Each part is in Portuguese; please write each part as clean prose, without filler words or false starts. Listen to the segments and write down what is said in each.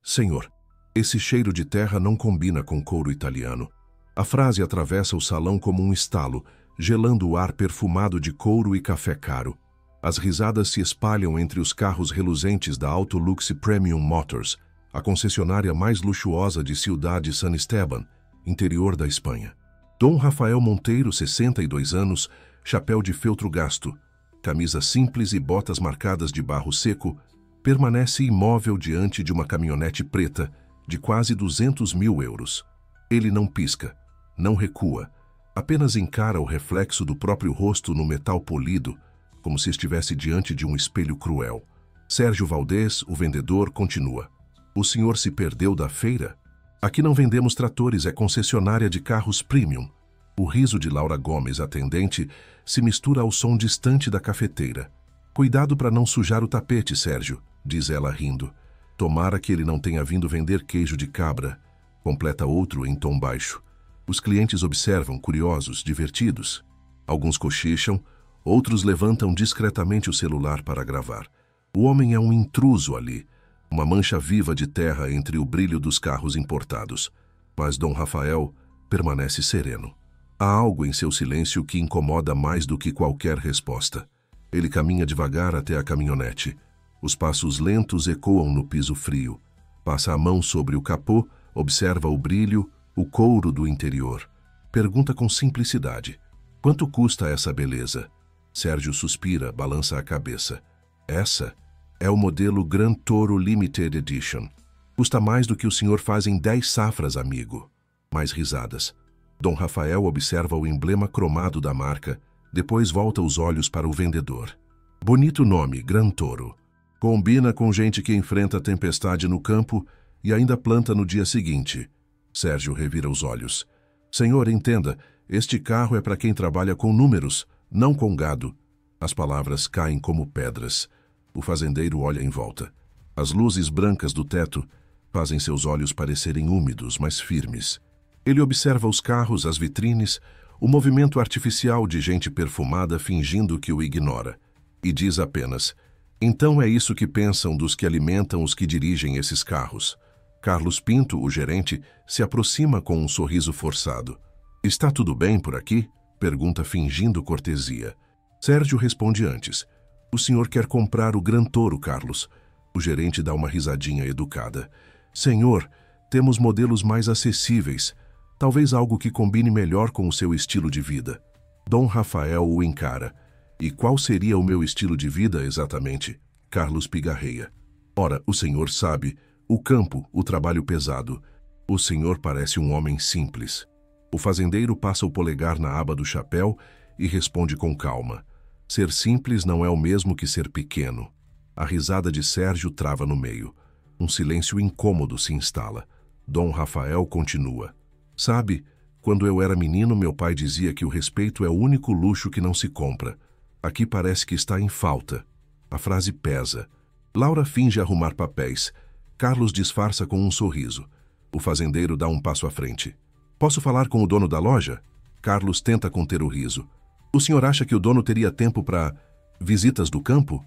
Senhor, esse cheiro de terra não combina com couro italiano. A frase atravessa o salão como um estalo, gelando o ar perfumado de couro e café caro. As risadas se espalham entre os carros reluzentes da Auto Luxe Premium Motors, a concessionária mais luxuosa de Ciudad San Esteban, interior da Espanha. Dom Rafael Monteiro, 62 anos, chapéu de feltro gasto, camisa simples e botas marcadas de barro seco, permanece imóvel diante de uma caminhonete preta de quase 200 mil euros. Ele não pisca, não recua, apenas encara o reflexo do próprio rosto no metal polido, como se estivesse diante de um espelho cruel. Sérgio Valdez, o vendedor, continua. O senhor se perdeu da feira? Aqui não vendemos tratores, é concessionária de carros premium. O riso de Laura Gomes, atendente, se mistura ao som distante da cafeteira. Cuidado para não sujar o tapete, Sérgio, diz ela rindo. Tomara que ele não tenha vindo vender queijo de cabra, completa outro em tom baixo. Os clientes observam, curiosos, divertidos. Alguns cochicham, outros levantam discretamente o celular para gravar. O homem é um intruso ali, uma mancha viva de terra entre o brilho dos carros importados. Mas Dom Rafael permanece sereno. Há algo em seu silêncio que incomoda mais do que qualquer resposta. Ele caminha devagar até a caminhonete. Os passos lentos ecoam no piso frio. Passa a mão sobre o capô, observa o brilho, o couro do interior. Pergunta com simplicidade. Quanto custa essa beleza? Sérgio suspira, balança a cabeça. Essa é o modelo Gran Toro Limited Edition. Custa mais do que o senhor faz em 10 safras, amigo. Mais risadas. Dom Rafael observa o emblema cromado da marca, depois volta os olhos para o vendedor. Bonito nome, Gran Toro. Combina com gente que enfrenta tempestade no campo e ainda planta no dia seguinte. Sérgio revira os olhos. Senhor, entenda, este carro é para quem trabalha com números, não com gado. As palavras caem como pedras. O fazendeiro olha em volta. As luzes brancas do teto fazem seus olhos parecerem úmidos, mas firmes. Ele observa os carros, as vitrines, o movimento artificial de gente perfumada fingindo que o ignora. E diz apenas, então é isso que pensam dos que alimentam os que dirigem esses carros. Carlos Pinto, o gerente, se aproxima com um sorriso forçado. Está tudo bem por aqui? Pergunta fingindo cortesia. Sérgio responde antes. O senhor quer comprar o Gran Toro, Carlos. O gerente dá uma risadinha educada. Senhor, temos modelos mais acessíveis. Talvez algo que combine melhor com o seu estilo de vida. Dom Rafael o encara. E qual seria o meu estilo de vida exatamente? Carlos pigarreia. Ora, o senhor sabe, o campo, o trabalho pesado. O senhor parece um homem simples. O fazendeiro passa o polegar na aba do chapéu e responde com calma. Ser simples não é o mesmo que ser pequeno. A risada de Sérgio trava no meio. Um silêncio incômodo se instala. Dom Rafael continua. Sabe, quando eu era menino, meu pai dizia que o respeito é o único luxo que não se compra. Aqui parece que está em falta. A frase pesa. Laura finge arrumar papéis. Carlos disfarça com um sorriso. O fazendeiro dá um passo à frente. Posso falar com o dono da loja? Carlos tenta conter o riso. O senhor acha que o dono teria tempo para visitas do campo?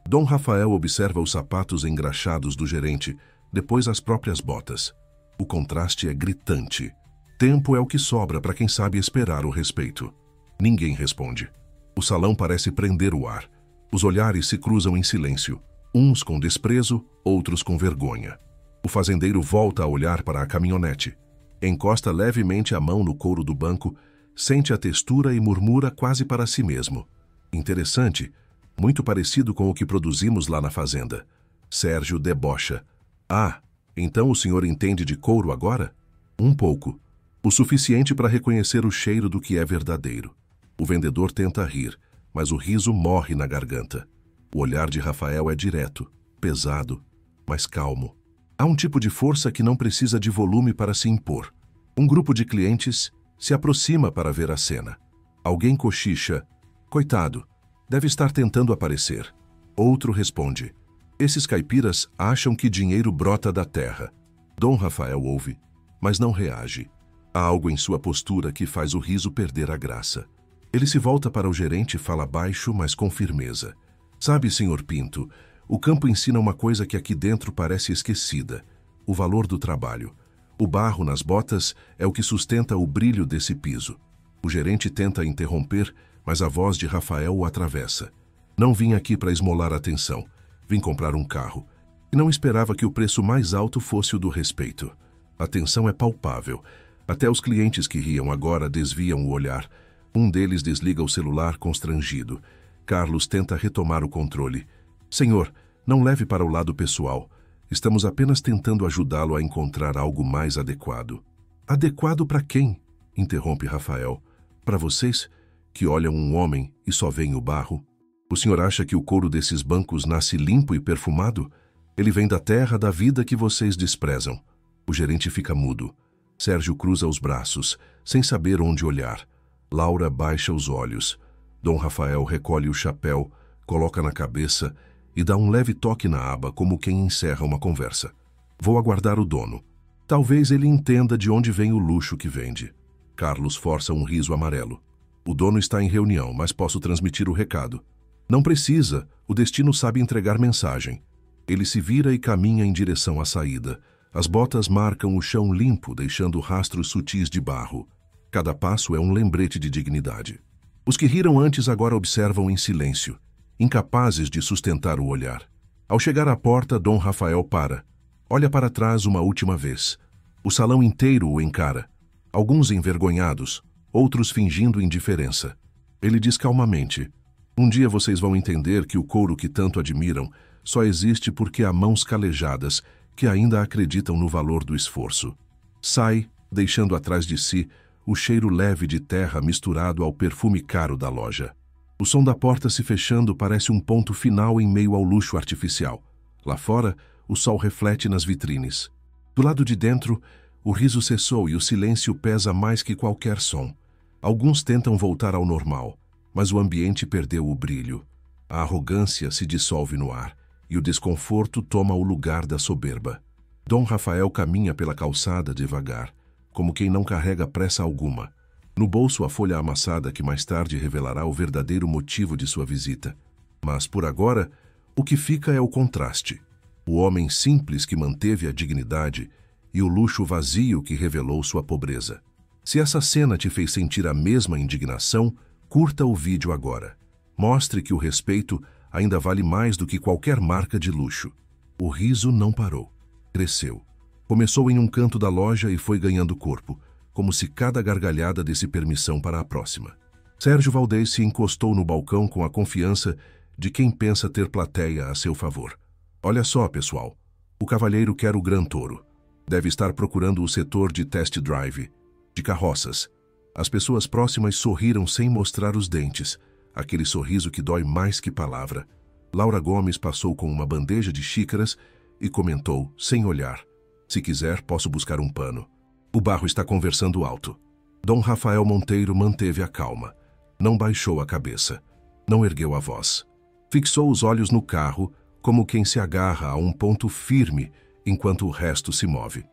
Dom Rafael observa os sapatos engraxados do gerente, depois as próprias botas. O contraste é gritante. Tempo é o que sobra para quem sabe esperar o respeito. Ninguém responde. O salão parece prender o ar. Os olhares se cruzam em silêncio, uns com desprezo, outros com vergonha. O fazendeiro volta a olhar para a caminhonete. Encosta levemente a mão no couro do banco, sente a textura e murmura quase para si mesmo. Interessante, muito parecido com o que produzimos lá na fazenda. Sérgio debocha. Ah, então o senhor entende de couro agora? Um pouco. O suficiente para reconhecer o cheiro do que é verdadeiro. O vendedor tenta rir, mas o riso morre na garganta. O olhar de Rafael é direto, pesado, mas calmo. Há um tipo de força que não precisa de volume para se impor. Um grupo de clientes se aproxima para ver a cena. Alguém cochicha. Coitado, deve estar tentando aparecer. Outro responde. Esses caipiras acham que dinheiro brota da terra. Dom Rafael ouve, mas não reage. Há algo em sua postura que faz o riso perder a graça. Ele se volta para o gerente e fala baixo, mas com firmeza. Sabe, senhor Pinto, o campo ensina uma coisa que aqui dentro parece esquecida. o valor do trabalho. O barro nas botas é o que sustenta o brilho desse piso. O gerente tenta interromper, mas a voz de Rafael o atravessa. Não vim aqui para esmolar atenção. Vim comprar um carro. E não esperava que o preço mais alto fosse o do respeito. A tensão é palpável. Até os clientes que riam agora desviam o olhar. Um deles desliga o celular constrangido. Carlos tenta retomar o controle. Senhor, não leve para o lado pessoal. Estamos apenas tentando ajudá-lo a encontrar algo mais adequado. Adequado para quem? Interrompe Rafael. Para vocês, que olham um homem e só veem o barro? O senhor acha que o couro desses bancos nasce limpo e perfumado? Ele vem da terra da vida que vocês desprezam. O gerente fica mudo. Sérgio cruza os braços, sem saber onde olhar. Laura baixa os olhos. Dom Rafael recolhe o chapéu, coloca na cabeça e dá um leve toque na aba, como quem encerra uma conversa. Vou aguardar o dono. Talvez ele entenda de onde vem o luxo que vende. Carlos força um riso amarelo. O dono está em reunião, mas posso transmitir o recado. Não precisa, o destino sabe entregar mensagem. Ele se vira e caminha em direção à saída. As botas marcam o chão limpo, deixando rastros sutis de barro. Cada passo é um lembrete de dignidade. Os que riram antes agora observam em silêncio, incapazes de sustentar o olhar. Ao chegar à porta, Dom Rafael para. Olha para trás uma última vez. O salão inteiro o encara. Alguns envergonhados, outros fingindo indiferença. Ele diz calmamente: um dia vocês vão entender que o couro que tanto admiram só existe porque há mãos calejadas que ainda acreditam no valor do esforço. Sai, deixando atrás de si o cheiro leve de terra misturado ao perfume caro da loja. O som da porta se fechando parece um ponto final em meio ao luxo artificial. Lá fora, o sol reflete nas vitrines. Do lado de dentro, o riso cessou e o silêncio pesa mais que qualquer som. Alguns tentam voltar ao normal, mas o ambiente perdeu o brilho. A arrogância se dissolve no ar e o desconforto toma o lugar da soberba. Dom Rafael caminha pela calçada devagar, como quem não carrega pressa alguma. No bolso a folha amassada que mais tarde revelará o verdadeiro motivo de sua visita. Mas, por agora, o que fica é o contraste. O homem simples que manteve a dignidade e o luxo vazio que revelou sua pobreza. Se essa cena te fez sentir a mesma indignação, curta o vídeo agora. Mostre que o respeito ainda vale mais do que qualquer marca de luxo. O riso não parou. Cresceu. Começou em um canto da loja e foi ganhando corpo, como se cada gargalhada desse permissão para a próxima. Sérgio Valdez se encostou no balcão com a confiança de quem pensa ter plateia a seu favor. Olha só, pessoal. O cavalheiro quer o Gran Toro. Deve estar procurando o setor de test drive, de carroças. As pessoas próximas sorriram sem mostrar os dentes, aquele sorriso que dói mais que palavra. Laura Gomes passou com uma bandeja de xícaras e comentou, sem olhar: se quiser, posso buscar um pano. O barro está conversando alto. Dom Rafael Monteiro manteve a calma. Não baixou a cabeça. Não ergueu a voz. Fixou os olhos no carro, como quem se agarra a um ponto firme enquanto o resto se move.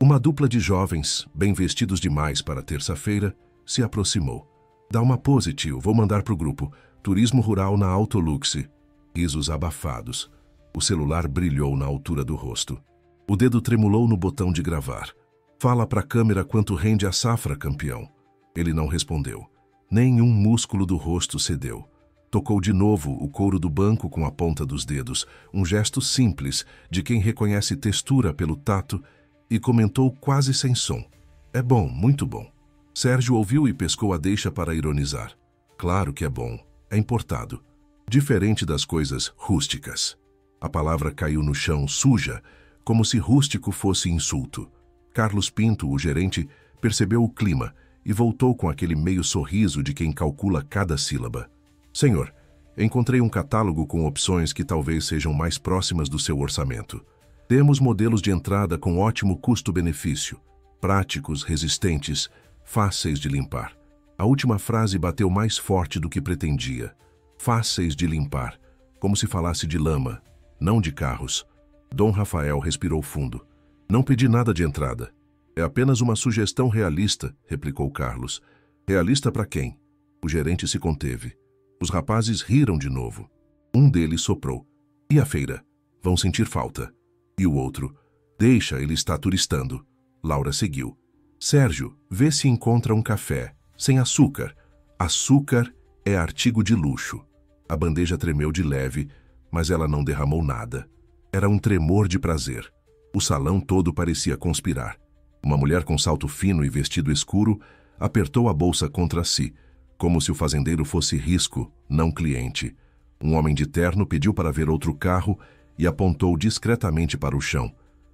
Uma dupla de jovens, bem vestidos demais para terça-feira, se aproximou. Dá uma pose, tio, vou mandar pro grupo. Turismo rural na Autoluxe. Risos abafados. O celular brilhou na altura do rosto. O dedo tremulou no botão de gravar. Fala pra câmera quanto rende a safra, campeão. Ele não respondeu. Nenhum músculo do rosto cedeu. Tocou de novo o couro do banco com a ponta dos dedos, um gesto simples de quem reconhece textura pelo tato, e comentou quase sem som. É bom, muito bom. Sérgio ouviu e pescou a deixa para ironizar. Claro que é bom. É importado. Diferente das coisas rústicas. A palavra caiu no chão suja, como se rústico fosse insulto. Carlos Pinto, o gerente, percebeu o clima e voltou com aquele meio sorriso de quem calcula cada sílaba. Senhor, encontrei um catálogo com opções que talvez sejam mais próximas do seu orçamento. Temos modelos de entrada com ótimo custo-benefício, práticos, resistentes, fáceis de limpar. A última frase bateu mais forte do que pretendia. Fáceis de limpar, como se falasse de lama, não de carros. Dom Rafael respirou fundo. Não pedi nada de entrada. É apenas uma sugestão realista, replicou Carlos. Realista para quem? O gerente se conteve. Os rapazes riram de novo. Um deles soprou. E a feira? Vão sentir falta. E o outro? Deixa, ele está turistando. Laura seguiu. Sérgio, vê se encontra um café. Sem açúcar. Açúcar é artigo de luxo. A bandeja tremeu de leve, mas ela não derramou nada. Era um tremor de prazer. O salão todo parecia conspirar. Uma mulher com salto fino e vestido escuro apertou a bolsa contra si, como se o fazendeiro fosse risco, não cliente. Um homem de terno pediu para ver outro carro e apontou discretamente para o chão.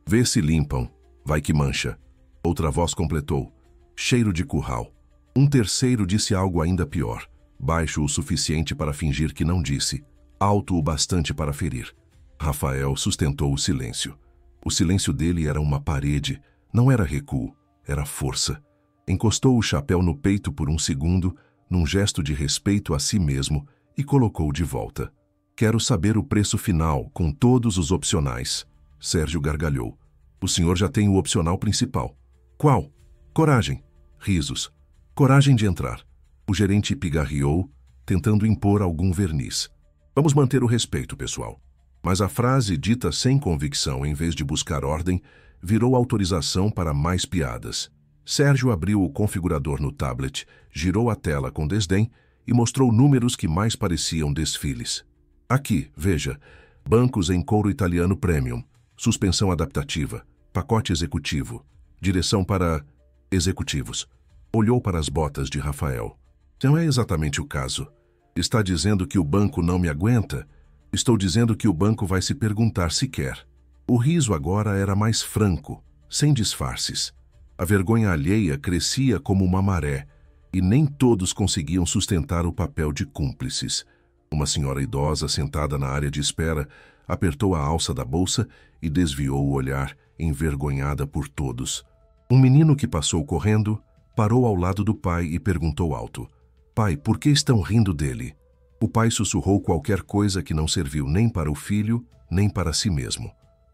Vê se limpam, vai que mancha. Outra voz completou. Cheiro de curral. Um terceiro disse algo ainda pior, baixo o suficiente para fingir que não disse, alto o bastante para ferir. Rafael sustentou o silêncio. O silêncio dele era uma parede, não era recuo, era força. Encostou o chapéu no peito por um segundo, num gesto de respeito a si mesmo, e colocou de volta. Quero saber o preço final, com todos os opcionais. Sérgio gargalhou. O senhor já tem o opcional principal. Qual? Coragem. Risos. Coragem de entrar. O gerente pigarreou, tentando impor algum verniz. Vamos manter o respeito, pessoal. Mas a frase, dita sem convicção em vez de buscar ordem, virou autorização para mais piadas. Sérgio abriu o configurador no tablet, girou a tela com desdém e mostrou números que mais pareciam desfiles. Aqui, veja, bancos em couro italiano premium, suspensão adaptativa, pacote executivo, direção para executivos. Olhou para as botas de Rafael. Não é exatamente o caso. Está dizendo que o banco não me aguenta? Estou dizendo que o banco vai se perguntar se quer. O riso agora era mais franco, sem disfarces. A vergonha alheia crescia como uma maré, e nem todos conseguiam sustentar o papel de cúmplices. Uma senhora idosa sentada na área de espera apertou a alça da bolsa e desviou o olhar, envergonhada por todos. Um menino que passou correndo parou ao lado do pai e perguntou alto: Pai, por que estão rindo dele? O pai sussurrou qualquer coisa que não serviu nem para o filho, nem para si mesmo.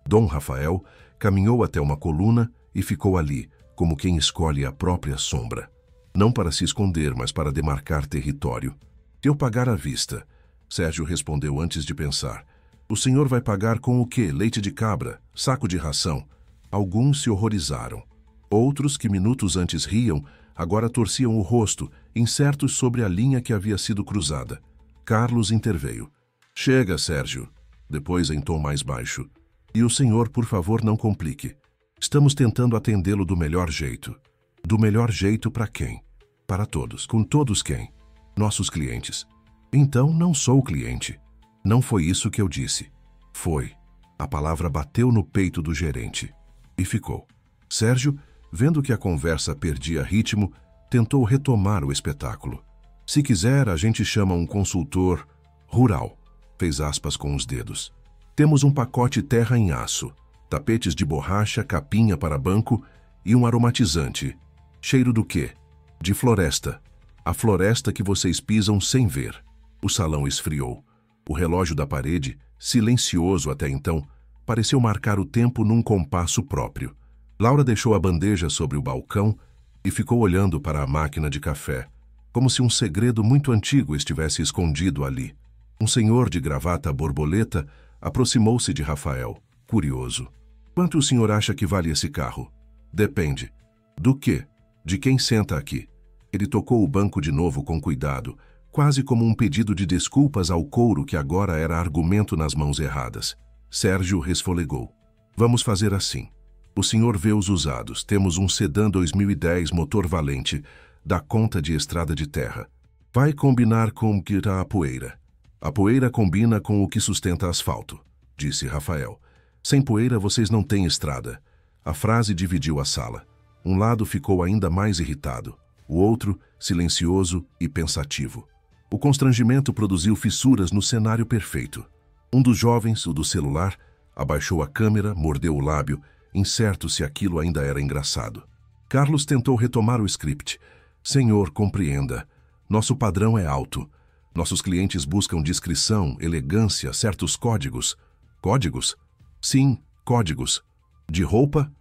Dom Rafael caminhou até uma coluna e ficou ali, como quem escolhe a própria sombra. Não para se esconder, mas para demarcar território. Eu pagar à vista. Sérgio respondeu antes de pensar. O senhor vai pagar com o quê? Leite de cabra? Saco de ração? Alguns se horrorizaram. Outros, que minutos antes riam, agora torciam o rosto, incertos sobre a linha que havia sido cruzada. Carlos interveio. Chega, Sérgio. Depois, em tom mais baixo. E o senhor, por favor, não complique. Estamos tentando atendê-lo do melhor jeito. Do melhor jeito para quem? Para todos. Com todos quem? Nossos clientes. Então, não sou o cliente. Não foi isso que eu disse. Foi. A palavra bateu no peito do gerente. E ficou. Sérgio, vendo que a conversa perdia ritmo, tentou retomar o espetáculo. Se quiser, a gente chama um consultor rural. Fez aspas com os dedos. Temos um pacote terra em aço, tapetes de borracha, capinha para banco e um aromatizante. Cheiro do quê? De floresta. A floresta que vocês pisam sem ver. O salão esfriou. O relógio da parede, silencioso até então, pareceu marcar o tempo num compasso próprio. Laura deixou a bandeja sobre o balcão e ficou olhando para a máquina de café, como se um segredo muito antigo estivesse escondido ali. Um senhor de gravata borboleta aproximou-se de Rafael, curioso. Quanto o senhor acha que vale esse carro? Depende. Do quê? De quem senta aqui? Ele tocou o banco de novo com cuidado, quase como um pedido de desculpas ao couro que agora era argumento nas mãos erradas. Sérgio resfolegou. Vamos fazer assim. O senhor vê os usados. Temos um sedã 2010 motor valente, da conta de estrada de terra. Vai combinar com o que dá a poeira. A poeira combina com o que sustenta asfalto, disse Rafael. Sem poeira vocês não têm estrada. A frase dividiu a sala. Um lado ficou ainda mais irritado, o outro silencioso e pensativo. O constrangimento produziu fissuras no cenário perfeito. Um dos jovens, o do celular, abaixou a câmera, mordeu o lábio, incerto se aquilo ainda era engraçado. Carlos tentou retomar o script. Senhor, compreenda. Nosso padrão é alto. Nossos clientes buscam discrição, elegância, certos códigos. Códigos? Sim, códigos. De roupa,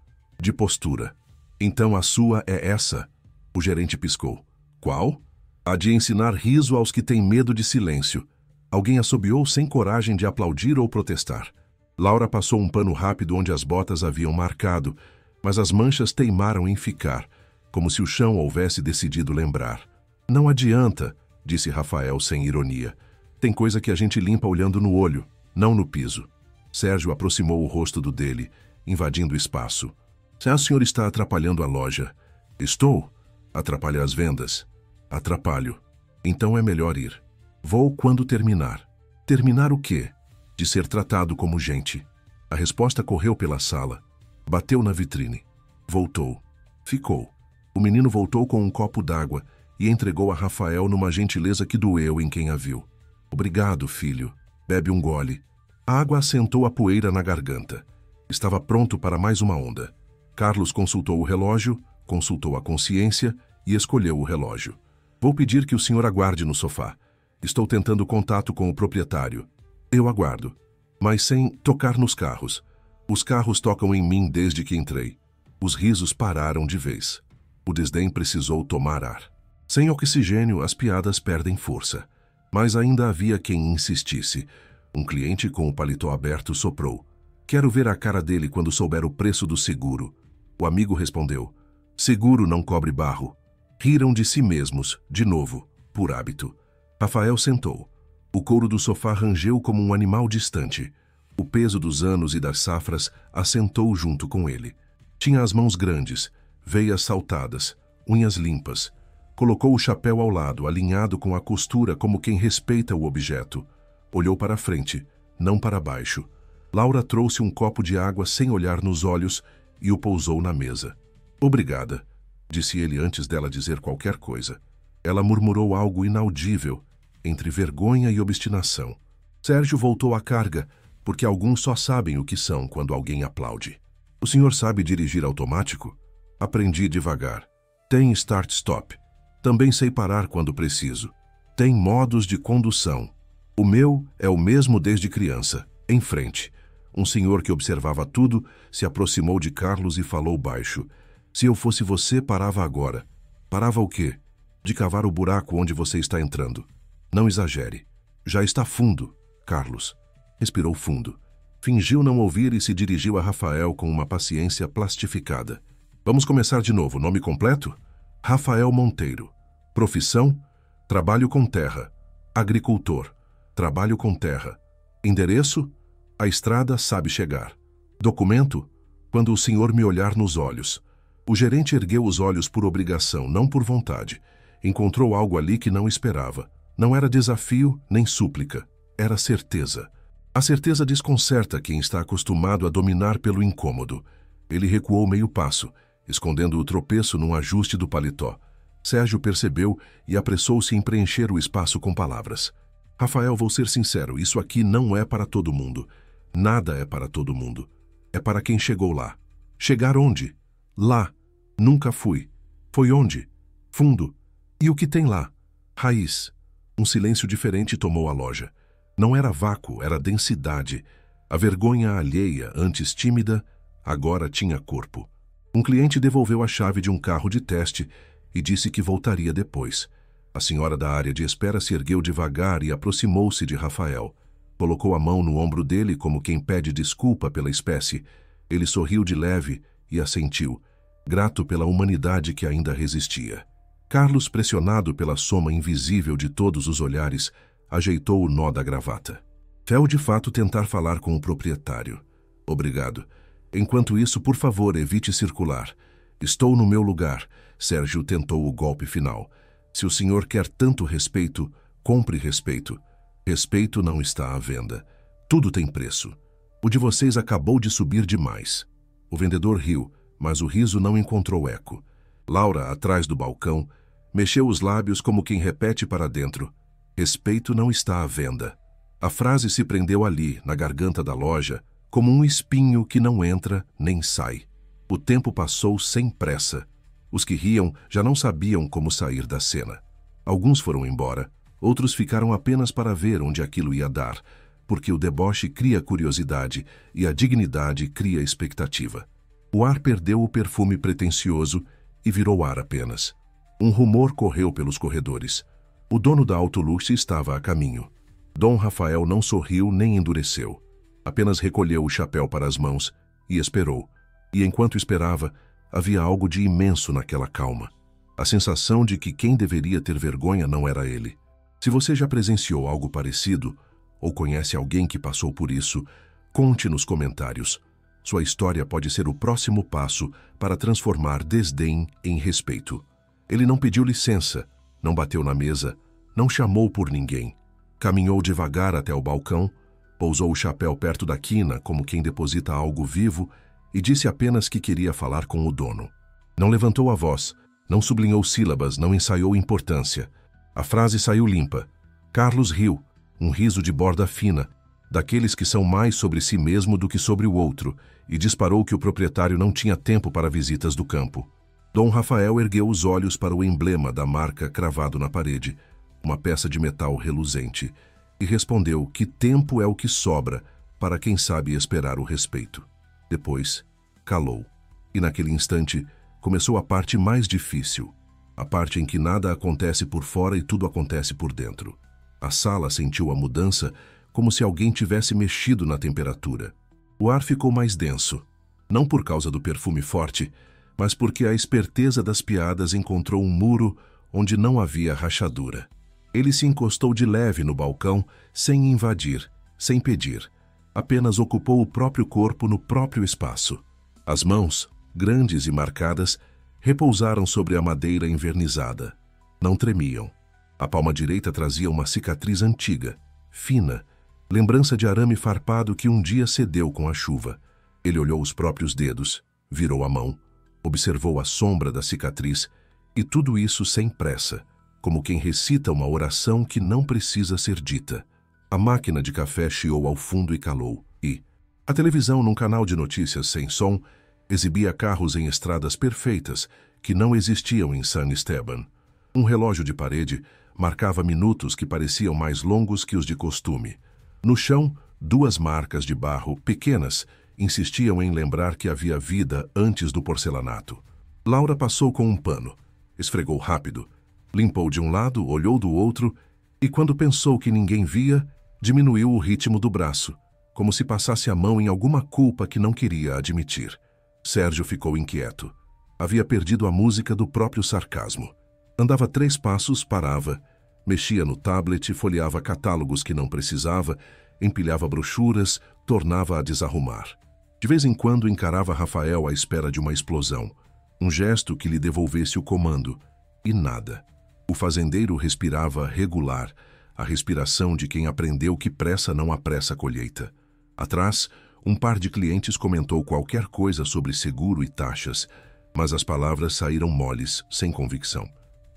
de postura. Então a sua é essa. O gerente piscou. Qual? A de ensinar riso aos que têm medo de silêncio. Alguém assobiou sem coragem de aplaudir ou protestar. Laura passou um pano rápido onde as botas haviam marcado, mas as manchas teimaram em ficar, como se o chão houvesse decidido lembrar. Não adianta, disse Rafael sem ironia. Tem coisa que a gente limpa olhando no olho, não no piso. Sérgio aproximou o rosto do dele, invadindo o espaço. Se o senhor está atrapalhando a loja. Estou? Atrapalha as vendas? Atrapalho. Então é melhor ir. Vou quando terminar. Terminar o quê? De ser tratado como gente. A resposta correu pela sala. Bateu na vitrine. Voltou. Ficou. O menino voltou com um copo d'água e entregou a Rafael numa gentileza que doeu em quem a viu. Obrigado, filho. Bebe um gole. A água assentou a poeira na garganta. Estava pronto para mais uma onda. Carlos consultou o relógio, consultou a consciência e escolheu o relógio. Vou pedir que o senhor aguarde no sofá. Estou tentando contato com o proprietário. Eu aguardo, mas sem tocar nos carros. Os carros tocam em mim desde que entrei. Os risos pararam de vez. O desdém precisou tomar ar. Sem oxigênio, as piadas perdem força. Mas ainda havia quem insistisse. Um cliente com o paletó aberto soprou. Quero ver a cara dele quando souber o preço do seguro. O amigo respondeu. Seguro não cobre barro. Riram de si mesmos, de novo, por hábito. Rafael sentou. O couro do sofá rangeu como um animal distante. O peso dos anos e das safras assentou junto com ele. Tinha as mãos grandes, veias saltadas, unhas limpas. Colocou o chapéu ao lado, alinhado com a costura como quem respeita o objeto. Olhou para frente, não para baixo. Laura trouxe um copo de água sem olhar nos olhos e o pousou na mesa. Obrigada, disse ele antes dela dizer qualquer coisa. Ela murmurou algo inaudível, entre vergonha e obstinação. Sérgio voltou à carga, porque alguns só sabem o que são quando alguém aplaude. O senhor sabe dirigir automático? Aprendi devagar. Tem start-stop. Também sei parar quando preciso. Tem modos de condução. O meu é o mesmo desde criança, em frente. Um senhor que observava tudo se aproximou de Carlos e falou baixo. Se eu fosse você, parava agora. Parava o quê? De cavar o buraco onde você está entrando. Não exagere. Já está fundo, Carlos. Respirou fundo. Fingiu não ouvir e se dirigiu a Rafael com uma paciência plastificada. Vamos começar de novo. Nome completo? Rafael Monteiro. Profissão? Trabalho com terra. Agricultor. Trabalho com terra. Endereço? A estrada sabe chegar. Documento? Quando o senhor me olhar nos olhos. O gerente ergueu os olhos por obrigação, não por vontade. Encontrou algo ali que não esperava. Não era desafio nem súplica. Era certeza. A certeza desconcerta quem está acostumado a dominar pelo incômodo. Ele recuou meio passo, escondendo o tropeço num ajuste do paletó. Sérgio percebeu e apressou-se em preencher o espaço com palavras. Rafael, vou ser sincero, isso aqui não é para todo mundo. Nada é para todo mundo. É para quem chegou lá. Chegar onde? Lá. Nunca fui. Foi onde? Fundo. E o que tem lá? Raiz. Um silêncio diferente tomou a loja. Não era vácuo, era densidade. A vergonha alheia, antes tímida, agora tinha corpo. Um cliente devolveu a chave de um carro de teste e disse que voltaria depois. A senhora da área de espera se ergueu devagar e aproximou-se de Rafael. Colocou a mão no ombro dele como quem pede desculpa pela espécie. Ele sorriu de leve e assentiu, grato pela humanidade que ainda resistia. Carlos, pressionado pela soma invisível de todos os olhares, ajeitou o nó da gravata. Fel de fato tentar falar com o proprietário. Obrigado. Enquanto isso, por favor, evite circular. Estou no meu lugar. Sérgio tentou o golpe final. Se o senhor quer tanto respeito, compre respeito. Respeito não está à venda. Tudo tem preço. O de vocês acabou de subir demais. O vendedor riu, mas o riso não encontrou eco. Laura, atrás do balcão, mexeu os lábios como quem repete para dentro. Respeito não está à venda. A frase se prendeu ali, na garganta da loja, como um espinho que não entra nem sai. O tempo passou sem pressa. Os que riam já não sabiam como sair da cena. Alguns foram embora, outros ficaram apenas para ver onde aquilo ia dar, porque o deboche cria curiosidade e a dignidade cria expectativa. O ar perdeu o perfume pretensioso e virou ar apenas. Um rumor correu pelos corredores. O dono da Autolux estava a caminho. Dom Rafael não sorriu nem endureceu. Apenas recolheu o chapéu para as mãos e esperou. E enquanto esperava, havia algo de imenso naquela calma. A sensação de que quem deveria ter vergonha não era ele. Se você já presenciou algo parecido, ou conhece alguém que passou por isso, conte nos comentários. Sua história pode ser o próximo passo para transformar desdém em respeito. Ele não pediu licença, não bateu na mesa, não chamou por ninguém. Caminhou devagar até o balcão, pousou o chapéu perto da quina como quem deposita algo vivo e disse apenas que queria falar com o dono. Não levantou a voz, não sublinhou sílabas, não ensaiou importância. A frase saiu limpa. Carlos riu, um riso de borda fina, daqueles que são mais sobre si mesmo do que sobre o outro, e disparou que o proprietário não tinha tempo para visitas do campo. Dom Rafael ergueu os olhos para o emblema da marca cravado na parede, uma peça de metal reluzente, e respondeu que tempo é o que sobra para quem sabe esperar o respeito. Depois, calou. E naquele instante, começou a parte mais difícil, a parte em que nada acontece por fora e tudo acontece por dentro. A sala sentiu a mudança como se alguém tivesse mexido na temperatura. O ar ficou mais denso, não por causa do perfume forte, mas porque a esperteza das piadas encontrou um muro onde não havia rachadura. Ele se encostou de leve no balcão, sem invadir, sem pedir. Apenas ocupou o próprio corpo no próprio espaço. As mãos, grandes e marcadas, repousaram sobre a madeira envernizada. Não tremiam. A palma direita trazia uma cicatriz antiga, fina, lembrança de arame farpado que um dia cedeu com a chuva. Ele olhou os próprios dedos, virou a mão, observou a sombra da cicatriz, e tudo isso sem pressa, como quem recita uma oração que não precisa ser dita. A máquina de café chiou ao fundo e calou, e a televisão, num canal de notícias sem som, exibia carros em estradas perfeitas que não existiam em San Esteban. Um relógio de parede marcava minutos que pareciam mais longos que os de costume. No chão, 2 marcas de barro pequenas insistiam em lembrar que havia vida antes do porcelanato. Laura passou com um pano, esfregou rápido, limpou de um lado, olhou do outro e, quando pensou que ninguém via, diminuiu o ritmo do braço, como se passasse a mão em alguma culpa que não queria admitir. Sérgio ficou inquieto. Havia perdido a música do próprio sarcasmo. Andava 3 passos, parava, mexia no tablet, folheava catálogos que não precisava, empilhava brochuras, tornava a desarrumar. De vez em quando encarava Rafael à espera de uma explosão, um gesto que lhe devolvesse o comando, e nada. O fazendeiro respirava regular, a respiração de quem aprendeu que pressa não apressa a colheita. Atrás, um par de clientes comentou qualquer coisa sobre seguro e taxas, mas as palavras saíram moles, sem convicção.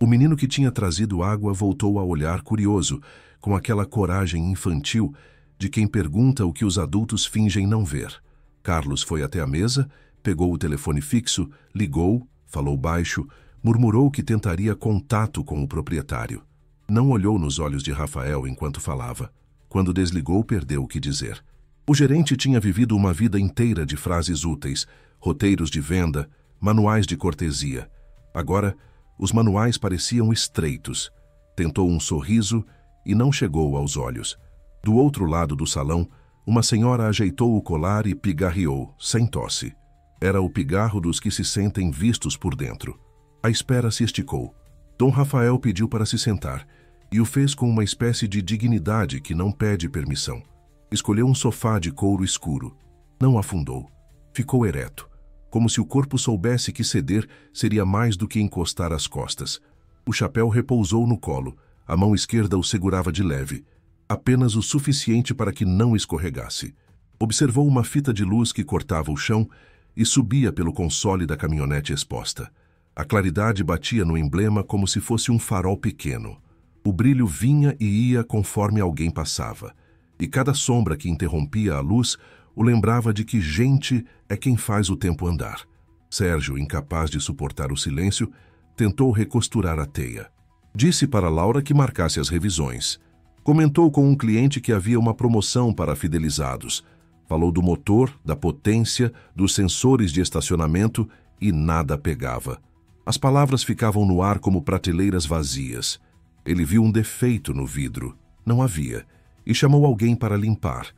O menino que tinha trazido água voltou a olhar curioso, com aquela coragem infantil de quem pergunta o que os adultos fingem não ver. Carlos foi até a mesa, pegou o telefone fixo, ligou, falou baixo, murmurou que tentaria contato com o proprietário. Não olhou nos olhos de Rafael enquanto falava. Quando desligou, perdeu o que dizer. O gerente tinha vivido uma vida inteira de frases úteis, roteiros de venda, manuais de cortesia. Agora, os manuais pareciam estreitos. Tentou um sorriso e não chegou aos olhos. Do outro lado do salão, uma senhora ajeitou o colar e pigarreou, sem tosse. Era o pigarro dos que se sentem vistos por dentro. A espera se esticou. Dom Rafael pediu para se sentar, e o fez com uma espécie de dignidade que não pede permissão. Escolheu um sofá de couro escuro. Não afundou. Ficou ereto, como se o corpo soubesse que ceder seria mais do que encostar as costas. O chapéu repousou no colo, a mão esquerda o segurava de leve, apenas o suficiente para que não escorregasse. Observou uma fita de luz que cortava o chão e subia pelo console da caminhonete exposta. A claridade batia no emblema como se fosse um farol pequeno. O brilho vinha e ia conforme alguém passava, e cada sombra que interrompia a luz o lembrava de que gente é quem faz o tempo andar. Sérgio, incapaz de suportar o silêncio, tentou recosturar a teia. Disse para Laura que marcasse as revisões. Comentou com um cliente que havia uma promoção para fidelizados. Falou do motor, da potência, dos sensores de estacionamento e nada pegava. As palavras ficavam no ar como prateleiras vazias. Ele viu um defeito no vidro. Não havia. E chamou alguém para limpar.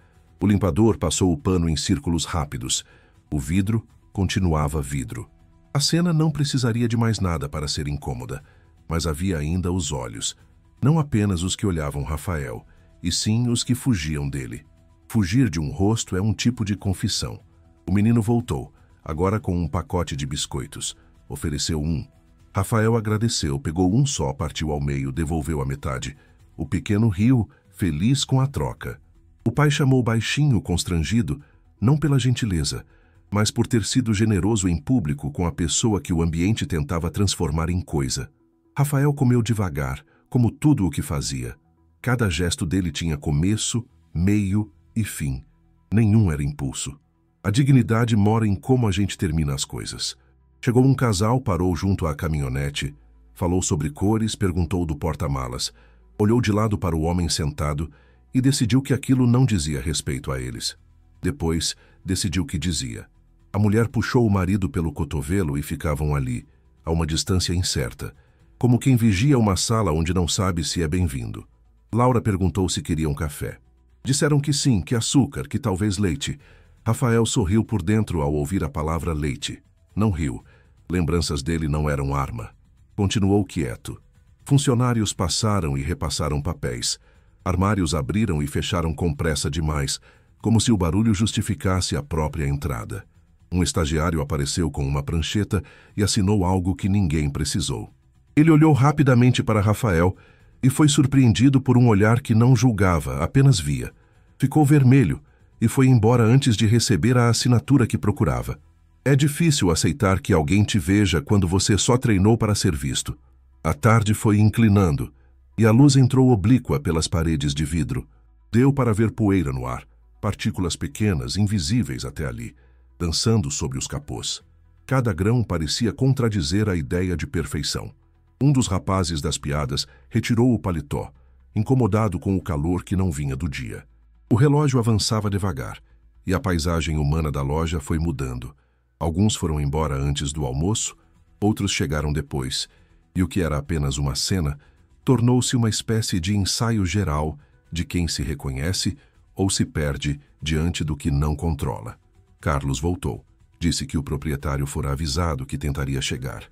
O limpador passou o pano em círculos rápidos. O vidro continuava vidro. A cena não precisaria de mais nada para ser incômoda, mas havia ainda os olhos. Não apenas os que olhavam Rafael, e sim os que fugiam dele. Fugir de um rosto é um tipo de confissão. O menino voltou, agora com um pacote de biscoitos. Ofereceu um. Rafael agradeceu, pegou um só, partiu ao meio, devolveu a metade. O pequeno riu, feliz com a troca. O pai chamou baixinho, constrangido, não pela gentileza, mas por ter sido generoso em público com a pessoa que o ambiente tentava transformar em coisa. Rafael comeu devagar, como tudo o que fazia. Cada gesto dele tinha começo, meio e fim. Nenhum era impulso. A dignidade mora em como a gente termina as coisas. Chegou um casal, parou junto à caminhonete, falou sobre cores, perguntou do porta-malas, olhou de lado para o homem sentado e decidiu que aquilo não dizia respeito a eles. Depois, decidiu que dizia. A mulher puxou o marido pelo cotovelo e ficavam ali, a uma distância incerta, como quem vigia uma sala onde não sabe se é bem-vindo. Laura perguntou se queriam café. Disseram que sim, que açúcar, que talvez leite. Rafael sorriu por dentro ao ouvir a palavra leite. Não riu. Lembranças dele não eram arma. Continuou quieto. Funcionários passaram e repassaram papéis. Armários abriram e fecharam com pressa demais, como se o barulho justificasse a própria entrada. Um estagiário apareceu com uma prancheta e assinou algo que ninguém precisou. Ele olhou rapidamente para Rafael e foi surpreendido por um olhar que não julgava, apenas via. Ficou vermelho e foi embora antes de receber a assinatura que procurava. É difícil aceitar que alguém te veja quando você só treinou para ser visto. A tarde foi inclinando e a luz entrou oblíqua pelas paredes de vidro. Deu para ver poeira no ar, partículas pequenas, invisíveis até ali, dançando sobre os capôs. Cada grão parecia contradizer a ideia de perfeição. Um dos rapazes das piadas retirou o paletó, incomodado com o calor que não vinha do dia. O relógio avançava devagar, e a paisagem humana da loja foi mudando. Alguns foram embora antes do almoço, outros chegaram depois, e o que era apenas uma cena tornou-se uma espécie de ensaio geral de quem se reconhece ou se perde diante do que não controla. Carlos voltou. Disse que o proprietário fora avisado que tentaria chegar.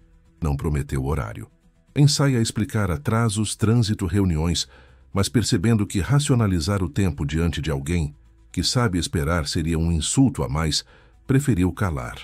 Não prometeu horário. Ensaia explicar atrasos, trânsito, reuniões, mas percebendo que racionalizar o tempo diante de alguém que sabe esperar seria um insulto a mais, preferiu calar.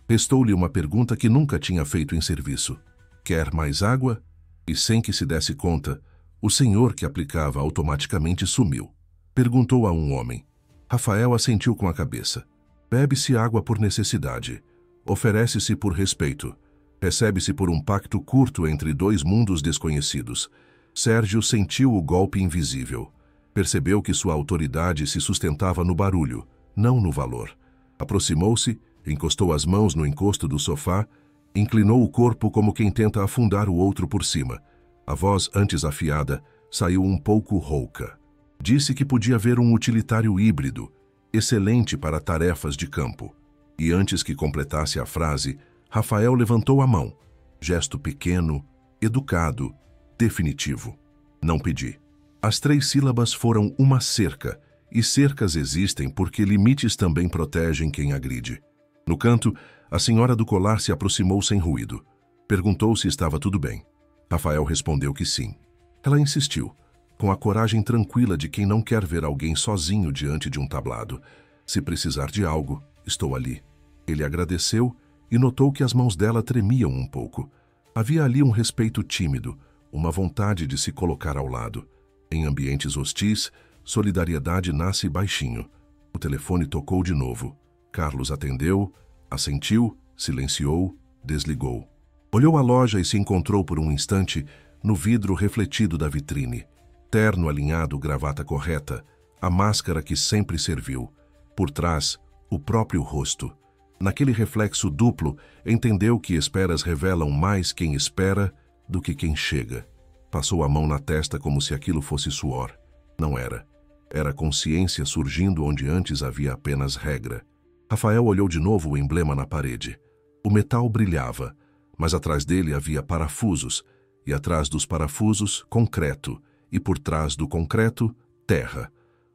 Restou-lhe uma pergunta que nunca tinha feito em serviço. Quer mais água? E sem que se desse conta, o senhor que aplicava automaticamente sumiu. Perguntou a um homem. Rafael assentiu com a cabeça. Bebe-se água por necessidade. Oferece-se por respeito. Recebe-se por um pacto curto entre dois mundos desconhecidos. Sérgio sentiu o golpe invisível. Percebeu que sua autoridade se sustentava no barulho, não no valor. Aproximou-se, encostou as mãos no encosto do sofá, inclinou o corpo como quem tenta afundar o outro por cima. A voz, antes afiada, saiu um pouco rouca. Disse que podia ver um utilitário híbrido, excelente para tarefas de campo. E antes que completasse a frase, Rafael levantou a mão. Gesto pequeno, educado, definitivo. Não pedi. As 3 sílabas foram uma cerca, e cercas existem porque limites também protegem quem agride. No canto, a senhora do colar se aproximou sem ruído. Perguntou se estava tudo bem. Rafael respondeu que sim. Ela insistiu, com a coragem tranquila de quem não quer ver alguém sozinho diante de um tablado. Se precisar de algo, estou ali. Ele agradeceu e notou que as mãos dela tremiam um pouco. Havia ali um respeito tímido, uma vontade de se colocar ao lado. Em ambientes hostis, solidariedade nasce baixinho. O telefone tocou de novo. Carlos atendeu, assentiu, silenciou, desligou. Olhou a loja e se encontrou por um instante no vidro refletido da vitrine. Terno alinhado, gravata correta, a máscara que sempre serviu. Por trás, o próprio rosto. Naquele reflexo duplo, entendeu que esperas revelam mais quem espera do que quem chega. Passou a mão na testa como se aquilo fosse suor. Não era. Era consciência surgindo onde antes havia apenas regra. Rafael olhou de novo o emblema na parede. O metal brilhava, mas atrás dele havia parafusos, e atrás dos parafusos, concreto, e por trás do concreto, terra.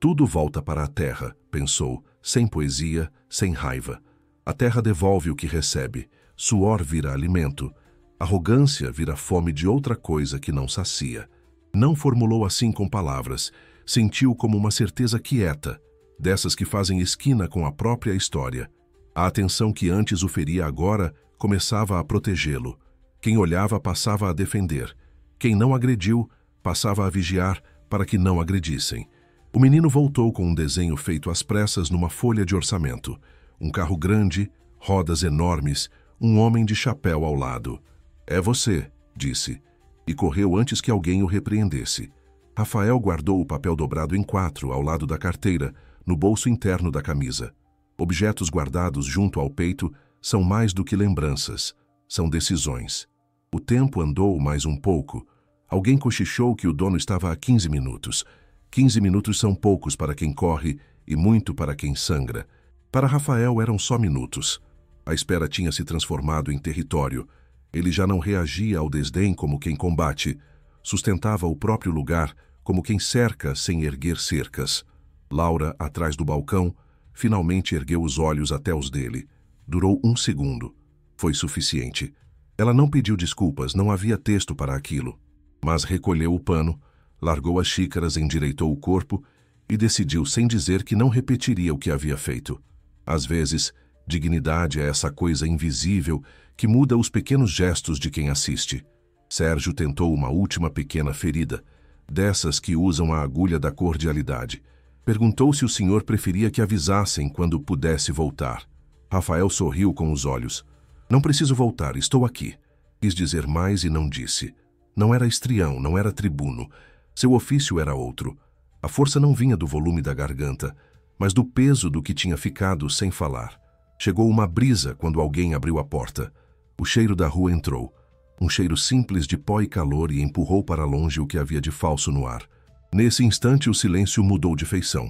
Tudo volta para a terra, pensou, sem poesia, sem raiva. A terra devolve o que recebe. Suor vira alimento. Arrogância vira fome de outra coisa que não sacia. Não formulou assim com palavras. Sentiu como uma certeza quieta, dessas que fazem esquina com a própria história. A atenção que antes o feria agora começava a protegê-lo. Quem olhava passava a defender. Quem não agrediu passava a vigiar para que não agredissem. O menino voltou com um desenho feito às pressas numa folha de orçamento. Um carro grande, rodas enormes, um homem de chapéu ao lado. "É você", disse, e correu antes que alguém o repreendesse. Rafael guardou o papel dobrado em 4 ao lado da carteira, no bolso interno da camisa. Objetos guardados junto ao peito são mais do que lembranças, são decisões. O tempo andou mais um pouco. Alguém cochichou que o dono estava a 15 minutos. 15 minutos são poucos para quem corre e muito para quem sangra. Para Rafael eram só minutos. A espera tinha se transformado em território. Ele já não reagia ao desdém como quem combate. Sustentava o próprio lugar como quem cerca sem erguer cercas. Laura, atrás do balcão, finalmente ergueu os olhos até os dele. Durou 1 segundo. Foi suficiente. Ela não pediu desculpas, não havia texto para aquilo. Mas recolheu o pano, largou as xícaras, endireitou o corpo e decidiu sem dizer que não repetiria o que havia feito. Às vezes, dignidade é essa coisa invisível que muda os pequenos gestos de quem assiste. Sérgio tentou uma última pequena ferida, dessas que usam a agulha da cordialidade. Perguntou se o senhor preferia que avisassem quando pudesse voltar. Rafael sorriu com os olhos. "Não preciso voltar, estou aqui." Quis dizer mais e não disse. Não era estrião, não era tribuno. Seu ofício era outro. A força não vinha do volume da garganta, mas do peso do que tinha ficado sem falar. Chegou uma brisa quando alguém abriu a porta. O cheiro da rua entrou. Um cheiro simples de pó e calor e empurrou para longe o que havia de falso no ar. Nesse instante o silêncio mudou de feição.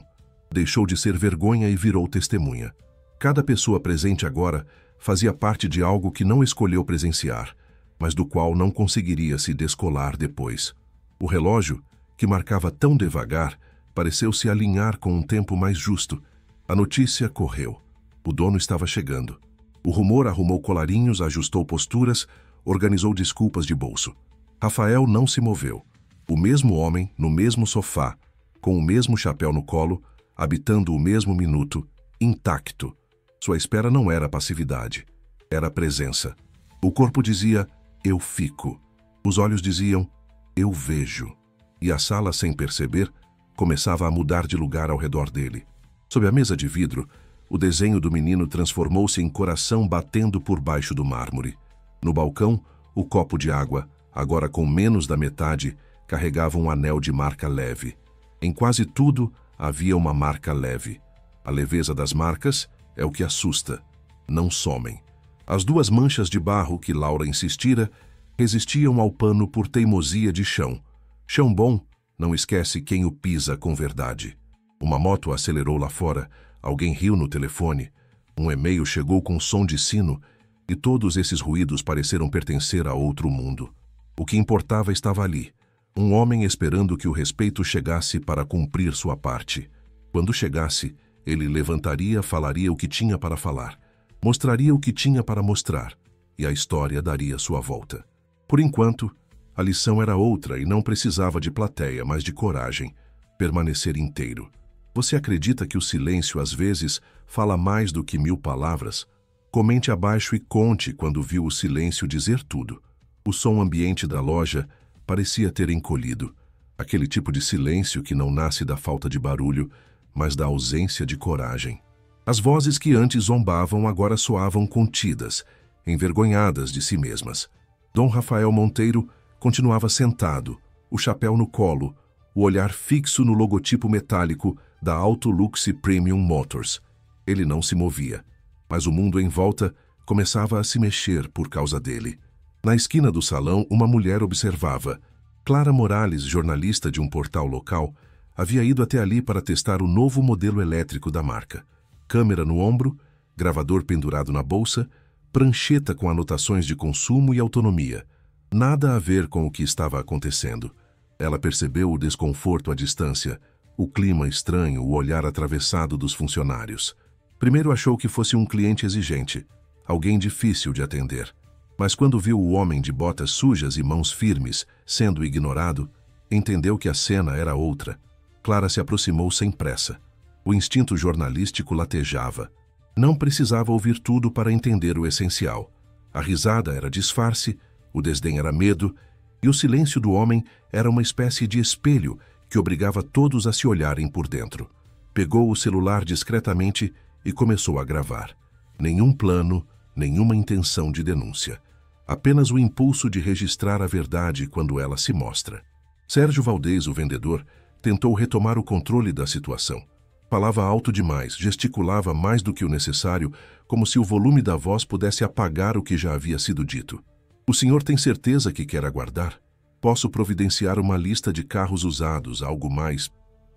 Deixou de ser vergonha e virou testemunha. Cada pessoa presente agora fazia parte de algo que não escolheu presenciar, mas do qual não conseguiria se descolar depois. O relógio, que marcava tão devagar, pareceu se alinhar com um tempo mais justo. A notícia correu. O dono estava chegando. O rumor arrumou colarinhos, ajustou posturas, organizou desculpas de bolso. Rafael não se moveu. O mesmo homem, no mesmo sofá, com o mesmo chapéu no colo, habitando o mesmo minuto, intacto. Sua espera não era passividade, era presença. O corpo dizia, "Eu fico." Os olhos diziam, "Eu vejo." E a sala, sem perceber, começava a mudar de lugar ao redor dele. Sob a mesa de vidro, o desenho do menino transformou-se em coração batendo por baixo do mármore. No balcão, o copo de água, agora com menos da metade, carregava um anel de marca leve. Em quase tudo havia uma marca leve. A leveza das marcas é o que assusta. Não somem. As 2 manchas de barro que Laura insistira resistiam ao pano por teimosia de chão. Chão bom não esquece quem o pisa com verdade. Uma moto acelerou lá fora, alguém riu no telefone, um e-mail chegou com som de sino e todos esses ruídos pareceram pertencer a outro mundo. O que importava estava ali, um homem esperando que o respeito chegasse para cumprir sua parte. Quando chegasse, ele levantaria, falaria o que tinha para falar, mostraria o que tinha para mostrar, e a história daria sua volta. Por enquanto, a lição era outra e não precisava de plateia, mas de coragem, permanecer inteiro. Você acredita que o silêncio às vezes fala mais do que 1000 palavras? Comente abaixo e conte quando viu o silêncio dizer tudo. O som ambiente da loja parecia ter encolhido. Aquele tipo de silêncio que não nasce da falta de barulho, mas da ausência de coragem. As vozes que antes zombavam agora soavam contidas, envergonhadas de si mesmas. Dom Rafael Monteiro continuava sentado, o chapéu no colo, o olhar fixo no logotipo metálico da Autolux Premium Motors. Ele não se movia, mas o mundo em volta começava a se mexer por causa dele. Na esquina do salão, uma mulher observava. Clara Morales, jornalista de um portal local, havia ido até ali para testar o novo modelo elétrico da marca. Câmera no ombro, gravador pendurado na bolsa, prancheta com anotações de consumo e autonomia. Nada a ver com o que estava acontecendo. Ela percebeu o desconforto à distância, O clima estranho, o olhar atravessado dos funcionários. Primeiro achou que fosse um cliente exigente, alguém difícil de atender. Mas quando viu o homem de botas sujas e mãos firmes sendo ignorado, entendeu que a cena era outra. Clara se aproximou sem pressa. O instinto jornalístico latejava. Não precisava ouvir tudo para entender o essencial. A risada era disfarce, o desdém era medo, e o silêncio do homem era uma espécie de espelho que obrigava todos a se olharem por dentro. Pegou o celular discretamente e começou a gravar. Nenhum plano, nenhuma intenção de denúncia. Apenas o impulso de registrar a verdade quando ela se mostra. Sérgio Valdez, o vendedor, tentou retomar o controle da situação. Falava alto demais, gesticulava mais do que o necessário, como se o volume da voz pudesse apagar o que já havia sido dito. O senhor tem certeza que quer aguardar? Posso providenciar uma lista de carros usados, algo mais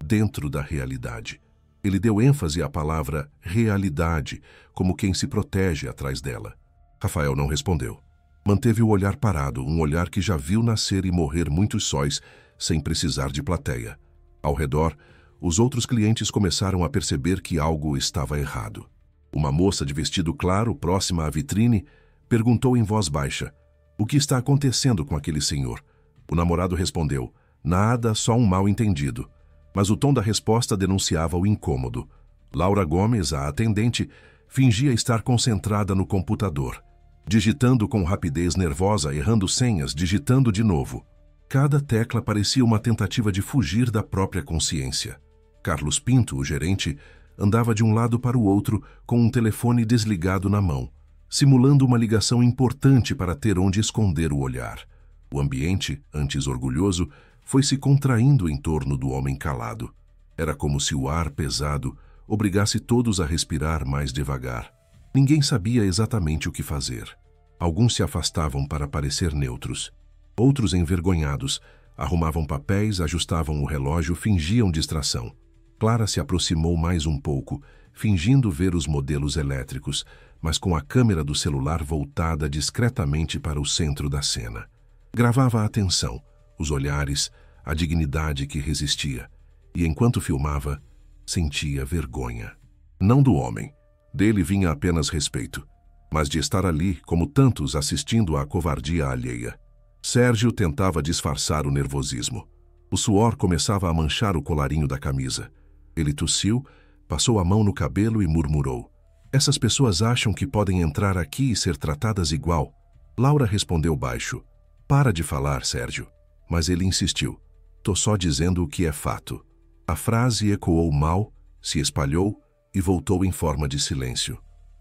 dentro da realidade. Ele deu ênfase à palavra realidade, como quem se protege atrás dela. Rafael não respondeu. Manteve o olhar parado, um olhar que já viu nascer e morrer muitos sóis, sem precisar de plateia. Ao redor, os outros clientes começaram a perceber que algo estava errado. Uma moça de vestido claro, próxima à vitrine, perguntou em voz baixa: "O que está acontecendo com aquele senhor?" O namorado respondeu: "Nada, só um mal-entendido." Mas o tom da resposta denunciava o incômodo. Laura Gomes, a atendente, fingia estar concentrada no computador, digitando com rapidez nervosa, errando senhas, digitando de novo. Cada tecla parecia uma tentativa de fugir da própria consciência. Carlos Pinto, o gerente, andava de um lado para o outro com um telefone desligado na mão, simulando uma ligação importante para ter onde esconder o olhar. O ambiente, antes orgulhoso, foi se contraindo em torno do homem calado. Era como se o ar pesado obrigasse todos a respirar mais devagar. Ninguém sabia exatamente o que fazer. Alguns se afastavam para parecer neutros. Outros, envergonhados, arrumavam papéis, ajustavam o relógio, fingiam distração. Clara se aproximou mais um pouco, fingindo ver os modelos elétricos, mas com a câmera do celular voltada discretamente para o centro da cena. Gravava a atenção, os olhares, a dignidade que resistia, e enquanto filmava, sentia vergonha. Não do homem, dele vinha apenas respeito, mas de estar ali, como tantos, assistindo à covardia alheia. Sérgio tentava disfarçar o nervosismo. O suor começava a manchar o colarinho da camisa. Ele tossiu, passou a mão no cabelo e murmurou: "Essas pessoas acham que podem entrar aqui e ser tratadas igual." Laura respondeu baixo: "Para de falar, Sérgio." Mas ele insistiu: "Tô só dizendo o que é fato." A frase ecoou mal, se espalhou e voltou em forma de silêncio.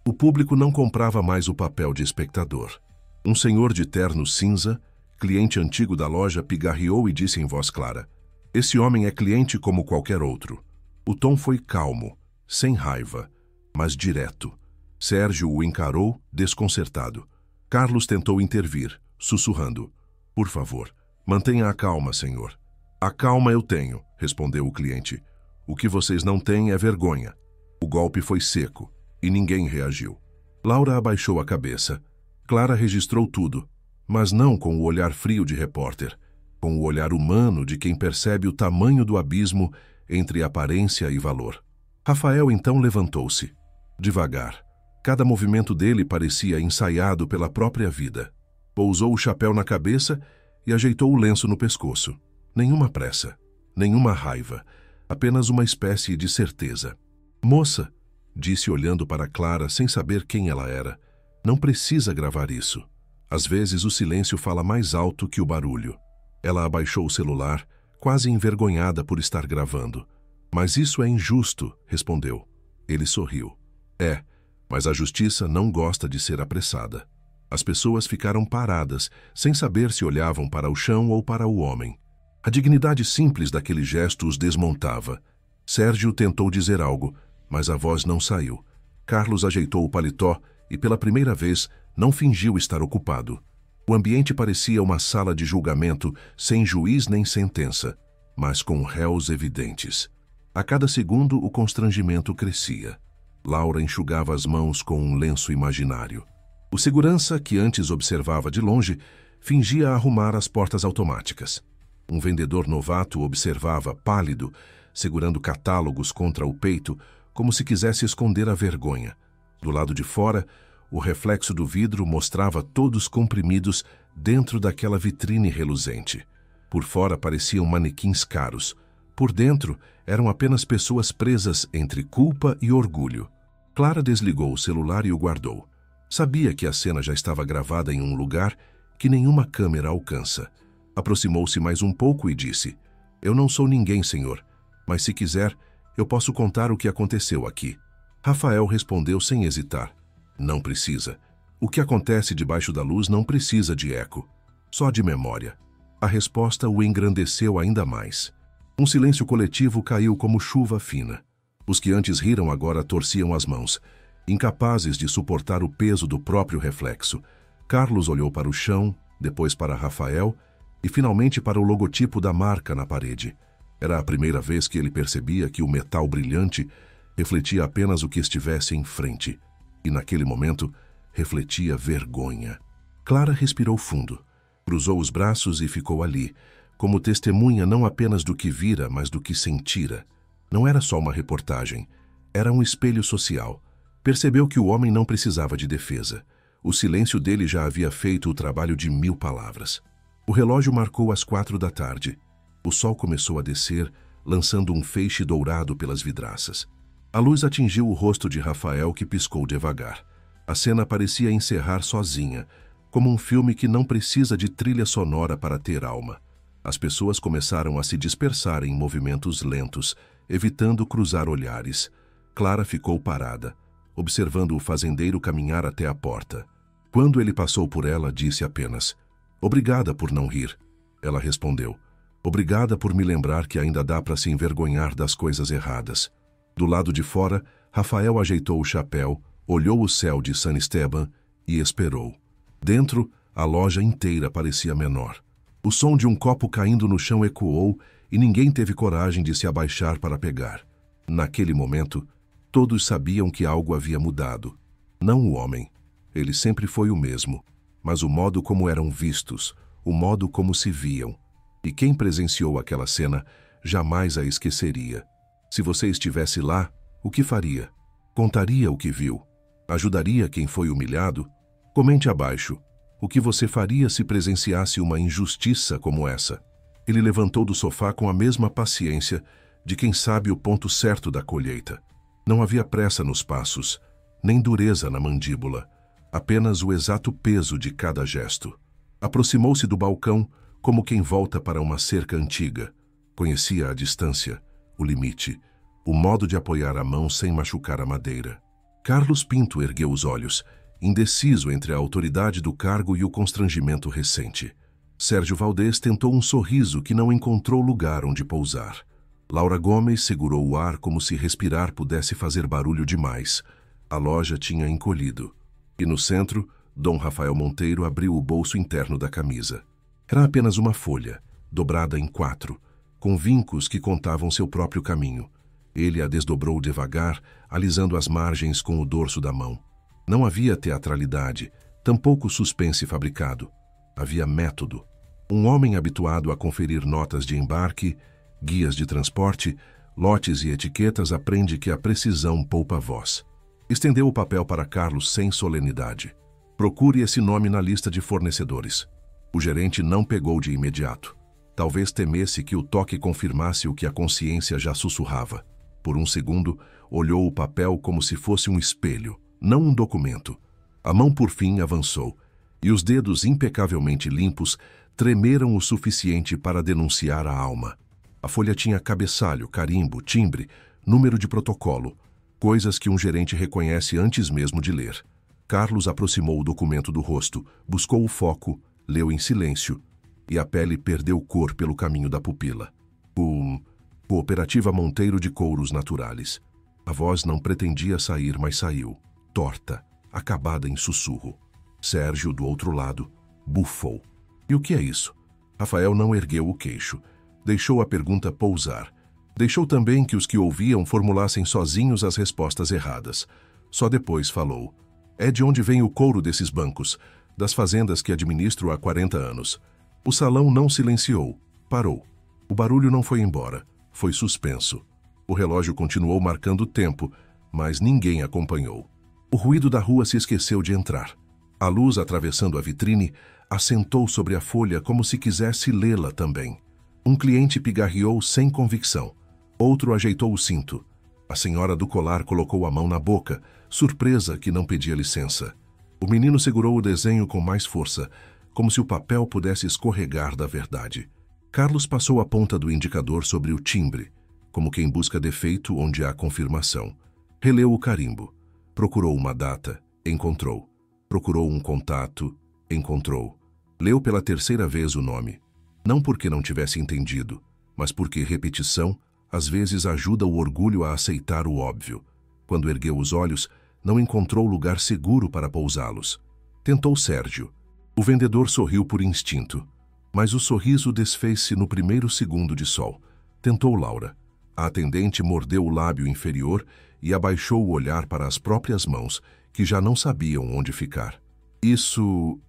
O público não comprava mais o papel de espectador. Um senhor de terno cinza, cliente antigo da loja, pigarreou e disse em voz clara: "Esse homem é cliente como qualquer outro." O tom foi calmo, sem raiva, mas direto. Sérgio o encarou, desconcertado. Carlos tentou intervir, sussurrando: "Por favor, mantenha a calma, senhor." "A calma eu tenho", respondeu o cliente. "O que vocês não têm é vergonha." O golpe foi seco e ninguém reagiu. Laura abaixou a cabeça. Clara registrou tudo, mas não com o olhar frio de repórter, com o olhar humano de quem percebe o tamanho do abismo entre aparência e valor. Rafael então levantou-se. Devagar. Cada movimento dele parecia ensaiado pela própria vida. Pousou o chapéu na cabeça e ajeitou o lenço no pescoço. Nenhuma pressa, nenhuma raiva, apenas uma espécie de certeza. "Moça", disse olhando para Clara sem saber quem ela era, "não precisa gravar isso." Às vezes o silêncio fala mais alto que o barulho. Ela abaixou o celular, quase envergonhada por estar gravando. "Mas isso é injusto", respondeu. Ele sorriu. "É, mas a justiça não gosta de ser apressada." As pessoas ficaram paradas, sem saber se olhavam para o chão ou para o homem. A dignidade simples daquele gesto os desmontava. Sérgio tentou dizer algo, mas a voz não saiu. Carlos ajeitou o paletó e, pela primeira vez, não fingiu estar ocupado. O ambiente parecia uma sala de julgamento, sem juiz nem sentença, mas com réus evidentes. A cada segundo, o constrangimento crescia. Laura enxugava as mãos com um lenço imaginário. O segurança, que antes observava de longe, fingia arrumar as portas automáticas. Um vendedor novato observava, pálido, segurando catálogos contra o peito, como se quisesse esconder a vergonha. Do lado de fora, o reflexo do vidro mostrava todos comprimidos dentro daquela vitrine reluzente. Por fora pareciam manequins caros. Por dentro, eram apenas pessoas presas entre culpa e orgulho. Clara desligou o celular e o guardou. Sabia que a cena já estava gravada em um lugar que nenhuma câmera alcança. Aproximou-se mais um pouco e disse: "Eu não sou ninguém, senhor, mas se quiser, eu posso contar o que aconteceu aqui." Rafael respondeu sem hesitar: "Não precisa. O que acontece debaixo da luz não precisa de eco, só de memória." A resposta o engrandeceu ainda mais. Um silêncio coletivo caiu como chuva fina. Os que antes riram agora torciam as mãos, incapazes de suportar o peso do próprio reflexo. Carlos olhou para o chão, depois para Rafael e finalmente para o logotipo da marca na parede. Era a primeira vez que ele percebia que o metal brilhante refletia apenas o que estivesse em frente. E naquele momento, refletia vergonha. Clara respirou fundo, cruzou os braços e ficou ali, como testemunha não apenas do que vira, mas do que sentira. Não era só uma reportagem, era um espelho social. Percebeu que o homem não precisava de defesa. O silêncio dele já havia feito o trabalho de 1000 palavras. O relógio marcou as 4 da tarde. O sol começou a descer, lançando um feixe dourado pelas vidraças. A luz atingiu o rosto de Rafael, que piscou devagar. A cena parecia encerrar sozinha, como um filme que não precisa de trilha sonora para ter alma. As pessoas começaram a se dispersar em movimentos lentos, evitando cruzar olhares. Clara ficou parada, observando o fazendeiro caminhar até a porta. Quando ele passou por ela, disse apenas: "Obrigada por não rir." Ela respondeu: "Obrigada por me lembrar que ainda dá para se envergonhar das coisas erradas." Do lado de fora, Rafael ajeitou o chapéu, olhou o céu de San Esteban e esperou. Dentro, a loja inteira parecia menor. O som de um copo caindo no chão ecoou e ninguém teve coragem de se abaixar para pegar. Naquele momento, todos sabiam que algo havia mudado. Não o homem. Ele sempre foi o mesmo, mas o modo como eram vistos, o modo como se viam. E quem presenciou aquela cena jamais a esqueceria. Se você estivesse lá, o que faria? Contaria o que viu? Ajudaria quem foi humilhado? Comente abaixo. O que você faria se presenciasse uma injustiça como essa? Ele levantou do sofá com a mesma paciência de quem sabe o ponto certo da colheita. Não havia pressa nos passos, nem dureza na mandíbula, apenas o exato peso de cada gesto. Aproximou-se do balcão como quem volta para uma cerca antiga. Conhecia a distância, o limite, o modo de apoiar a mão sem machucar a madeira. Carlos Pinto ergueu os olhos, indeciso entre a autoridade do cargo e o constrangimento recente. Sérgio Valdez tentou um sorriso que não encontrou lugar onde pousar. Laura Gomes segurou o ar como se respirar pudesse fazer barulho demais. A loja tinha encolhido. E no centro, Dom Rafael Monteiro abriu o bolso interno da camisa. Era apenas uma folha, dobrada em 4, com vincos que contavam seu próprio caminho. Ele a desdobrou devagar, alisando as margens com o dorso da mão. Não havia teatralidade, tampouco suspense fabricado. Havia método. Um homem habituado a conferir notas de embarque, guias de transporte, lotes e etiquetas aprende que a precisão poupa voz. Estendeu o papel para Carlos sem solenidade. Procure esse nome na lista de fornecedores. O gerente não pegou de imediato. Talvez temesse que o toque confirmasse o que a consciência já sussurrava. Por um segundo, olhou o papel como se fosse um espelho, não um documento. A mão por fim avançou, e os dedos impecavelmente limpos tremeram o suficiente para denunciar a alma. A folha tinha cabeçalho, carimbo, timbre, número de protocolo, coisas que um gerente reconhece antes mesmo de ler. Carlos aproximou o documento do rosto, buscou o foco, leu em silêncio, e a pele perdeu cor pelo caminho da pupila. Cooperativa Monteiro de Couros Naturais. A voz não pretendia sair, mas saiu, torta, acabada em sussurro. Sérgio, do outro lado, bufou. E o que é isso? Rafael não ergueu o queixo. Deixou a pergunta pousar. Deixou também que os que ouviam formulassem sozinhos as respostas erradas. Só depois falou. É de onde vem o couro desses bancos, das fazendas que administro há 40 anos. O salão não silenciou. Parou. O barulho não foi embora. foi suspenso. O relógio continuou marcando o tempo, mas ninguém acompanhou. O ruído da rua se esqueceu de entrar. A luz, atravessando a vitrine, assentou sobre a folha como se quisesse lê-la também. Um cliente pigarreou sem convicção. Outro ajeitou o cinto. A senhora do colar colocou a mão na boca, surpresa que não pedia licença. O menino segurou o desenho com mais força, como se o papel pudesse escorregar da verdade. Carlos passou a ponta do indicador sobre o timbre, como quem busca defeito onde há confirmação. Releu o carimbo. Procurou uma data, encontrou. Procurou um contato, encontrou. Leu pela terceira vez o nome. Não porque não tivesse entendido, mas porque repetição, às vezes, ajuda o orgulho a aceitar o óbvio. Quando ergueu os olhos, não encontrou lugar seguro para pousá-los. Tentou Sérgio. O vendedor sorriu por instinto, mas o sorriso desfez-se no primeiro segundo de sol. Tentou Laura. A atendente mordeu o lábio inferior e abaixou o olhar para as próprias mãos, que já não sabiam onde ficar. Isso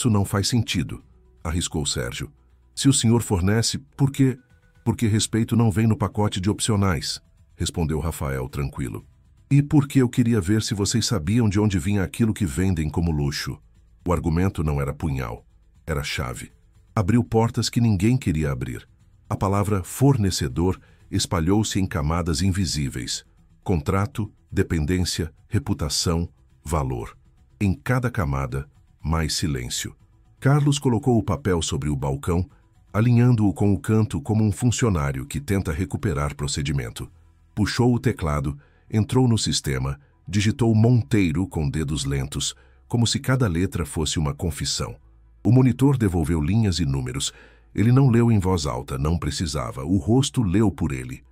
não faz sentido, arriscou Sérgio. Se o senhor fornece, por quê? Porque respeito não vem no pacote de opcionais, respondeu Rafael tranquilo. E porque eu queria ver se vocês sabiam de onde vinha aquilo que vendem como luxo. O argumento não era punhal, era chave. Abriu portas que ninguém queria abrir. A palavra fornecedor espalhou-se em camadas invisíveis. Contrato, dependência, reputação, valor. Em cada camada, mais silêncio. Carlos colocou o papel sobre o balcão, alinhando-o com o canto como um funcionário que tenta recuperar procedimento. Puxou o teclado, entrou no sistema, digitou Monteiro com dedos lentos, como se cada letra fosse uma confissão. O monitor devolveu linhas e números. Ele não leu em voz alta, não precisava. O rosto leu por ele.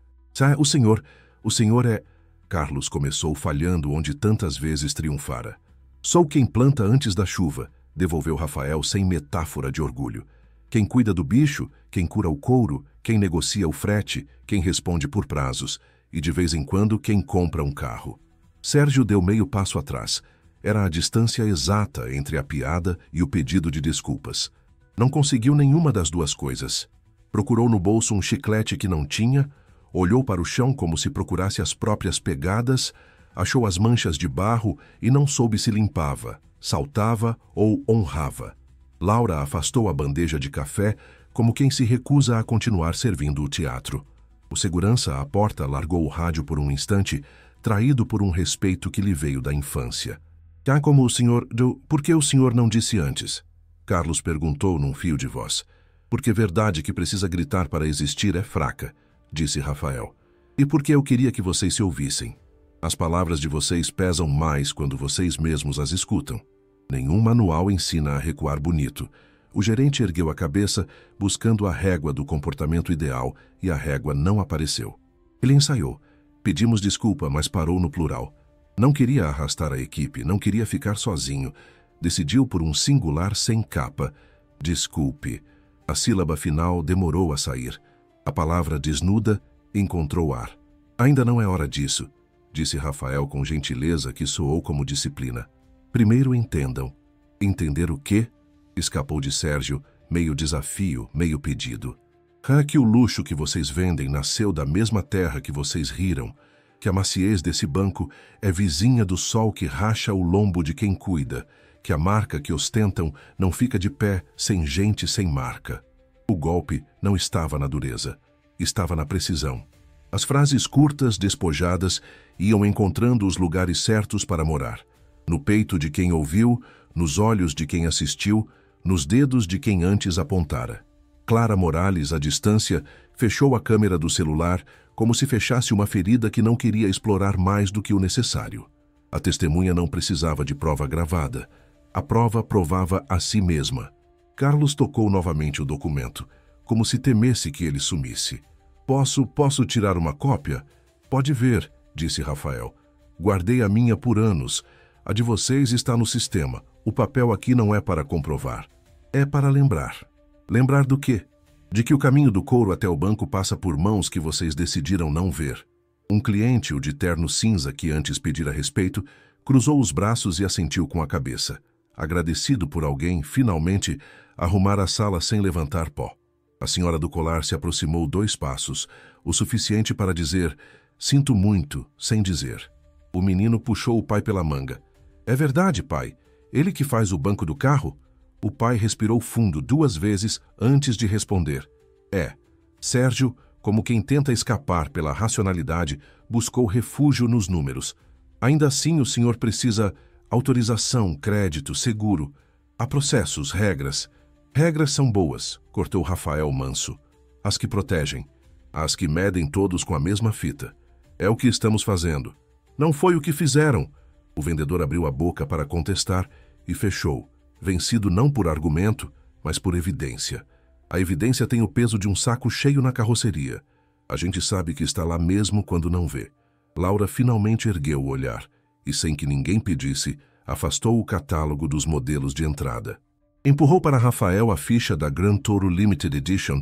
O senhor é... Carlos começou falhando onde tantas vezes triunfara. Sou quem planta antes da chuva, devolveu Rafael sem metáfora de orgulho. Quem cuida do bicho, quem cura o couro, quem negocia o frete, quem responde por prazos, e de vez em quando quem compra um carro. Sérgio deu meio passo atrás. Era a distância exata entre a piada e o pedido de desculpas. Não conseguiu nenhuma das duas coisas. Procurou no bolso um chiclete que não tinha, olhou para o chão como se procurasse as próprias pegadas, achou as manchas de barro e não soube se limpava, saltava ou honrava. Laura afastou a bandeja de café como quem se recusa a continuar servindo o teatro. O segurança à porta largou o rádio por um instante, traído por um respeito que lhe veio da infância. Como o senhor... Por que o senhor não disse antes? Carlos perguntou num fio de voz. Porque verdade que precisa gritar para existir é fraca, disse Rafael. E porque eu queria que vocês se ouvissem. As palavras de vocês pesam mais quando vocês mesmos as escutam. Nenhum manual ensina a recuar bonito. O gerente ergueu a cabeça, buscando a régua do comportamento ideal, e a régua não apareceu. Ele ensaiou. Pedimos desculpa, mas parou no plural. Não queria arrastar a equipe, não queria ficar sozinho. Decidiu por um singular sem capa. Desculpe. A sílaba final demorou a sair. A palavra desnuda encontrou ar. Ainda não é hora disso, disse Rafael com gentileza que soou como disciplina. Primeiro entendam. Entender o quê? Escapou de Sérgio, meio desafio, meio pedido. Que o luxo que vocês vendem nasceu da mesma terra que vocês riram, que a maciez desse banco é vizinha do sol que racha o lombo de quem cuida, que a marca que ostentam não fica de pé sem gente sem marca. O golpe não estava na dureza, estava na precisão. As frases curtas, despojadas, iam encontrando os lugares certos para morar. No peito de quem ouviu, nos olhos de quem assistiu, nos dedos de quem antes apontara. Clara Morales, à distância, fechou a câmera do celular como se fechasse uma ferida que não queria explorar mais do que o necessário. A testemunha não precisava de prova gravada. A prova provava a si mesma. Carlos tocou novamente o documento, como se temesse que ele sumisse. Posso tirar uma cópia? Pode ver, disse Rafael. Guardei a minha por anos. A de vocês está no sistema. O papel aqui não é para comprovar. É para lembrar. Lembrar do quê? De que o caminho do couro até o banco passa por mãos que vocês decidiram não ver. Um cliente, o de terno cinza que antes pedira respeito, cruzou os braços e assentiu com a cabeça. Agradecido por alguém, finalmente, arrumar a sala sem levantar pó. A senhora do colar se aproximou 2 passos, o suficiente para dizer "sinto muito", sem dizer. O menino puxou o pai pela manga. "É verdade, pai. Ele que faz o banco do carro?" O pai respirou fundo 2 vezes antes de responder. "É." Sérgio, como quem tenta escapar pela racionalidade, buscou refúgio nos números. "Ainda assim, o senhor precisa autorização, crédito, seguro. Há processos, regras." "Regras são boas", cortou Rafael manso. "As que protegem. As que medem todos com a mesma fita. É o que estamos fazendo." "Não foi o que fizeram." O vendedor abriu a boca para contestar e fechou, vencido não por argumento, mas por evidência. A evidência tem o peso de um saco cheio na carroceria. A gente sabe que está lá mesmo quando não vê. Laura finalmente ergueu o olhar e, sem que ninguém pedisse, afastou o catálogo dos modelos de entrada. Empurrou para Rafael a ficha da Gran Toro Limited Edition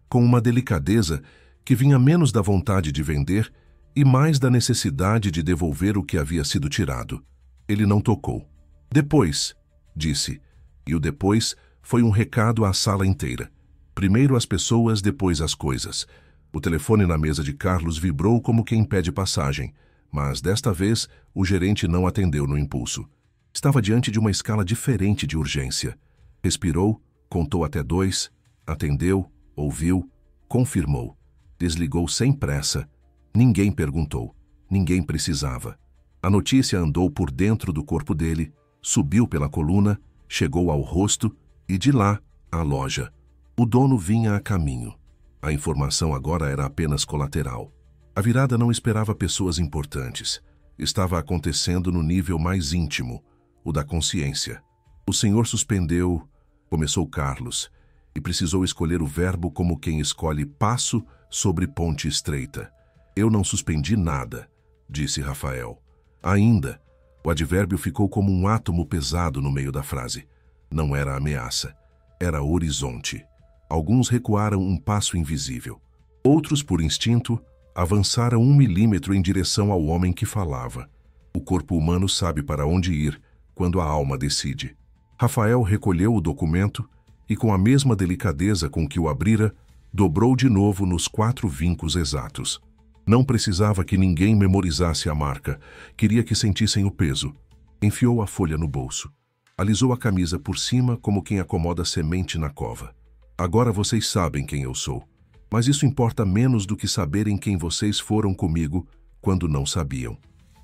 com uma delicadeza que vinha menos da vontade de vender e mais da necessidade de devolver o que havia sido tirado. Ele não tocou. "Depois", disse, e o depois foi um recado à sala inteira. Primeiro as pessoas, depois as coisas. O telefone na mesa de Carlos vibrou como quem pede passagem, mas desta vez o gerente não atendeu no impulso. Estava diante de uma escala diferente de urgência. Respirou, contou até 2, atendeu, ouviu, confirmou. Desligou sem pressa. Ninguém perguntou. Ninguém precisava. A notícia andou por dentro do corpo dele, subiu pela coluna, chegou ao rosto e de lá à loja. O dono vinha a caminho. A informação agora era apenas colateral. A virada não esperava pessoas importantes. Estava acontecendo no nível mais íntimo, o da consciência. "O senhor suspendeu", começou Carlos, e precisou escolher o verbo como quem escolhe passo sobre ponte estreita. "Eu não suspendi nada", disse Rafael. "Ainda." O advérbio ficou como um átomo pesado no meio da frase. Não era ameaça, era horizonte. Alguns recuaram um passo invisível. Outros, por instinto, avançaram 1 milímetro em direção ao homem que falava. O corpo humano sabe para onde ir quando a alma decide. Rafael recolheu o documento e, com a mesma delicadeza com que o abrira, dobrou de novo nos 4 vincos exatos. Não precisava que ninguém memorizasse a marca. Queria que sentissem o peso. Enfiou a folha no bolso. Alisou a camisa por cima como quem acomoda semente na cova. "Agora vocês sabem quem eu sou. Mas isso importa menos do que saberem quem vocês foram comigo quando não sabiam."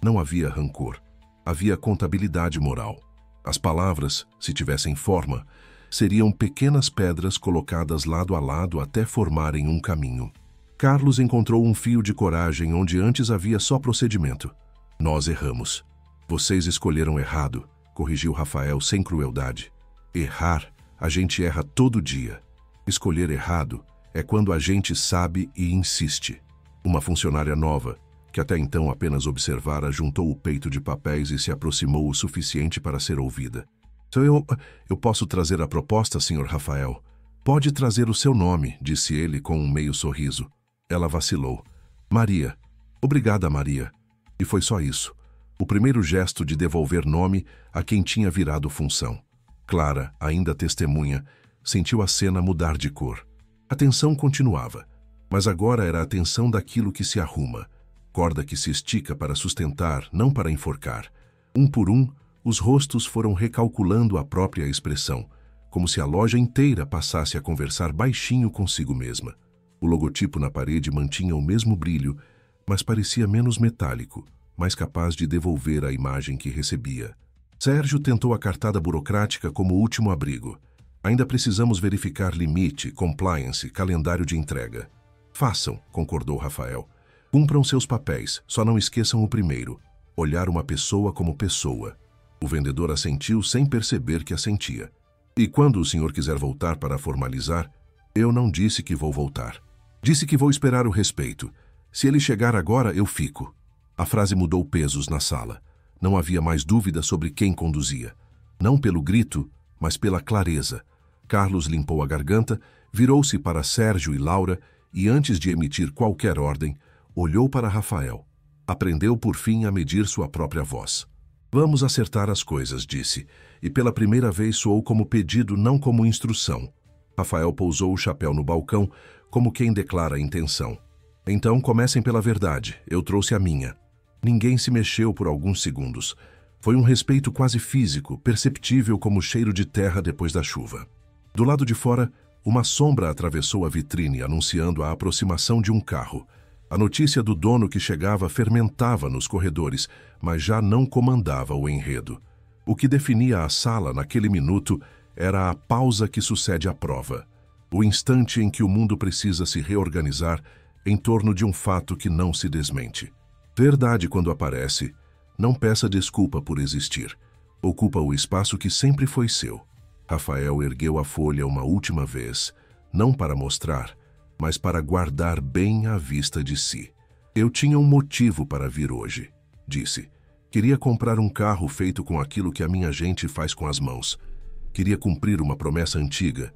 Não havia rancor. Havia contabilidade moral. As palavras, se tivessem forma, seriam pequenas pedras colocadas lado a lado até formarem um caminho. Carlos encontrou um fio de coragem onde antes havia só procedimento. "Nós erramos." "Vocês escolheram errado", corrigiu Rafael sem crueldade. "Errar, a gente erra todo dia. Escolher errado é quando a gente sabe e insiste." Uma funcionária nova, que até então apenas observara, juntou o peito de papéis e se aproximou o suficiente para ser ouvida. Eu posso trazer a proposta, Sr. Rafael?" "Pode trazer o seu nome", disse ele com um meio sorriso. Ela vacilou. "Maria." "Obrigada, Maria." E foi só isso. O primeiro gesto de devolver nome a quem tinha virado função. Clara, ainda testemunha, sentiu a cena mudar de cor. A tensão continuava, mas agora era a tensão daquilo que se arruma, corda que se estica para sustentar, não para enforcar. Um por um, os rostos foram recalculando a própria expressão, como se a loja inteira passasse a conversar baixinho consigo mesma. O logotipo na parede mantinha o mesmo brilho, mas parecia menos metálico, mais capaz de devolver a imagem que recebia. Sérgio tentou a cartada burocrática como último abrigo. "Ainda precisamos verificar limite, compliance, calendário de entrega." "Façam", concordou Rafael. "Cumpram seus papéis, só não esqueçam o primeiro: olhar uma pessoa como pessoa." O vendedor assentiu sem perceber que assentia. "E quando o senhor quiser voltar para formalizar?" "Eu não disse que vou voltar. Disse que vou esperar o respeito. Se ele chegar agora, eu fico." A frase mudou pesos na sala. Não havia mais dúvida sobre quem conduzia. Não pelo grito, mas pela clareza. Carlos limpou a garganta, virou-se para Sérgio e Laura e, antes de emitir qualquer ordem, olhou para Rafael. Aprendeu, por fim, a medir sua própria voz. "Vamos acertar as coisas", disse, e pela primeira vez soou como pedido, não como instrução. Rafael pousou o chapéu no balcão, como quem declara intenção. Então comecem pela verdade, eu trouxe a minha. Ninguém se mexeu por alguns segundos. Foi um respeito quase físico, perceptível como o cheiro de terra depois da chuva. Do lado de fora, uma sombra atravessou a vitrine, anunciando a aproximação de um carro. A notícia do dono que chegava fermentava nos corredores, mas já não comandava o enredo. O que definia a sala naquele minuto era a pausa que sucede à prova. O instante em que o mundo precisa se reorganizar em torno de um fato que não se desmente. Verdade, quando aparece, não peça desculpa por existir. Ocupa o espaço que sempre foi seu. Rafael ergueu a folha uma última vez, não para mostrar, mas para guardar bem à vista de si. Eu tinha um motivo para vir hoje, disse. Queria comprar um carro feito com aquilo que a minha gente faz com as mãos. Queria cumprir uma promessa antiga.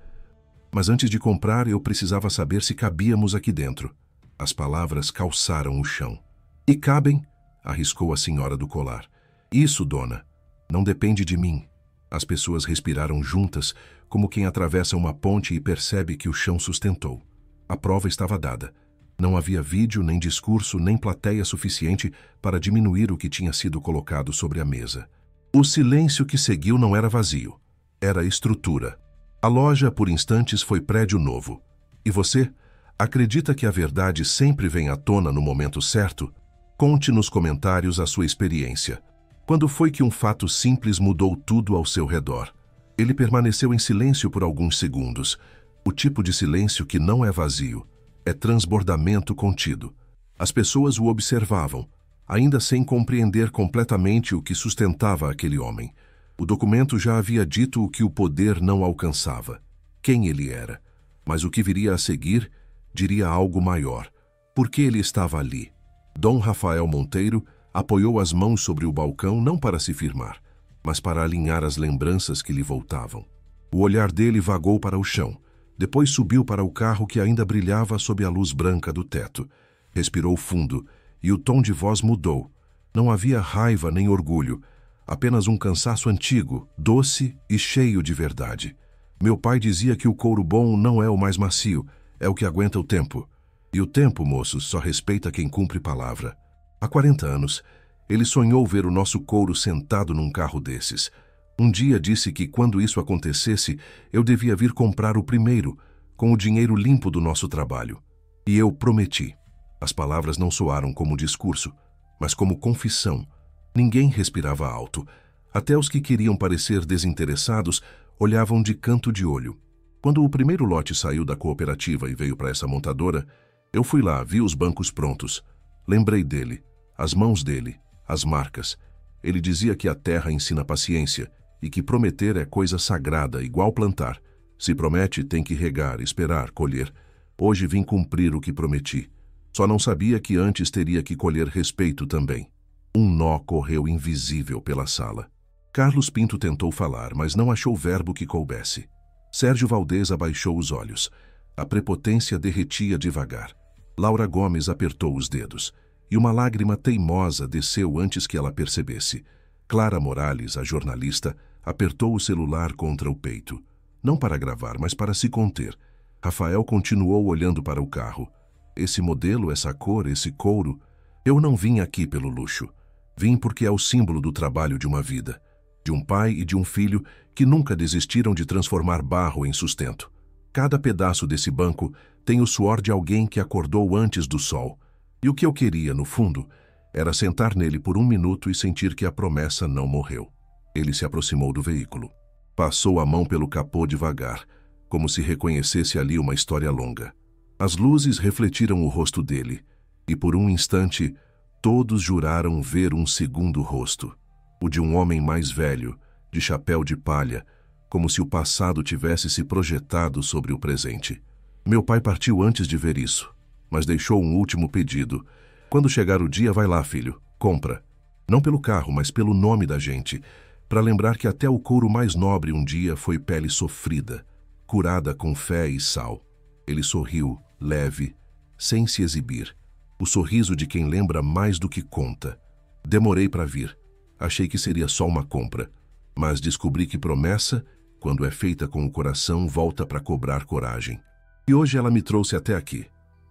Mas antes de comprar, eu precisava saber se cabíamos aqui dentro. As palavras calçaram o chão. E cabem, arriscou a senhora do colar. Isso, dona, não depende de mim. As pessoas respiraram juntas, como quem atravessa uma ponte e percebe que o chão sustentou. A prova estava dada. Não havia vídeo, nem discurso, nem plateia suficiente para diminuir o que tinha sido colocado sobre a mesa. O silêncio que seguiu não era vazio. Era estrutura. A loja, por instantes, foi prédio novo. E você? Acredita que a verdade sempre vem à tona no momento certo? Conte nos comentários a sua experiência. Quando foi que um fato simples mudou tudo ao seu redor? Ele permaneceu em silêncio por alguns segundos. O tipo de silêncio que não é vazio, é transbordamento contido. As pessoas o observavam, ainda sem compreender completamente o que sustentava aquele homem. O documento já havia dito o que o poder não alcançava, quem ele era. Mas o que viria a seguir diria algo maior. Por que ele estava ali? Dom Rafael Monteiro apoiou as mãos sobre o balcão não para se firmar, mas para alinhar as lembranças que lhe voltavam. O olhar dele vagou para o chão, depois subiu para o carro que ainda brilhava sob a luz branca do teto. Respirou fundo e o tom de voz mudou. Não havia raiva nem orgulho, apenas um cansaço antigo, doce e cheio de verdade. Meu pai dizia que o couro bom não é o mais macio, é o que aguenta o tempo. E o tempo, moços, só respeita quem cumpre palavra. Há 40 anos, ele sonhou ver o nosso couro sentado num carro desses. Um dia disse que quando isso acontecesse, eu devia vir comprar o primeiro, com o dinheiro limpo do nosso trabalho. E eu prometi. As palavras não soaram como discurso, mas como confissão. Ninguém respirava alto. Até os que queriam parecer desinteressados olhavam de canto de olho. Quando o primeiro lote saiu da cooperativa e veio para essa montadora, eu fui lá, vi os bancos prontos. Lembrei dele, as mãos dele, as marcas. Ele dizia que a terra ensina paciência e que prometer é coisa sagrada, igual plantar. Se promete, tem que regar, esperar, colher. Hoje vim cumprir o que prometi. Só não sabia que antes teria que colher respeito também. Um nó correu invisível pela sala. Carlos Pinto tentou falar, mas não achou verbo que coubesse. Sérgio Valdez abaixou os olhos. A prepotência derretia devagar. Laura Gomes apertou os dedos, e uma lágrima teimosa desceu antes que ela percebesse. Clara Morales, a jornalista, apertou o celular contra o peito. Não para gravar, mas para se conter. Rafael continuou olhando para o carro. Esse modelo, essa cor, esse couro... Eu não vim aqui pelo luxo. Vim porque é o símbolo do trabalho de uma vida. De um pai e de um filho que nunca desistiram de transformar barro em sustento. Cada pedaço desse banco tem o suor de alguém que acordou antes do sol. E o que eu queria, no fundo, era sentar nele por um minuto e sentir que a promessa não morreu. Ele se aproximou do veículo. Passou a mão pelo capô devagar, como se reconhecesse ali uma história longa. As luzes refletiram o rosto dele, e por um instante, todos juraram ver um segundo rosto. O de um homem mais velho, de chapéu de palha, como se o passado tivesse se projetado sobre o presente. Meu pai partiu antes de ver isso, mas deixou um último pedido. Quando chegar o dia, vai lá, filho, compra. Não pelo carro, mas pelo nome da gente, para lembrar que até o couro mais nobre um dia foi pele sofrida, curada com fé e sal. Ele sorriu, leve, sem se exibir. O sorriso de quem lembra mais do que conta. Demorei para vir. Achei que seria só uma compra, mas descobri que promessa, quando é feita com o coração, volta para cobrar coragem. E hoje ela me trouxe até aqui.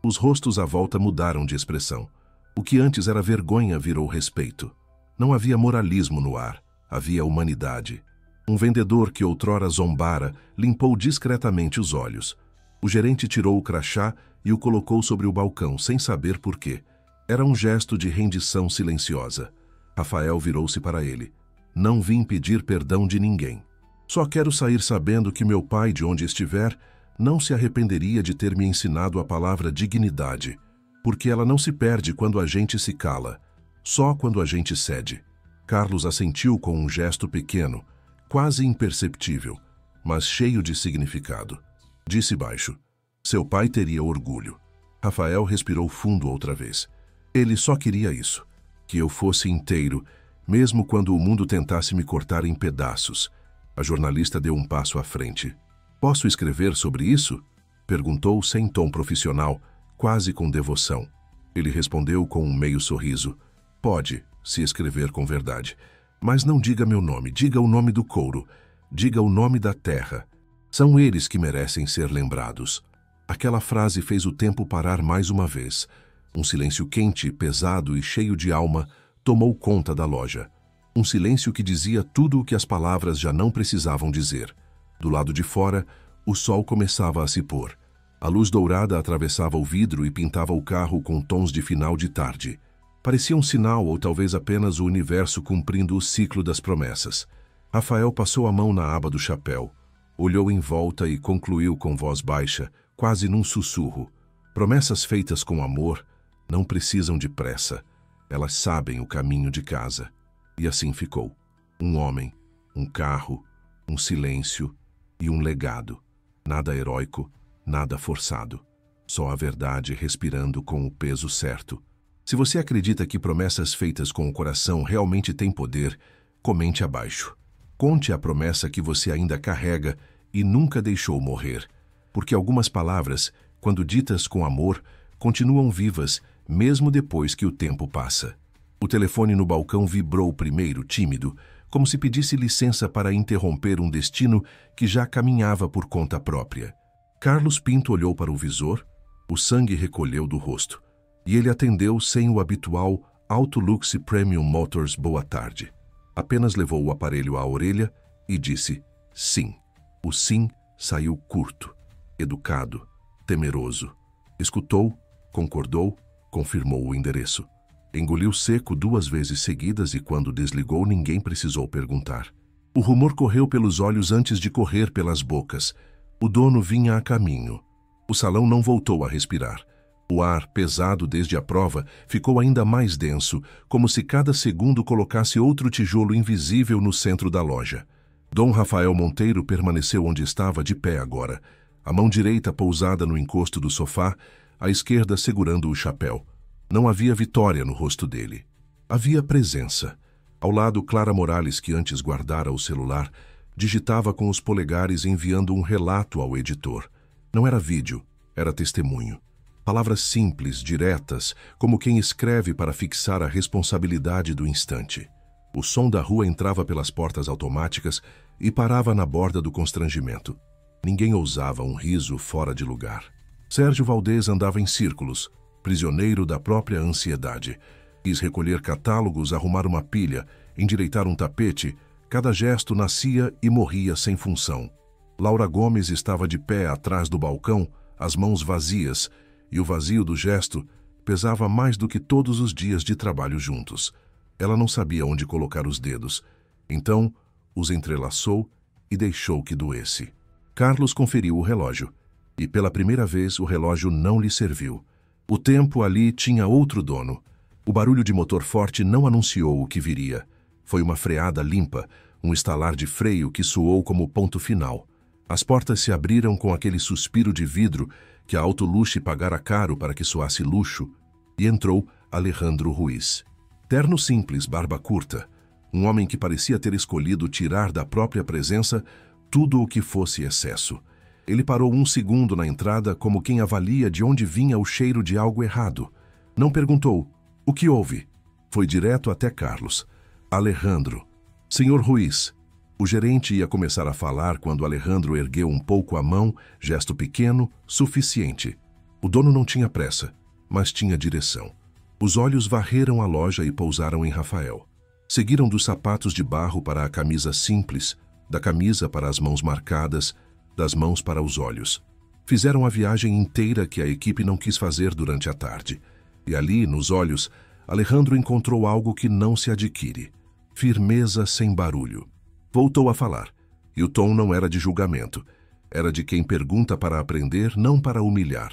Os rostos à volta mudaram de expressão. O que antes era vergonha virou respeito. Não havia moralismo no ar, havia humanidade. Um vendedor que outrora zombara limpou discretamente os olhos. O gerente tirou o crachá e o colocou sobre o balcão, sem saber por quê. Era um gesto de rendição silenciosa. Rafael virou-se para ele. Não vim pedir perdão de ninguém. Só quero sair sabendo que meu pai, de onde estiver, não se arrependeria de ter me ensinado a palavra dignidade, porque ela não se perde quando a gente se cala, só quando a gente cede. Carlos assentiu com um gesto pequeno, quase imperceptível, mas cheio de significado. Disse baixo: seu pai teria orgulho. Rafael respirou fundo outra vez. Ele só queria isso, que eu fosse inteiro, mesmo quando o mundo tentasse me cortar em pedaços. A jornalista deu um passo à frente. Posso escrever sobre isso? Perguntou sem tom profissional, quase com devoção. Ele respondeu com um meio sorriso. Pode, se escrever com verdade. Mas não diga meu nome, diga o nome do couro. Diga o nome da terra. São eles que merecem ser lembrados. Aquela frase fez o tempo parar mais uma vez. Um silêncio quente, pesado e cheio de alma tomou conta da loja. Um silêncio que dizia tudo o que as palavras já não precisavam dizer. Do lado de fora, o sol começava a se pôr. A luz dourada atravessava o vidro e pintava o carro com tons de final de tarde. Parecia um sinal ou talvez apenas o universo cumprindo o ciclo das promessas. Rafael passou a mão na aba do chapéu, olhou em volta e concluiu com voz baixa, quase num sussurro. Promessas feitas com amor não precisam de pressa. Elas sabem o caminho de casa. E assim ficou. Um homem, um carro, um silêncio e um legado. Nada heróico, nada forçado. Só a verdade respirando com o peso certo. Se você acredita que promessas feitas com o coração realmente têm poder, comente abaixo. Conte a promessa que você ainda carrega e nunca deixou morrer. Porque algumas palavras, quando ditas com amor, continuam vivas, mesmo depois que o tempo passa. O telefone no balcão vibrou primeiro, tímido, como se pedisse licença para interromper um destino que já caminhava por conta própria. Carlos Pinto olhou para o visor, o sangue recolheu do rosto, e ele atendeu sem o habitual Autolux Premium Motors boa tarde. Apenas levou o aparelho à orelha e disse sim. O sim saiu curto, educado, temeroso. Escutou, concordou, confirmou o endereço. Engoliu seco 2 vezes seguidas e quando desligou ninguém precisou perguntar. O rumor correu pelos olhos antes de correr pelas bocas. O dono vinha a caminho. O salão não voltou a respirar. O ar, pesado desde a prova, ficou ainda mais denso, como se cada segundo colocasse outro tijolo invisível no centro da loja. Dom Rafael Monteiro permaneceu onde estava de pé agora, a mão direita pousada no encosto do sofá, a esquerda segurando o chapéu. Não havia vitória no rosto dele. Havia presença. Ao lado, Clara Morales, que antes guardara o celular, digitava com os polegares enviando um relato ao editor. Não era vídeo, era testemunho. Palavras simples, diretas, como quem escreve para fixar a responsabilidade do instante. O som da rua entrava pelas portas automáticas e parava na borda do constrangimento. Ninguém ousava um riso fora de lugar. Sérgio Valdez andava em círculos, prisioneiro da própria ansiedade. Quis recolher catálogos, arrumar uma pilha, endireitar um tapete. Cada gesto nascia e morria sem função. Laura Gomes estava de pé atrás do balcão, as mãos vazias, e o vazio do gesto pesava mais do que todos os dias de trabalho juntos. Ela não sabia onde colocar os dedos. Então, os entrelaçou e deixou que doesse. Carlos conferiu o relógio, e pela primeira vez o relógio não lhe serviu. O tempo ali tinha outro dono. O barulho de motor forte não anunciou o que viria. Foi uma freada limpa, um estalar de freio que soou como ponto final. As portas se abriram com aquele suspiro de vidro que a Autoluxe pagara caro para que soasse luxo, e entrou Alejandro Ruiz. Terno simples, barba curta, um homem que parecia ter escolhido tirar da própria presença tudo o que fosse excesso. Ele parou 1 segundo na entrada como quem avalia de onde vinha o cheiro de algo errado. Não perguntou: o que houve? Foi direto até Carlos. Alejandro. Senhor Ruiz. O gerente ia começar a falar quando Alejandro ergueu um pouco a mão, gesto pequeno, suficiente. O dono não tinha pressa, mas tinha direção. Os olhos varreram a loja e pousaram em Rafael. Seguiram dos sapatos de barro para a camisa simples, da camisa para as mãos marcadas, das mãos para os olhos. Fizeram a viagem inteira que a equipe não quis fazer durante a tarde. E ali, nos olhos, Alejandro encontrou algo que não se adquire: firmeza sem barulho. Voltou a falar, e o tom não era de julgamento. Era de quem pergunta para aprender, não para humilhar.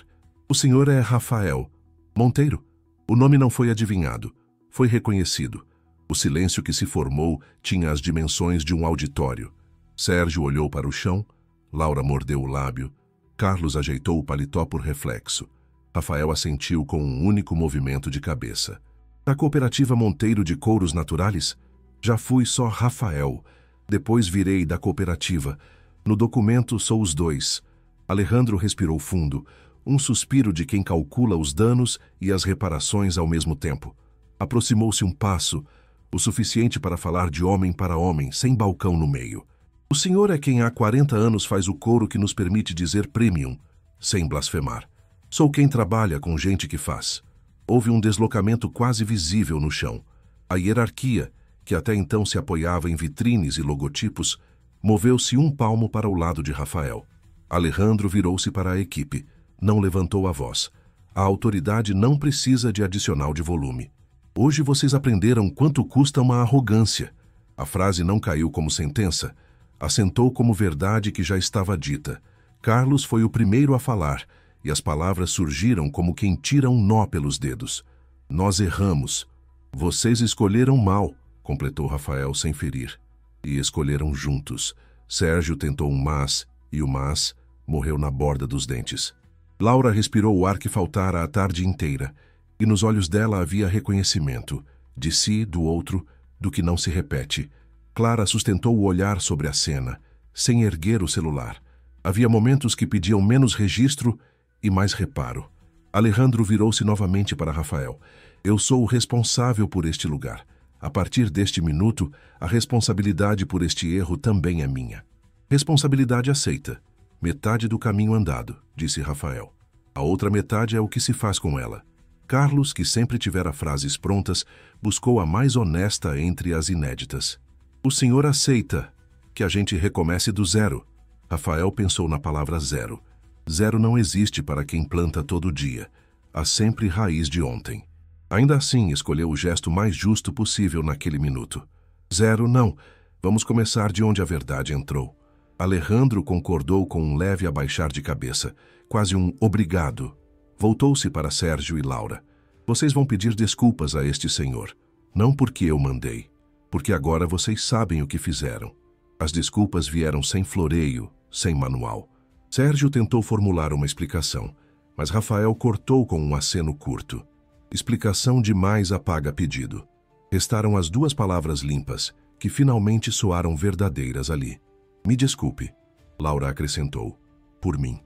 O senhor é Rafael Monteiro? O nome não foi adivinhado, foi reconhecido. O silêncio que se formou tinha as dimensões de um auditório. Sérgio olhou para o chão, Laura mordeu o lábio, Carlos ajeitou o paletó por reflexo. Rafael assentiu com um único movimento de cabeça. Da cooperativa Monteiro de Couros Naturais? Já fui só Rafael. Depois virei da cooperativa. No documento sou os dois. Alejandro respirou fundo, um suspiro de quem calcula os danos e as reparações ao mesmo tempo. Aproximou-se um passo, o suficiente para falar de homem para homem, sem balcão no meio. O senhor é quem há 40 anos faz o couro que nos permite dizer premium, sem blasfemar. Sou quem trabalha com gente que faz. Houve um deslocamento quase visível no chão. A hierarquia, que até então se apoiava em vitrines e logotipos, moveu-se um palmo para o lado de Rafael. Alejandro virou-se para a equipe. Não levantou a voz. A autoridade não precisa de adicional de volume. Hoje vocês aprenderam quanto custa uma arrogância. A frase não caiu como sentença. Assentou como verdade que já estava dita. Carlos foi o primeiro a falar, e as palavras surgiram como quem tira um nó pelos dedos. Nós erramos. Vocês escolheram mal, completou Rafael sem ferir. E escolheram juntos. Sérgio tentou um mas, e o mas morreu na borda dos dentes. Laura respirou o ar que faltara a tarde inteira, e nos olhos dela havia reconhecimento, de si, do outro, do que não se repete. Clara sustentou o olhar sobre a cena, sem erguer o celular. Havia momentos que pediam menos registro e mais reparo. Alejandro virou-se novamente para Rafael. Eu sou o responsável por este lugar. A partir deste minuto, a responsabilidade por este erro também é minha. Responsabilidade aceita. Metade do caminho andado, disse Rafael. A outra metade é o que se faz com ela. Carlos, que sempre tivera frases prontas, buscou a mais honesta entre as inéditas. O senhor aceita que a gente recomece do zero. Rafael pensou na palavra zero. Zero não existe para quem planta todo dia. Há sempre raiz de ontem. Ainda assim, escolheu o gesto mais justo possível naquele minuto. Zero, não. Vamos começar de onde a verdade entrou. Alejandro concordou com um leve abaixar de cabeça, quase um obrigado. Voltou-se para Sérgio e Laura. Vocês vão pedir desculpas a este senhor. Não porque eu mandei, porque agora vocês sabem o que fizeram. As desculpas vieram sem floreio, sem manual. Sérgio tentou formular uma explicação, mas Rafael cortou com um aceno curto. Explicação demais apaga pedido. Restaram as duas palavras limpas, que finalmente soaram verdadeiras ali. Me desculpe, Laura acrescentou. Por mim.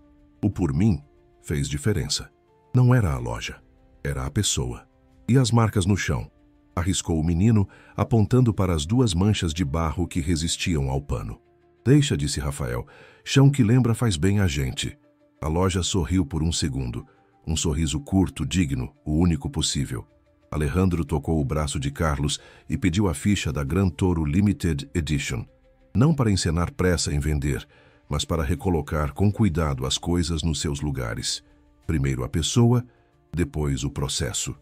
O por mim fez diferença. Não era a loja, era a pessoa. E as marcas no chão? Arriscou o menino, apontando para as duas manchas de barro que resistiam ao pano. Deixa, disse Rafael. Chão que lembra faz bem a gente. A loja sorriu por um segundo. Um sorriso curto, digno, o único possível. Alejandro tocou o braço de Carlos e pediu a ficha da Gran Toro Limited Edition. Não para encenar pressa em vender, mas para recolocar com cuidado as coisas nos seus lugares. Primeiro a pessoa, depois o processo.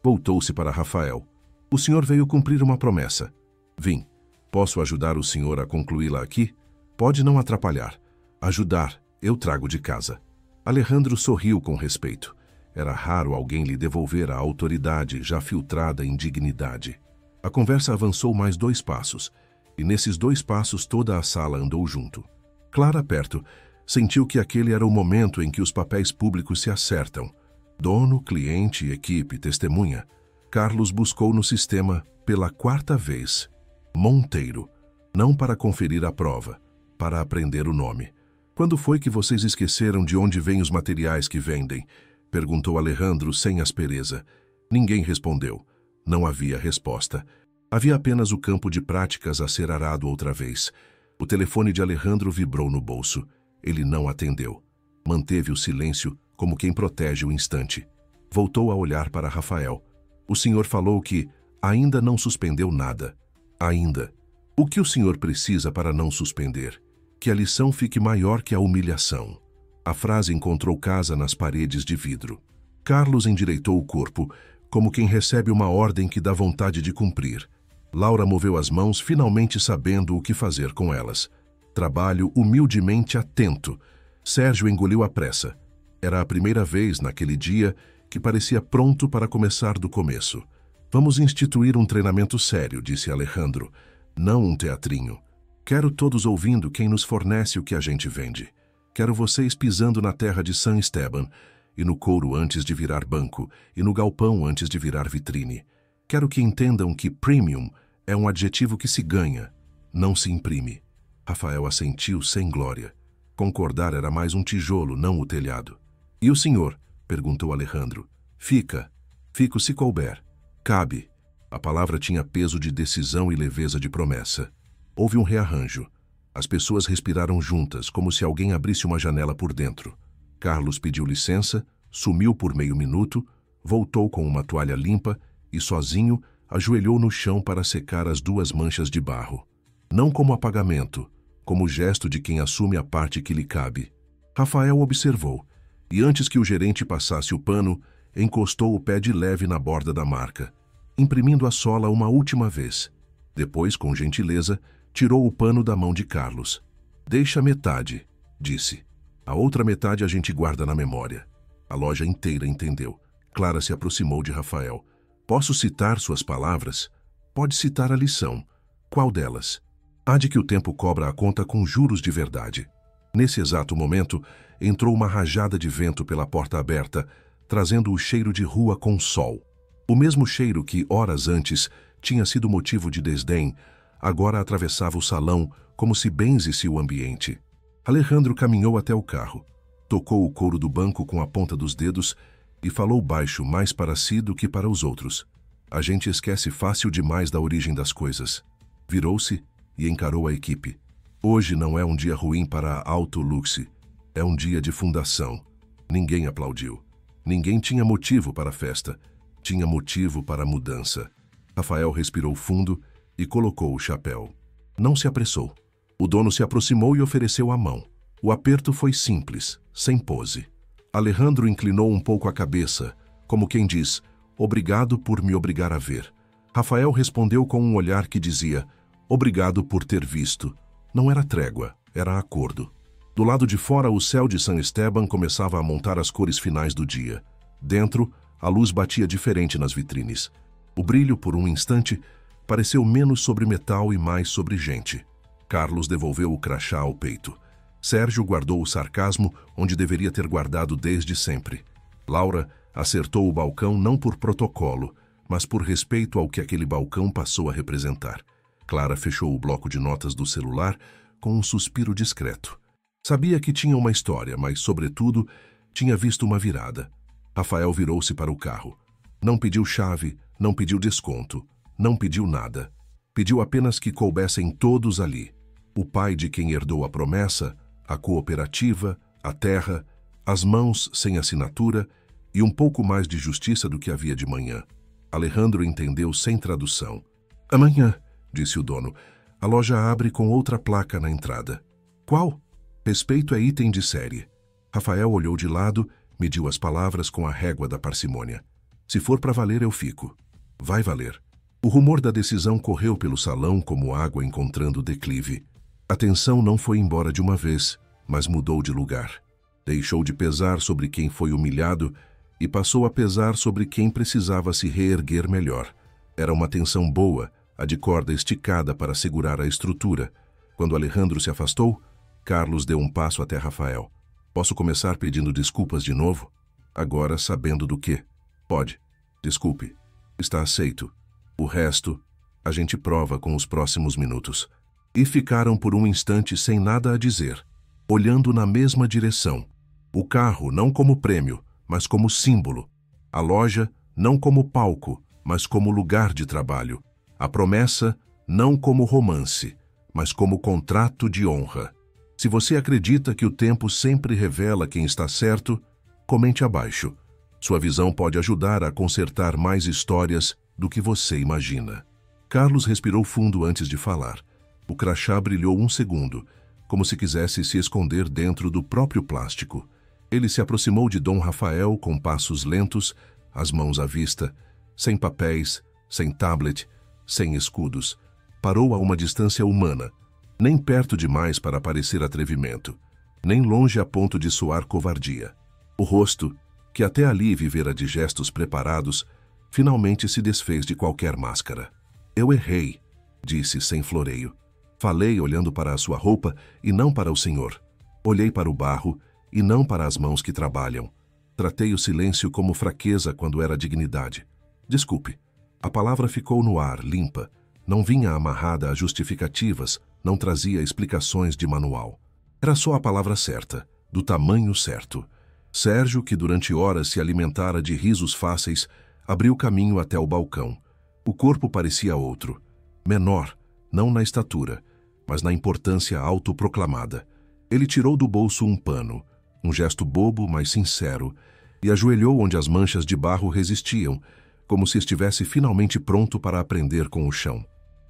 Voltou-se para Rafael. O senhor veio cumprir uma promessa. Vim. Posso ajudar o senhor a concluí-la aqui? Pode não atrapalhar. Ajudar, eu trago de casa. Alejandro sorriu com respeito. Era raro alguém lhe devolver a autoridade já filtrada em dignidade. A conversa avançou mais 2 passos, e nesses 2 passos toda a sala andou junto. Clara perto, sentiu que aquele era o momento em que os papéis públicos se acertam. Dono, cliente, equipe, testemunha. Carlos buscou no sistema, pela 4ª vez, Monteiro, não para conferir a prova, para aprender o nome. Quando foi que vocês esqueceram de onde vêm os materiais que vendem? Perguntou Alejandro sem aspereza. Ninguém respondeu. Não havia resposta. Havia apenas o campo de práticas a ser arado outra vez. O telefone de Alejandro vibrou no bolso. Ele não atendeu. Manteve o silêncio como quem protege o instante. Voltou a olhar para Rafael. O senhor falou que ainda não suspendeu nada. Ainda. O que o senhor precisa para não suspender? Que a lição fique maior que a humilhação. A frase encontrou casa nas paredes de vidro. Carlos endireitou o corpo, como quem recebe uma ordem que dá vontade de cumprir. Laura moveu as mãos, finalmente sabendo o que fazer com elas. Trabalho humildemente atento. Sérgio engoliu à pressa. Era a primeira vez naquele dia que parecia pronto para começar do começo. Vamos instituir um treinamento sério, disse Alejandro. Não um teatrinho. Quero todos ouvindo quem nos fornece o que a gente vende. Quero vocês pisando na terra de San Esteban, e no couro antes de virar banco, e no galpão antes de virar vitrine. Quero que entendam que premium é um adjetivo que se ganha, não se imprime. Rafael assentiu sem glória. Concordar era mais um tijolo, não o telhado. E o senhor? Perguntou Alejandro. Fico se couber. Cabe. A palavra tinha peso de decisão e leveza de promessa. Houve um rearranjo. As pessoas respiraram juntas, como se alguém abrisse uma janela por dentro. Carlos pediu licença, sumiu por meio minuto, voltou com uma toalha limpa e, sozinho, ajoelhou no chão para secar as 2 manchas de barro. Não como apagamento, como gesto de quem assume a parte que lhe cabe. Rafael observou, e antes que o gerente passasse o pano, encostou o pé de leve na borda da marca, imprimindo a sola uma última vez. Depois, com gentileza, tirou o pano da mão de Carlos. Deixa metade, disse. A outra metade a gente guarda na memória. A loja inteira entendeu. Clara se aproximou de Rafael. Posso citar suas palavras? Pode citar a lição. Qual delas? Há de que o tempo cobra a conta com juros de verdade. Nesse exato momento, entrou uma rajada de vento pela porta aberta, trazendo o cheiro de rua com sol. O mesmo cheiro que, horas antes, tinha sido motivo de desdém, agora atravessava o salão como se benzisse o ambiente. Alejandro caminhou até o carro, tocou o couro do banco com a ponta dos dedos e falou baixo, mais para si do que para os outros. A gente esquece fácil demais da origem das coisas. Virou-se e encarou a equipe. Hoje não é um dia ruim para a Alto Luxe. É um dia de fundação. Ninguém aplaudiu. Ninguém tinha motivo para a festa. Tinha motivo para a mudança. Rafael respirou fundo e colocou o chapéu. Não se apressou. O dono se aproximou e ofereceu a mão. O aperto foi simples, sem pose. Alejandro inclinou um pouco a cabeça, como quem diz, obrigado por me obrigar a ver. Rafael respondeu com um olhar que dizia, obrigado por ter visto. Não era trégua, era acordo. Do lado de fora, o céu de San Esteban começava a montar as cores finais do dia. Dentro, a luz batia diferente nas vitrines. O brilho, por um instante, pareceu menos sobre metal e mais sobre gente. Carlos devolveu o crachá ao peito. Sérgio guardou o sarcasmo onde deveria ter guardado desde sempre. Laura acertou o balcão não por protocolo, mas por respeito ao que aquele balcão passou a representar. Clara fechou o bloco de notas do celular com um suspiro discreto. Sabia que tinha uma história, mas, sobretudo, tinha visto uma virada. Rafael virou-se para o carro. Não pediu chave, não pediu desconto, não pediu nada. Pediu apenas que coubessem todos ali. O pai de quem herdou a promessa, a cooperativa, a terra, as mãos sem assinatura e um pouco mais de justiça do que havia de manhã. Alejandro entendeu sem tradução. Amanhã, disse o dono, a loja abre com outra placa na entrada. Qual? Respeito é item de série. Rafael olhou de lado, mediu as palavras com a régua da parcimônia. Se for para valer, eu fico. Vai valer. O rumor da decisão correu pelo salão como água encontrando declive. A tensão não foi embora de uma vez, mas mudou de lugar. Deixou de pesar sobre quem foi humilhado e passou a pesar sobre quem precisava se reerguer melhor. Era uma tensão boa, a de corda esticada para segurar a estrutura. Quando Alejandro se afastou, Carlos deu um passo até Rafael. Posso começar pedindo desculpas de novo? Agora sabendo do quê? Pode. Desculpe. Está aceito. O resto, a gente prova com os próximos minutos. E ficaram por um instante sem nada a dizer, olhando na mesma direção. O carro não como prêmio, mas como símbolo. A loja não como palco, mas como lugar de trabalho. A promessa não como romance, mas como contrato de honra. Se você acredita que o tempo sempre revela quem está certo, Comente abaixo. Sua visão pode ajudar a consertar mais histórias do que você imagina. Carlos respirou fundo antes de falar. O crachá brilhou um segundo, como se quisesse se esconder dentro do próprio plástico. Ele se aproximou de Dom Rafael com passos lentos, as mãos à vista, sem papéis, sem tablet, sem escudos. Parou a uma distância humana, nem perto demais para parecer atrevimento, nem longe a ponto de soar covardia. O rosto, que até ali vivera de gestos preparados, finalmente se desfez de qualquer máscara. Eu errei, disse sem floreio. Falei olhando para a sua roupa e não para o senhor. Olhei para o barro e não para as mãos que trabalham. Tratei o silêncio como fraqueza quando era dignidade. Desculpe. A palavra ficou no ar, limpa. Não vinha amarrada a justificativas, não trazia explicações de manual. Era só a palavra certa, do tamanho certo. Sérgio, que durante horas se alimentara de risos fáceis, abriu caminho até o balcão. O corpo parecia outro. Menor, não na estatura, mas na importância autoproclamada. Ele tirou do bolso um pano, um gesto bobo, mas sincero, e ajoelhou onde as manchas de barro resistiam, como se estivesse finalmente pronto para aprender com o chão.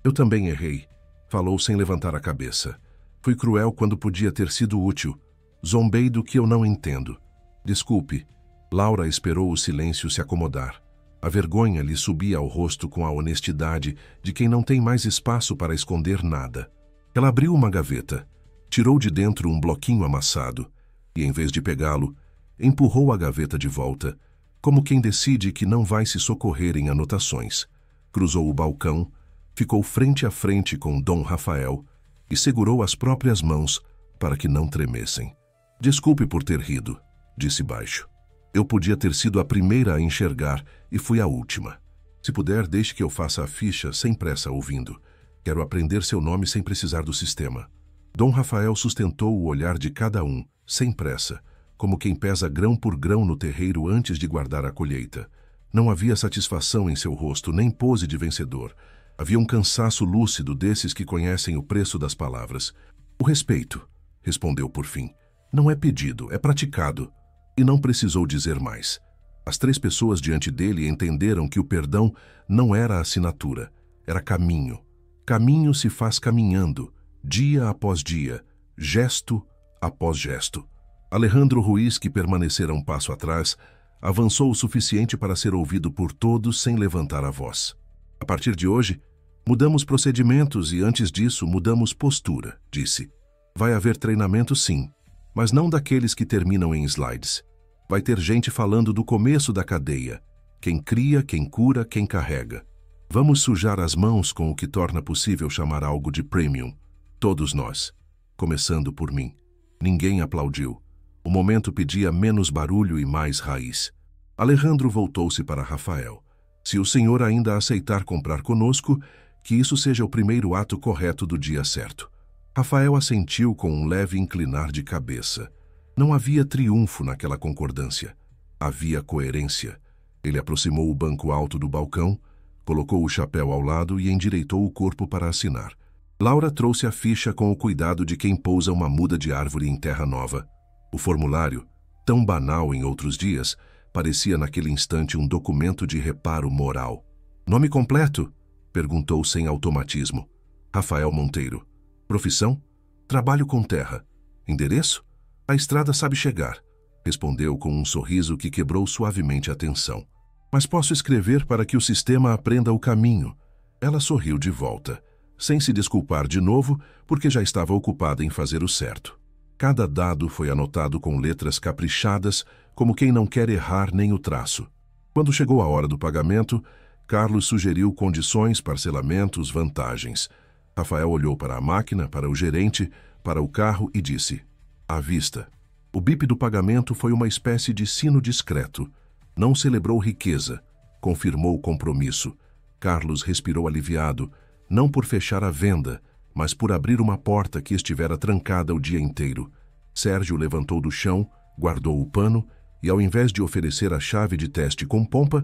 Eu também errei, falou sem levantar a cabeça. Fui cruel quando podia ter sido útil. Zombei do que eu não entendo. Desculpe. Laura esperou o silêncio se acomodar. A vergonha lhe subia ao rosto com a honestidade de quem não tem mais espaço para esconder nada. Ela abriu uma gaveta, tirou de dentro um bloquinho amassado e, em vez de pegá-lo, empurrou a gaveta de volta, como quem decide que não vai se socorrer em anotações. Cruzou o balcão, ficou frente a frente com Dom Rafael e segurou as próprias mãos para que não tremessem. Desculpe por ter rido, disse baixo. Eu podia ter sido a primeira a enxergar e fui a última. Se puder, deixe que eu faça a ficha sem pressa ouvindo. Quero aprender seu nome sem precisar do sistema. Dom Rafael sustentou o olhar de cada um, sem pressa, como quem pesa grão por grão no terreiro antes de guardar a colheita. Não havia satisfação em seu rosto, nem pose de vencedor. Havia um cansaço lúcido desses que conhecem o preço das palavras. O respeito, respondeu por fim. Não é pedido, é praticado. E não precisou dizer mais. As 3 pessoas diante dele entenderam que o perdão não era assinatura, era caminho. Caminho se faz caminhando, dia após dia, gesto após gesto. Alejandro Ruiz, que permanecera um passo atrás, avançou o suficiente para ser ouvido por todos sem levantar a voz. A partir de hoje, mudamos procedimentos e, antes disso, mudamos postura, disse. Vai haver treinamento, sim, mas não daqueles que terminam em slides. Vai ter gente falando do começo da cadeia. Quem cria, quem cura, quem carrega. Vamos sujar as mãos com o que torna possível chamar algo de premium. Todos nós. Começando por mim. Ninguém aplaudiu. O momento pedia menos barulho e mais raiz. Alejandro voltou-se para Rafael. Se o senhor ainda aceitar comprar conosco, que isso seja o primeiro ato correto do dia certo. Rafael assentiu com um leve inclinar de cabeça. Não havia triunfo naquela concordância. Havia coerência. Ele aproximou o banco alto do balcão, colocou o chapéu ao lado e endireitou o corpo para assinar. Laura trouxe a ficha com o cuidado de quem pousa uma muda de árvore em terra nova. O formulário, tão banal em outros dias, parecia naquele instante um documento de reparo moral. Nome completo? Perguntou sem automatismo. Rafael Monteiro. Profissão? Trabalho com terra. Endereço? A estrada sabe chegar, respondeu com um sorriso que quebrou suavemente a tensão. Mas posso escrever para que o sistema aprenda o caminho. Ela sorriu de volta, sem se desculpar de novo, porque já estava ocupada em fazer o certo. Cada dado foi anotado com letras caprichadas, como quem não quer errar nem o traço. Quando chegou a hora do pagamento, Carlos sugeriu condições, parcelamentos, vantagens. Rafael olhou para a máquina, para o gerente, para o carro e disse: à vista. O bip do pagamento foi uma espécie de sino discreto. Não celebrou riqueza, confirmou o compromisso. Carlos respirou aliviado, não por fechar a venda, mas por abrir uma porta que estivera trancada o dia inteiro. Sérgio levantou do chão, guardou o pano e, ao invés de oferecer a chave de teste com pompa,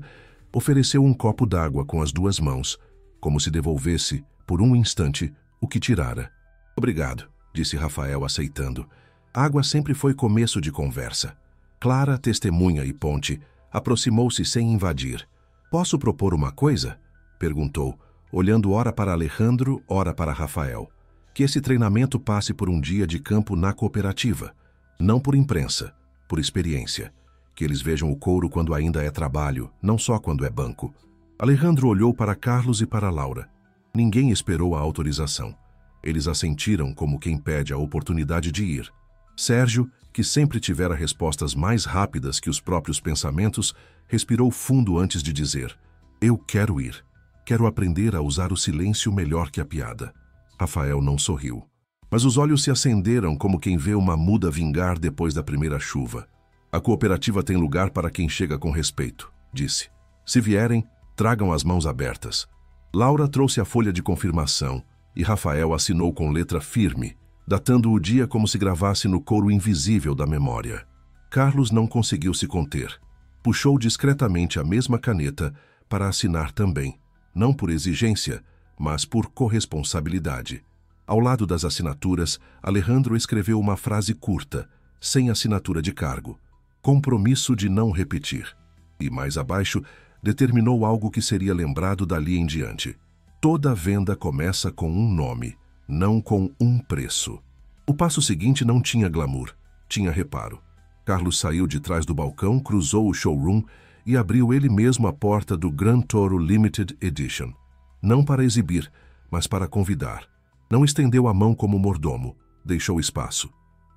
ofereceu um copo d'água com as 2 mãos, como se devolvesse, por um instante, o que tirara. Obrigado, disse Rafael aceitando. Água sempre foi começo de conversa. Clara, testemunha e ponte, aproximou-se sem invadir. "Posso propor uma coisa?" perguntou, olhando ora para Alejandro, ora para Rafael. "Que esse treinamento passe por um dia de campo na cooperativa. Não por imprensa, por experiência. Que eles vejam o couro quando ainda é trabalho, não só quando é banco." Alejandro olhou para Carlos e para Laura. Ninguém esperou a autorização. Eles assentiram como quem pede a oportunidade de ir. Sérgio, que sempre tivera respostas mais rápidas que os próprios pensamentos, respirou fundo antes de dizer: "Eu quero ir. Quero aprender a usar o silêncio melhor que a piada." Rafael não sorriu, mas os olhos se acenderam como quem vê uma muda vingar depois da primeira chuva. "A cooperativa tem lugar para quem chega com respeito", disse. "Se vierem, tragam as mãos abertas." Laura trouxe a folha de confirmação e Rafael assinou com letra firme, datando o dia como se gravasse no couro invisível da memória. Carlos não conseguiu se conter. Puxou discretamente a mesma caneta para assinar também, não por exigência, mas por corresponsabilidade. Ao lado das assinaturas, Alejandro escreveu uma frase curta, sem assinatura de cargo: "Compromisso de não repetir." E mais abaixo, determinou algo que seria lembrado dali em diante: "Toda venda começa com um nome, não com um preço." O passo seguinte não tinha glamour, tinha reparo. Carlos saiu de trás do balcão, cruzou o showroom e abriu ele mesmo a porta do Gran Toro Limited Edition. Não para exibir, mas para convidar. Não estendeu a mão como mordomo, deixou espaço.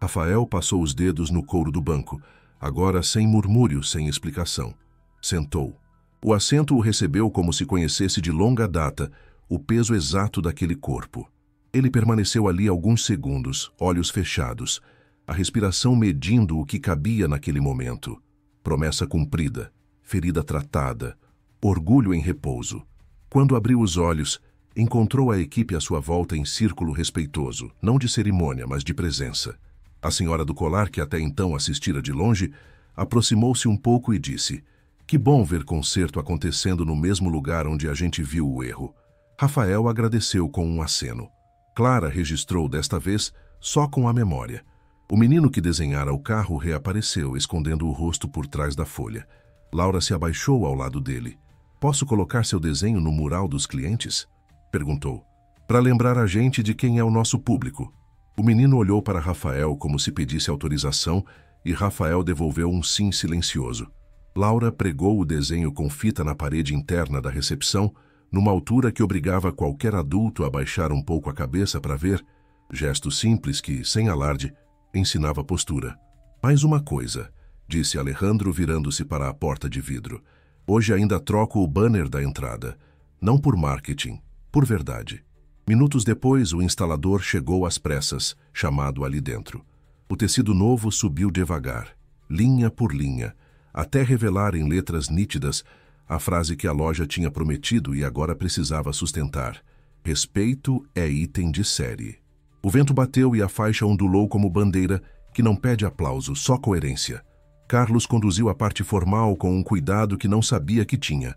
Rafael passou os dedos no couro do banco, agora sem murmúrio, sem explicação. Sentou. O assento o recebeu como se conhecesse de longa data o peso exato daquele corpo. Ele permaneceu ali alguns segundos, olhos fechados, a respiração medindo o que cabia naquele momento. Promessa cumprida, ferida tratada, orgulho em repouso. Quando abriu os olhos, encontrou a equipe à sua volta em círculo respeitoso, não de cerimônia, mas de presença. A senhora do colar, que até então assistira de longe, aproximou-se um pouco e disse: "Que bom ver concerto acontecendo no mesmo lugar onde a gente viu o erro." Rafael agradeceu com um aceno. Clara registrou desta vez só com a memória. O menino que desenhara o carro reapareceu, escondendo o rosto por trás da folha. Laura se abaixou ao lado dele. "Posso colocar seu desenho no mural dos clientes?" perguntou. "Para lembrar a gente de quem é o nosso público." O menino olhou para Rafael como se pedisse autorização e Rafael devolveu um sim silencioso. Laura pregou o desenho com fita na parede interna da recepção, numa altura que obrigava qualquer adulto a baixar um pouco a cabeça para ver, gesto simples que, sem alarde, ensinava postura. "Mais uma coisa", disse Alejandro virando-se para a porta de vidro. "Hoje ainda troco o banner da entrada. Não por marketing, por verdade." Minutos depois, o instalador chegou às pressas, chamado ali dentro. O tecido novo subiu devagar, linha por linha, até revelar em letras nítidas a frase que a loja tinha prometido e agora precisava sustentar: "Respeito é item de série." O vento bateu e a faixa ondulou como bandeira, que não pede aplauso, só coerência. Carlos conduziu a parte formal com um cuidado que não sabia que tinha.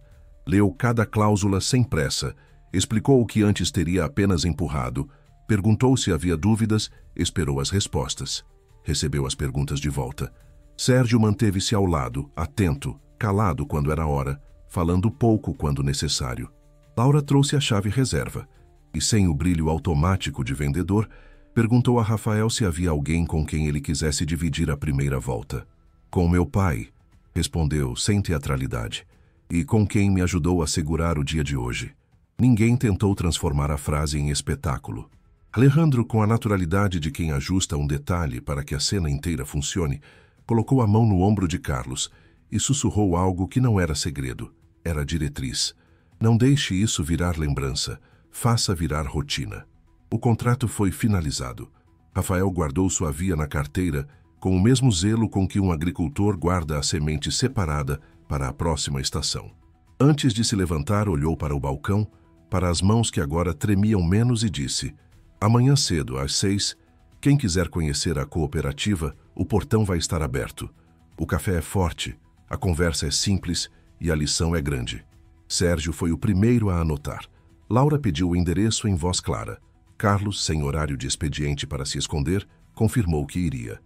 Leu cada cláusula sem pressa, explicou o que antes teria apenas empurrado, perguntou se havia dúvidas, esperou as respostas. Recebeu as perguntas de volta. Sérgio manteve-se ao lado, atento, calado quando era hora, falando pouco quando necessário. Laura trouxe a chave reserva e, sem o brilho automático de vendedor, perguntou a Rafael se havia alguém com quem ele quisesse dividir a primeira volta. "Com meu pai", respondeu sem teatralidade, "e com quem me ajudou a segurar o dia de hoje." Ninguém tentou transformar a frase em espetáculo. Alejandro, com a naturalidade de quem ajusta um detalhe para que a cena inteira funcione, colocou a mão no ombro de Carlos e sussurrou algo que não era segredo, era diretriz. "Não deixe isso virar lembrança, faça virar rotina." O contrato foi finalizado. Rafael guardou sua via na carteira com o mesmo zelo com que um agricultor guarda a semente separada para a próxima estação. Antes de se levantar, olhou para o balcão, para as mãos que agora tremiam menos e disse: "Amanhã cedo, às 6, quem quiser conhecer a cooperativa, o portão vai estar aberto. O café é forte, a conversa é simples e a lição é grande." Sérgio foi o primeiro a anotar. Laura pediu o endereço em voz clara. Carlos, sem horário de expediente para se esconder, confirmou que iria.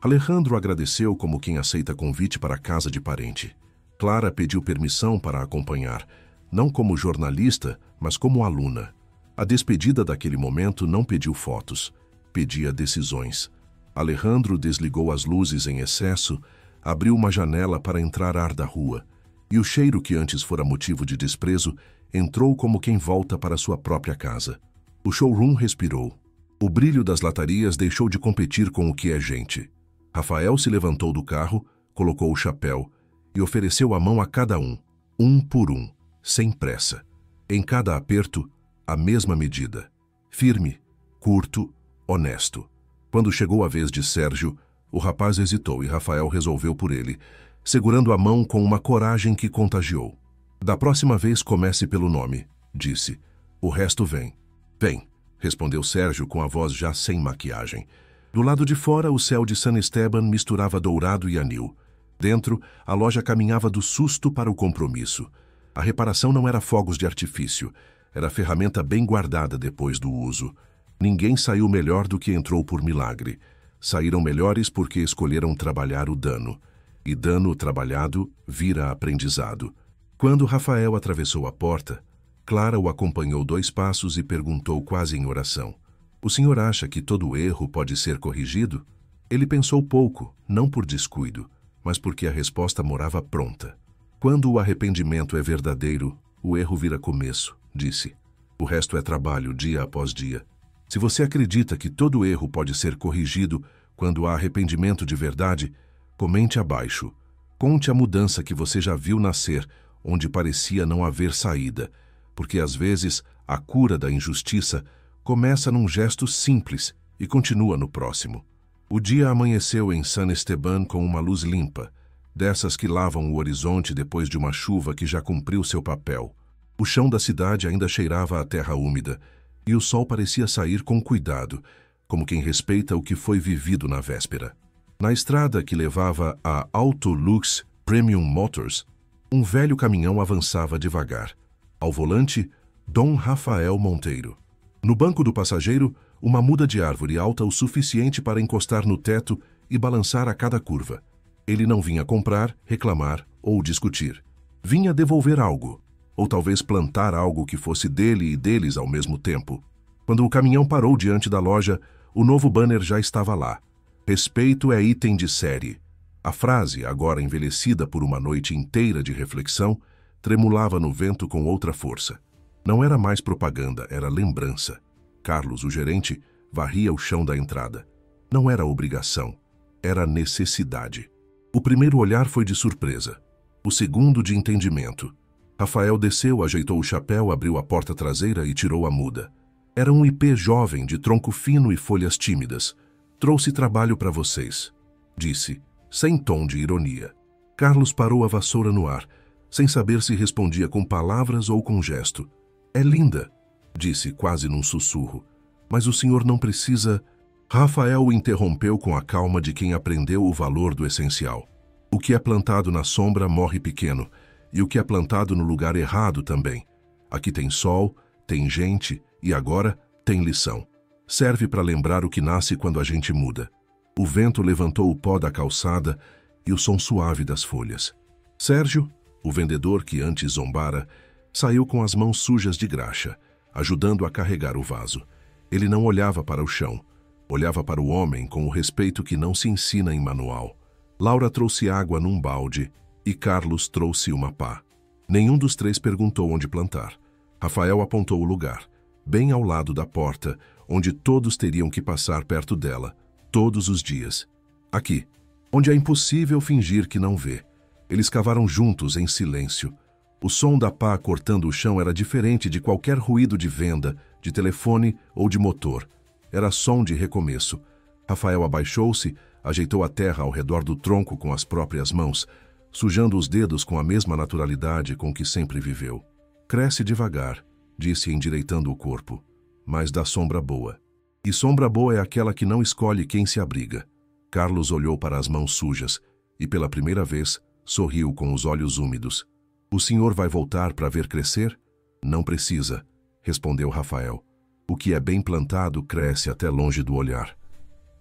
Alejandro agradeceu como quem aceita convite para a casa de parente. Clara pediu permissão para acompanhar, não como jornalista, mas como aluna. A despedida daquele momento não pediu fotos, pedia decisões. Alejandro desligou as luzes em excesso, abriu uma janela para entrar ar da rua, e o cheiro que antes fora motivo de desprezo entrou como quem volta para sua própria casa. O showroom respirou. O brilho das latarias deixou de competir com o que é gente. Rafael se levantou do carro, colocou o chapéu e ofereceu a mão a cada um por um, sem pressa. Em cada aperto, a mesma medida. Firme, curto, honesto. Quando chegou a vez de Sérgio, o rapaz hesitou e Rafael resolveu por ele, segurando a mão com uma coragem que contagiou. Da próxima vez comece pelo nome, disse. O resto vem. Vem, respondeu Sérgio com a voz já sem maquiagem. Do lado de fora, o céu de San Esteban misturava dourado e anil. Dentro, a loja caminhava do susto para o compromisso. A reparação não era fogos de artifício, era ferramenta bem guardada depois do uso. Ninguém saiu melhor do que entrou por milagre. Saíram melhores porque escolheram trabalhar o dano. E dano trabalhado vira aprendizado. Quando Rafael atravessou a porta, Clara o acompanhou 2 passos e perguntou quase em oração: "O senhor acha que todo erro pode ser corrigido?" Ele pensou pouco, não por descuido, mas porque a resposta morava pronta. "Quando o arrependimento é verdadeiro, o erro vira começo", disse. "O resto é trabalho, dia após dia. Se você acredita que todo erro pode ser corrigido quando há arrependimento de verdade, comente abaixo. Conte a mudança que você já viu nascer, onde parecia não haver saída, porque às vezes a cura da injustiça começa num gesto simples e continua no próximo." O dia amanheceu em San Esteban com uma luz limpa, dessas que lavam o horizonte depois de uma chuva que já cumpriu seu papel. O chão da cidade ainda cheirava a terra úmida, e o sol parecia sair com cuidado, como quem respeita o que foi vivido na véspera. Na estrada que levava a Auto Lux Premium Motors, um velho caminhão avançava devagar. Ao volante, Dom Rafael Monteiro. No banco do passageiro, uma muda de árvore alta o suficiente para encostar no teto e balançar a cada curva. Ele não vinha comprar, reclamar ou discutir. Vinha devolver algo, ou talvez plantar algo que fosse dele e deles ao mesmo tempo. Quando o caminhão parou diante da loja, o novo banner já estava lá. "Respeito é item de série." A frase, agora envelhecida por uma noite inteira de reflexão, tremulava no vento com outra força. Não era mais propaganda, era lembrança. Carlos, o gerente, varria o chão da entrada. Não era obrigação, era necessidade. O primeiro olhar foi de surpresa. O segundo de entendimento. Rafael desceu, ajeitou o chapéu, abriu a porta traseira e tirou a muda. Era um ipê jovem, de tronco fino e folhas tímidas. "Trouxe trabalho para vocês", disse, sem tom de ironia. Carlos parou a vassoura no ar, sem saber se respondia com palavras ou com gesto. "É linda", disse quase num sussurro. "Mas o senhor não precisa..." Rafael o interrompeu com a calma de quem aprendeu o valor do essencial. O que é plantado na sombra morre pequeno, e o que é plantado no lugar errado também. Aqui tem sol, tem gente e agora tem lição. Serve para lembrar o que nasce quando a gente muda. O vento levantou o pó da calçada e o som suave das folhas. Sérgio, o vendedor que antes zombara, saiu com as mãos sujas de graxa, ajudando a carregar o vaso. Ele não olhava para o chão, olhava para o homem com o respeito que não se ensina em manual. Laura trouxe água num balde e Carlos trouxe uma pá. Nenhum dos 3 perguntou onde plantar. Rafael apontou o lugar, bem ao lado da porta, onde todos teriam que passar perto dela, todos os dias. Aqui, onde é impossível fingir que não vê. Eles cavaram juntos, em silêncio. O som da pá cortando o chão era diferente de qualquer ruído de venda, de telefone ou de motor. Era som de recomeço. Rafael abaixou-se, ajeitou a terra ao redor do tronco com as próprias mãos, sujando os dedos com a mesma naturalidade com que sempre viveu. "Cresce devagar", disse endireitando o corpo, "mas dá sombra boa. E sombra boa é aquela que não escolhe quem se abriga." Carlos olhou para as mãos sujas e, pela primeira vez, sorriu com os olhos úmidos. "O senhor vai voltar para ver crescer?" "Não precisa", respondeu Rafael. "O que é bem plantado cresce até longe do olhar."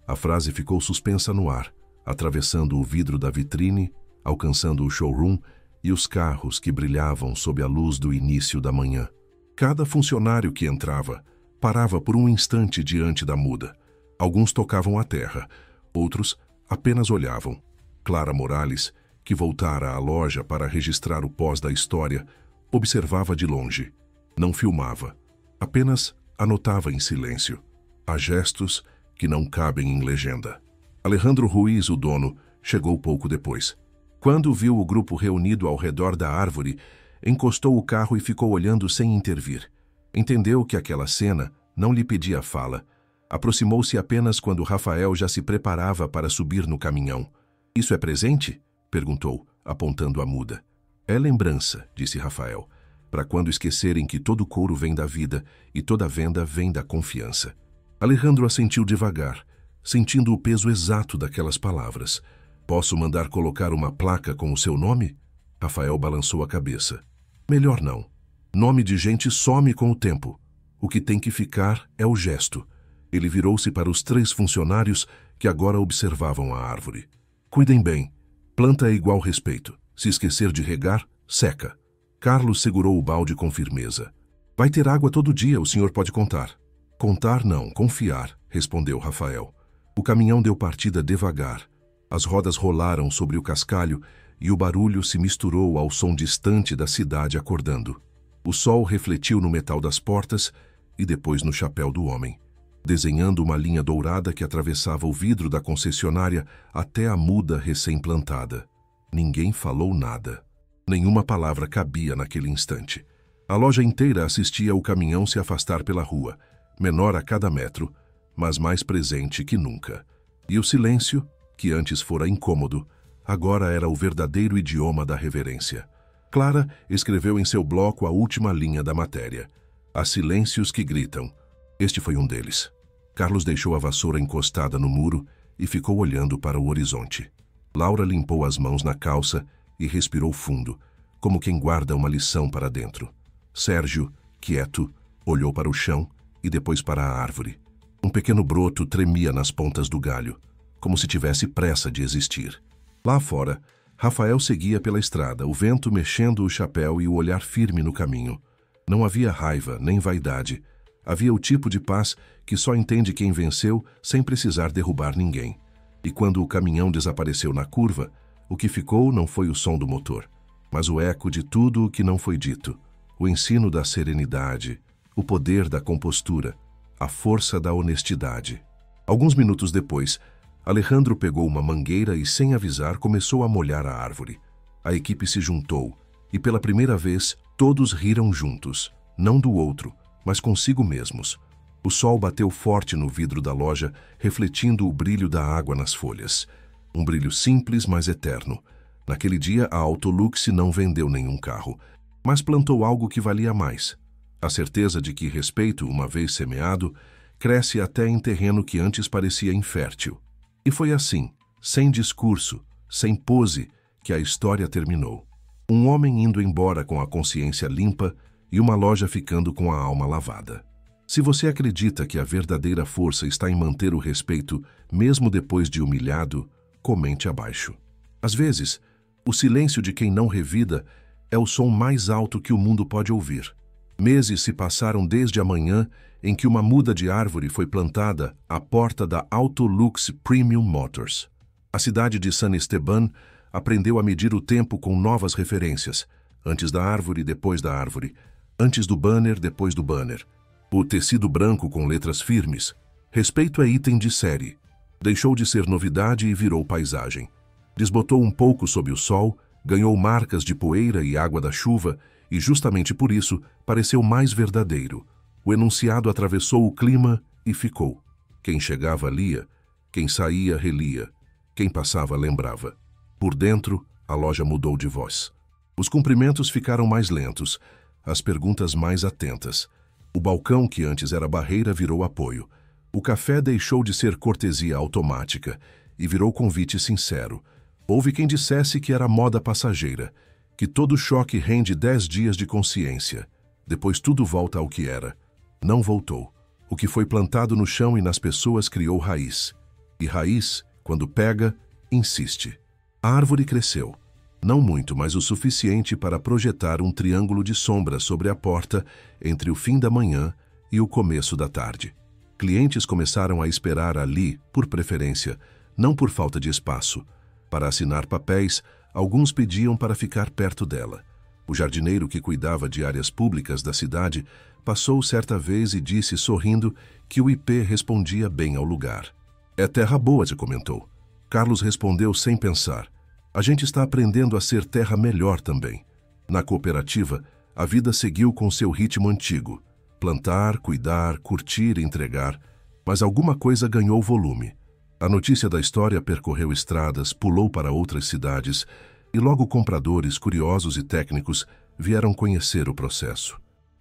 A frase ficou suspensa no ar, atravessando o vidro da vitrine, alcançando o showroom e os carros que brilhavam sob a luz do início da manhã. Cada funcionário que entrava parava por um instante diante da muda. Alguns tocavam a terra, outros apenas olhavam. Clara Morales, que voltara à loja para registrar o pós da história, observava de longe. Não filmava, apenas anotava em silêncio. Há gestos que não cabem em legenda. Alejandro Ruiz, o dono, chegou pouco depois. Quando viu o grupo reunido ao redor da árvore, encostou o carro e ficou olhando sem intervir. Entendeu que aquela cena não lhe pedia fala. Aproximou-se apenas quando Rafael já se preparava para subir no caminhão. "Isso é presente?" perguntou, apontando a muda. "É lembrança", disse Rafael, "para quando esquecerem que todo couro vem da vida e toda venda vem da confiança." Alejandro assentiu devagar, sentindo o peso exato daquelas palavras. "Posso mandar colocar uma placa com o seu nome?" Rafael balançou a cabeça. "Melhor não. Nome de gente some com o tempo. O que tem que ficar é o gesto." Ele virou-se para os 3 funcionários que agora observavam a árvore. "Cuidem bem. Planta é igual respeito. Se esquecer de regar, seca." Carlos segurou o balde com firmeza. "Vai ter água todo dia, o senhor pode contar." "Contar não, confiar", respondeu Rafael. O caminhão deu partida devagar. As rodas rolaram sobre o cascalho e o barulho se misturou ao som distante da cidade acordando. O sol refletiu no metal das portas e depois no chapéu do homem, desenhando uma linha dourada que atravessava o vidro da concessionária até a muda recém-plantada. Ninguém falou nada. Nenhuma palavra cabia naquele instante. A loja inteira assistia o caminhão se afastar pela rua, menor a cada metro, mas mais presente que nunca. E o silêncio, que antes fora incômodo, agora era o verdadeiro idioma da reverência. Clara escreveu em seu bloco a última linha da matéria. "Há silêncios que gritam." Este foi um deles. Carlos deixou a vassoura encostada no muro e ficou olhando para o horizonte. Laura limpou as mãos na calça e respirou fundo, como quem guarda uma lição para dentro. Sérgio, quieto, olhou para o chão e depois para a árvore. Um pequeno broto tremia nas pontas do galho, como se tivesse pressa de existir. Lá fora, Rafael seguia pela estrada, o vento mexendo o chapéu e o olhar firme no caminho. Não havia raiva nem vaidade. Havia o tipo de paz que só entende quem venceu sem precisar derrubar ninguém. E quando o caminhão desapareceu na curva, o que ficou não foi o som do motor, mas o eco de tudo o que não foi dito. O ensino da serenidade, o poder da compostura, a força da honestidade. Alguns minutos depois, Alejandro pegou uma mangueira e, sem avisar, começou a molhar a árvore. A equipe se juntou e, pela primeira vez, todos riram juntos, não do outro, mas consigo mesmos. O sol bateu forte no vidro da loja, refletindo o brilho da água nas folhas. Um brilho simples, mas eterno. Naquele dia, a Autolux não vendeu nenhum carro, mas plantou algo que valia mais. A certeza de que respeito, uma vez semeado, cresce até em terreno que antes parecia infértil. E foi assim, sem discurso, sem pose, que a história terminou. Um homem indo embora com a consciência limpa e uma loja ficando com a alma lavada. Se você acredita que a verdadeira força está em manter o respeito, mesmo depois de humilhado, comente abaixo. Às vezes, o silêncio de quem não revida é o som mais alto que o mundo pode ouvir. Meses se passaram desde a manhã em que uma muda de árvore foi plantada à porta da Autolux Premium Motors. A cidade de San Esteban aprendeu a medir o tempo com novas referências. Antes da árvore, depois da árvore. Antes do banner, depois do banner. O tecido branco com letras firmes. Respeito é item de série. Deixou de ser novidade e virou paisagem. Desbotou um pouco sob o sol, ganhou marcas de poeira e água da chuva e, justamente por isso, pareceu mais verdadeiro. O enunciado atravessou o clima e ficou. Quem chegava lia, quem saía relia, quem passava lembrava. Por dentro, a loja mudou de voz. Os cumprimentos ficaram mais lentos, as perguntas mais atentas. O balcão, que antes era barreira, virou apoio. O café deixou de ser cortesia automática e virou convite sincero. Houve quem dissesse que era moda passageira, que todo choque rende 10 dias de consciência. Depois tudo volta ao que era. Não voltou. O que foi plantado no chão e nas pessoas criou raiz. E raiz, quando pega, insiste. A árvore cresceu. Não muito, mas o suficiente para projetar um triângulo de sombra sobre a porta entre o fim da manhã e o começo da tarde. Clientes começaram a esperar ali, por preferência, não por falta de espaço. Para assinar papéis, alguns pediam para ficar perto dela. O jardineiro que cuidava de áreas públicas da cidade passou certa vez e disse, sorrindo, que o IP respondia bem ao lugar. É terra boa, se comentou. Carlos respondeu sem pensar. A gente está aprendendo a ser terra melhor também. Na cooperativa, a vida seguiu com seu ritmo antigo. Plantar, cuidar, curtir, entregar. Mas alguma coisa ganhou volume. A notícia da história percorreu estradas, pulou para outras cidades, e logo compradores, curiosos e técnicos vieram conhecer o processo.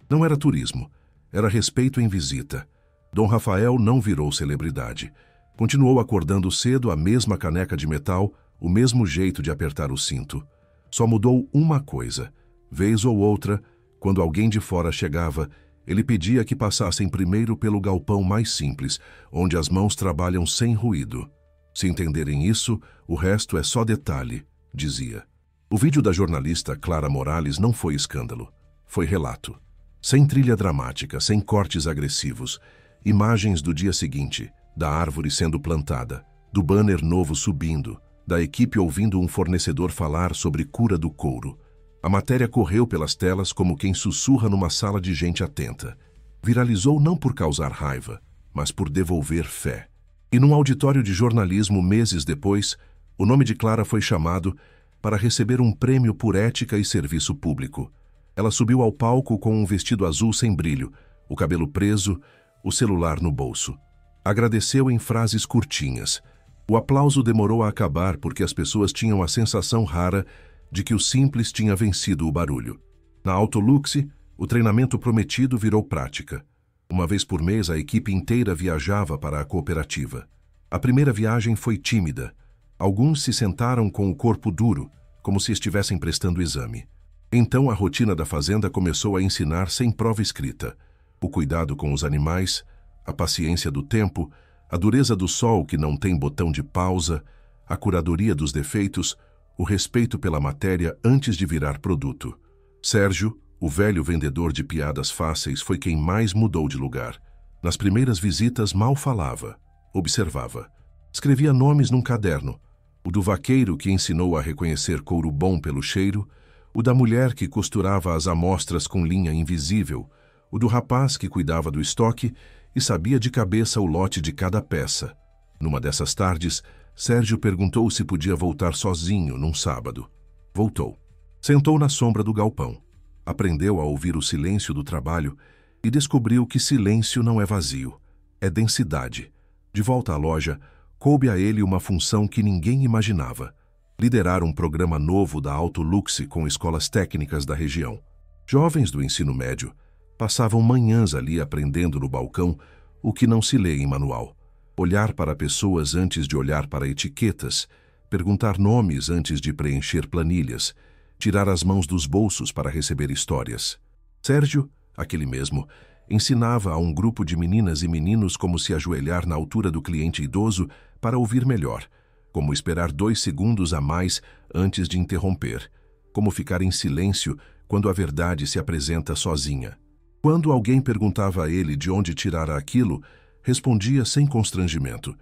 Não era turismo, era respeito em visita. Dom Rafael não virou celebridade. Continuou acordando cedo, a mesma caneca de metal, o mesmo jeito de apertar o cinto. Só mudou uma coisa. Vez ou outra, quando alguém de fora chegava, ele pedia que passassem primeiro pelo galpão mais simples, onde as mãos trabalham sem ruído. Se entenderem isso, o resto é só detalhe, dizia. O vídeo da jornalista Clara Morales não foi escândalo. Foi relato. Sem trilha dramática, sem cortes agressivos. Imagens do dia seguinte, da árvore sendo plantada, do banner novo subindo, da equipe ouvindo um fornecedor falar sobre cura do couro. A matéria correu pelas telas como quem sussurra numa sala de gente atenta. Viralizou não por causar raiva, mas por devolver fé. E num auditório de jornalismo, meses depois, o nome de Clara foi chamado para receber um prêmio por ética e serviço público. Ela subiu ao palco com um vestido azul sem brilho, o cabelo preso, o celular no bolso. Agradeceu em frases curtinhas. O aplauso demorou a acabar porque as pessoas tinham a sensação rara de que o simples tinha vencido o barulho. Na Autoluxi, o treinamento prometido virou prática. Uma vez por mês, a equipe inteira viajava para a cooperativa. A primeira viagem foi tímida. Alguns se sentaram com o corpo duro, como se estivessem prestando exame. Então a rotina da fazenda começou a ensinar sem prova escrita. O cuidado com os animais, a paciência do tempo, a dureza do sol que não tem botão de pausa, a curadoria dos defeitos, o respeito pela matéria antes de virar produto. Sérgio, o velho vendedor de piadas fáceis, foi quem mais mudou de lugar. Nas primeiras visitas mal falava, observava. Escrevia nomes num caderno. O do vaqueiro que ensinou a reconhecer couro bom pelo cheiro, o da mulher que costurava as amostras com linha invisível, o do rapaz que cuidava do estoque e sabia de cabeça o lote de cada peça. Numa dessas tardes, Sérgio perguntou se podia voltar sozinho num sábado. Voltou. Sentou na sombra do galpão. Aprendeu a ouvir o silêncio do trabalho e descobriu que silêncio não é vazio, é densidade. De volta à loja, coube a ele uma função que ninguém imaginava: liderar um programa novo da Autoluxi com escolas técnicas da região. Jovens do ensino médio passavam manhãs ali aprendendo no balcão o que não se lê em manual. Olhar para pessoas antes de olhar para etiquetas, perguntar nomes antes de preencher planilhas, tirar as mãos dos bolsos para receber histórias. Sérgio, aquele mesmo, ensinava a um grupo de meninas e meninos como se ajoelhar na altura do cliente idoso para ouvir melhor, como esperar 2 segundos a mais antes de interromper, como ficar em silêncio quando a verdade se apresenta sozinha. Quando alguém perguntava a ele de onde tirara aquilo, respondia sem constrangimento: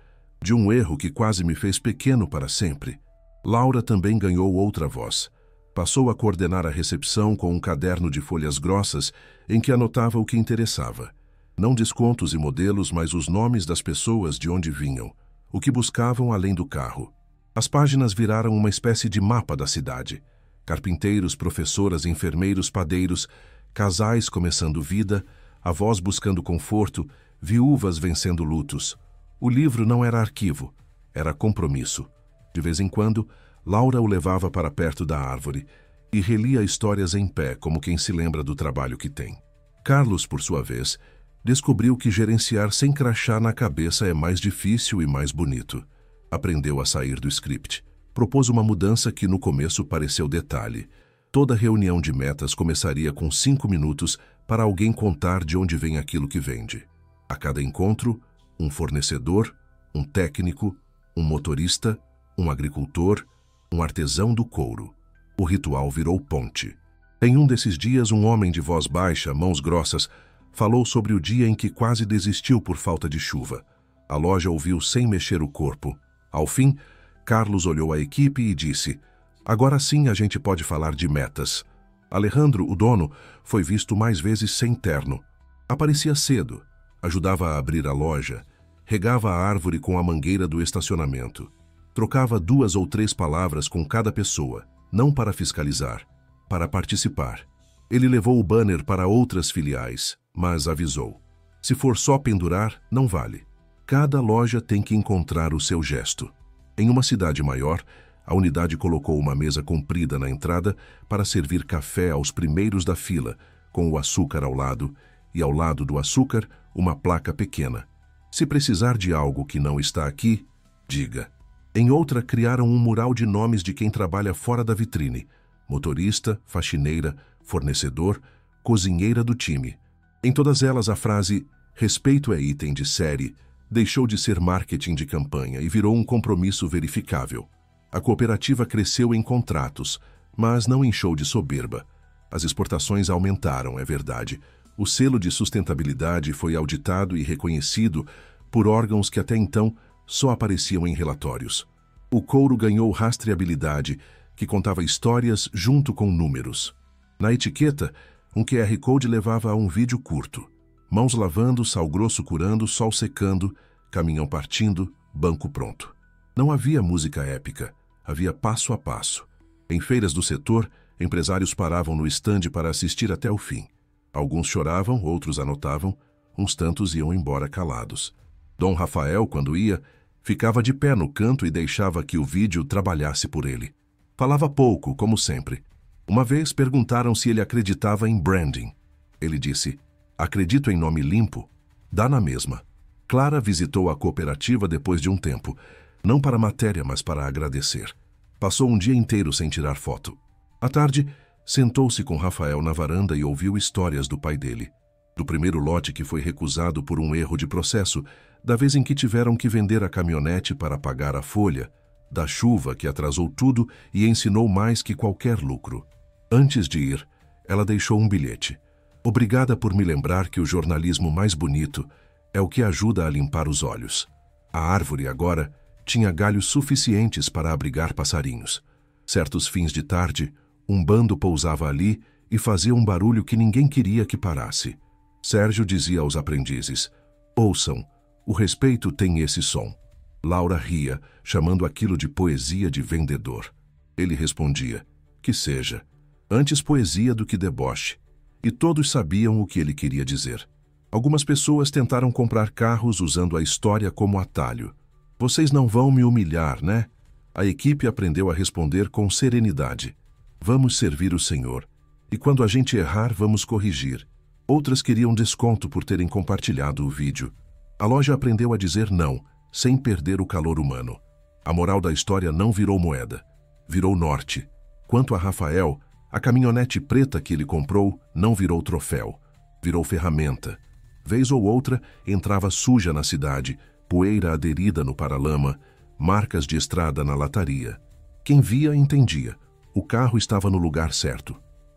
de um erro que quase me fez pequeno para sempre. Laura também ganhou outra voz. Passou a coordenar a recepção com um caderno de folhas grossas em que anotava o que interessava. Não descontos e modelos, mas os nomes das pessoas de onde vinham, o que buscavam além do carro. As páginas viraram uma espécie de mapa da cidade. Carpinteiros, professoras, enfermeiros, padeiros, casais começando vida, avós buscando conforto, viúvas vencendo lutos. O livro não era arquivo, era compromisso. De vez em quando, Laura o levava para perto da árvore e relia histórias em pé, como quem se lembra do trabalho que tem. Carlos, por sua vez, descobriu que gerenciar sem crachá na cabeça é mais difícil e mais bonito. Aprendeu a sair do script. Propôs uma mudança que no começo pareceu detalhe. Toda reunião de metas começaria com 5 minutos para alguém contar de onde vem aquilo que vende. A cada encontro, um fornecedor, um técnico, um motorista, um agricultor, um artesão do couro. O ritual virou ponte. Em um desses dias, um homem de voz baixa, mãos grossas, falou sobre o dia em que quase desistiu por falta de chuva. A loja ouviu sem mexer o corpo. Ao fim, Carlos olhou a equipe e disse: "Agora sim a gente pode falar de metas." Alejandro, o dono, foi visto mais vezes sem terno. Aparecia cedo, ajudava a abrir a loja, regava a árvore com a mangueira do estacionamento. Trocava 2 ou 3 palavras com cada pessoa, não para fiscalizar, para participar. Ele levou o banner para outras filiais, mas avisou: se for só pendurar, não vale. Cada loja tem que encontrar o seu gesto. Em uma cidade maior, a unidade colocou uma mesa comprida na entrada para servir café aos primeiros da fila, com o açúcar ao lado, e ao lado do açúcar, uma placa pequena: se precisar de algo que não está aqui, diga. Em outra, criaram um mural de nomes de quem trabalha fora da vitrine: motorista, faxineira, fornecedor, cozinheira do time. Em todas elas, a frase "respeito é item de série" deixou de ser marketing de campanha e virou um compromisso verificável. A cooperativa cresceu em contratos, mas não inchou de soberba. As exportações aumentaram, é verdade. O selo de sustentabilidade foi auditado e reconhecido por órgãos que até então só apareciam em relatórios. O couro ganhou rastreabilidade, que contava histórias junto com números. Na etiqueta, um QR Code levava a um vídeo curto: mãos lavando, sal grosso curando, sol secando, caminhão partindo, banco pronto. Não havia música épica, havia passo a passo. Em feiras do setor, empresários paravam no estande para assistir até o fim. Alguns choravam, outros anotavam, uns tantos iam embora calados. Dom Rafael, quando ia, ficava de pé no canto e deixava que o vídeo trabalhasse por ele. Falava pouco, como sempre. Uma vez perguntaram se ele acreditava em branding. Ele disse: "Acredito em nome limpo, dá na mesma." Clara visitou a cooperativa depois de um tempo, não para matéria, mas para agradecer. Passou um dia inteiro sem tirar foto. À tarde, sentou-se com Rafael na varanda e ouviu histórias do pai dele. Do primeiro lote que foi recusado por um erro de processo, da vez em que tiveram que vender a caminhonete para pagar a folha, da chuva que atrasou tudo e ensinou mais que qualquer lucro. Antes de ir, ela deixou um bilhete: "Obrigada por me lembrar que o jornalismo mais bonito é o que ajuda a limpar os olhos." A árvore agora tinha galhos suficientes para abrigar passarinhos. Certos fins de tarde, um bando pousava ali e fazia um barulho que ninguém queria que parasse. Sérgio dizia aos aprendizes: "Ouçam, o respeito tem esse som." Laura ria, chamando aquilo de poesia de vendedor. Ele respondia: "Que seja. Antes poesia do que deboche." E todos sabiam o que ele queria dizer. Algumas pessoas tentaram comprar carros usando a história como atalho. "Vocês não vão me humilhar, né?" A equipe aprendeu a responder com serenidade: "Vamos servir o Senhor. E quando a gente errar, vamos corrigir." Outras queriam desconto por terem compartilhado o vídeo. A loja aprendeu a dizer não, sem perder o calor humano. A moral da história não virou moeda, virou norte. Quanto a Rafael, a caminhonete preta que ele comprou não virou troféu, virou ferramenta. Vez ou outra, entrava suja na cidade, poeira aderida no paralama, marcas de estrada na lataria. Quem via, entendia. O carro estava no lugar certo.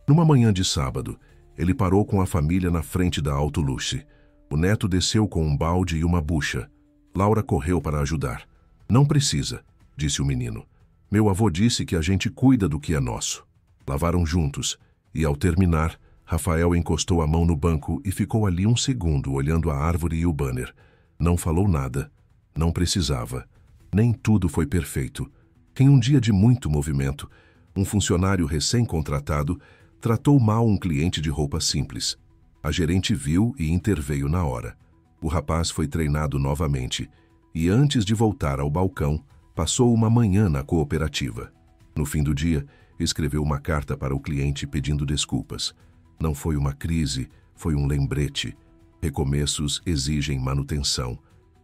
Numa manhã de sábado, ele parou com a família na frente da Autoluce. O neto desceu com um balde e uma bucha. Laura correu para ajudar. "Não precisa", disse o menino. "Meu avô disse que a gente cuida do que é nosso." Lavaram juntos, e ao terminar, Rafael encostou a mão no banco e ficou ali um segundo olhando a árvore e o banner. Não falou nada. Não precisava. Nem tudo foi perfeito. Em um dia de muito movimento, um funcionário recém-contratado tratou mal um cliente de roupa simples. A gerente viu e interveio na hora. O rapaz foi treinado novamente e, antes de voltar ao balcão, passou uma manhã na cooperativa. No fim do dia, escreveu uma carta para o cliente pedindo desculpas. Não foi uma crise, foi um lembrete. Recomeços exigem manutenção.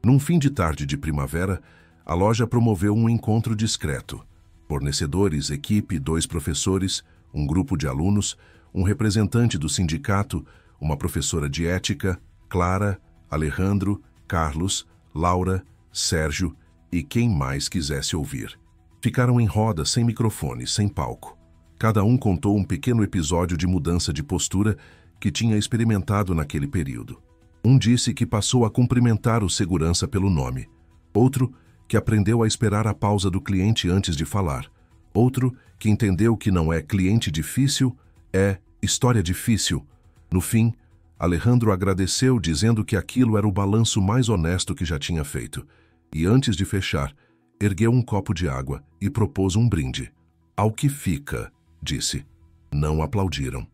Num fim de tarde de primavera, a loja promoveu um encontro discreto. Fornecedores, equipe, 2 professores, um grupo de alunos, um representante do sindicato, uma professora de ética, Clara, Alejandro, Carlos, Laura, Sérgio e quem mais quisesse ouvir. Ficaram em roda, sem microfone, sem palco. Cada um contou um pequeno episódio de mudança de postura que tinha experimentado naquele período. Um disse que passou a cumprimentar o segurança pelo nome. Outro, que aprendeu a esperar a pausa do cliente antes de falar. Outro, que entendeu que não é cliente difícil, é história difícil. No fim, Alejandro agradeceu dizendo que aquilo era o balanço mais honesto que já tinha feito. E antes de fechar, ergueu um copo de água e propôs um brinde. Ao que fica, disse. Não aplaudiram.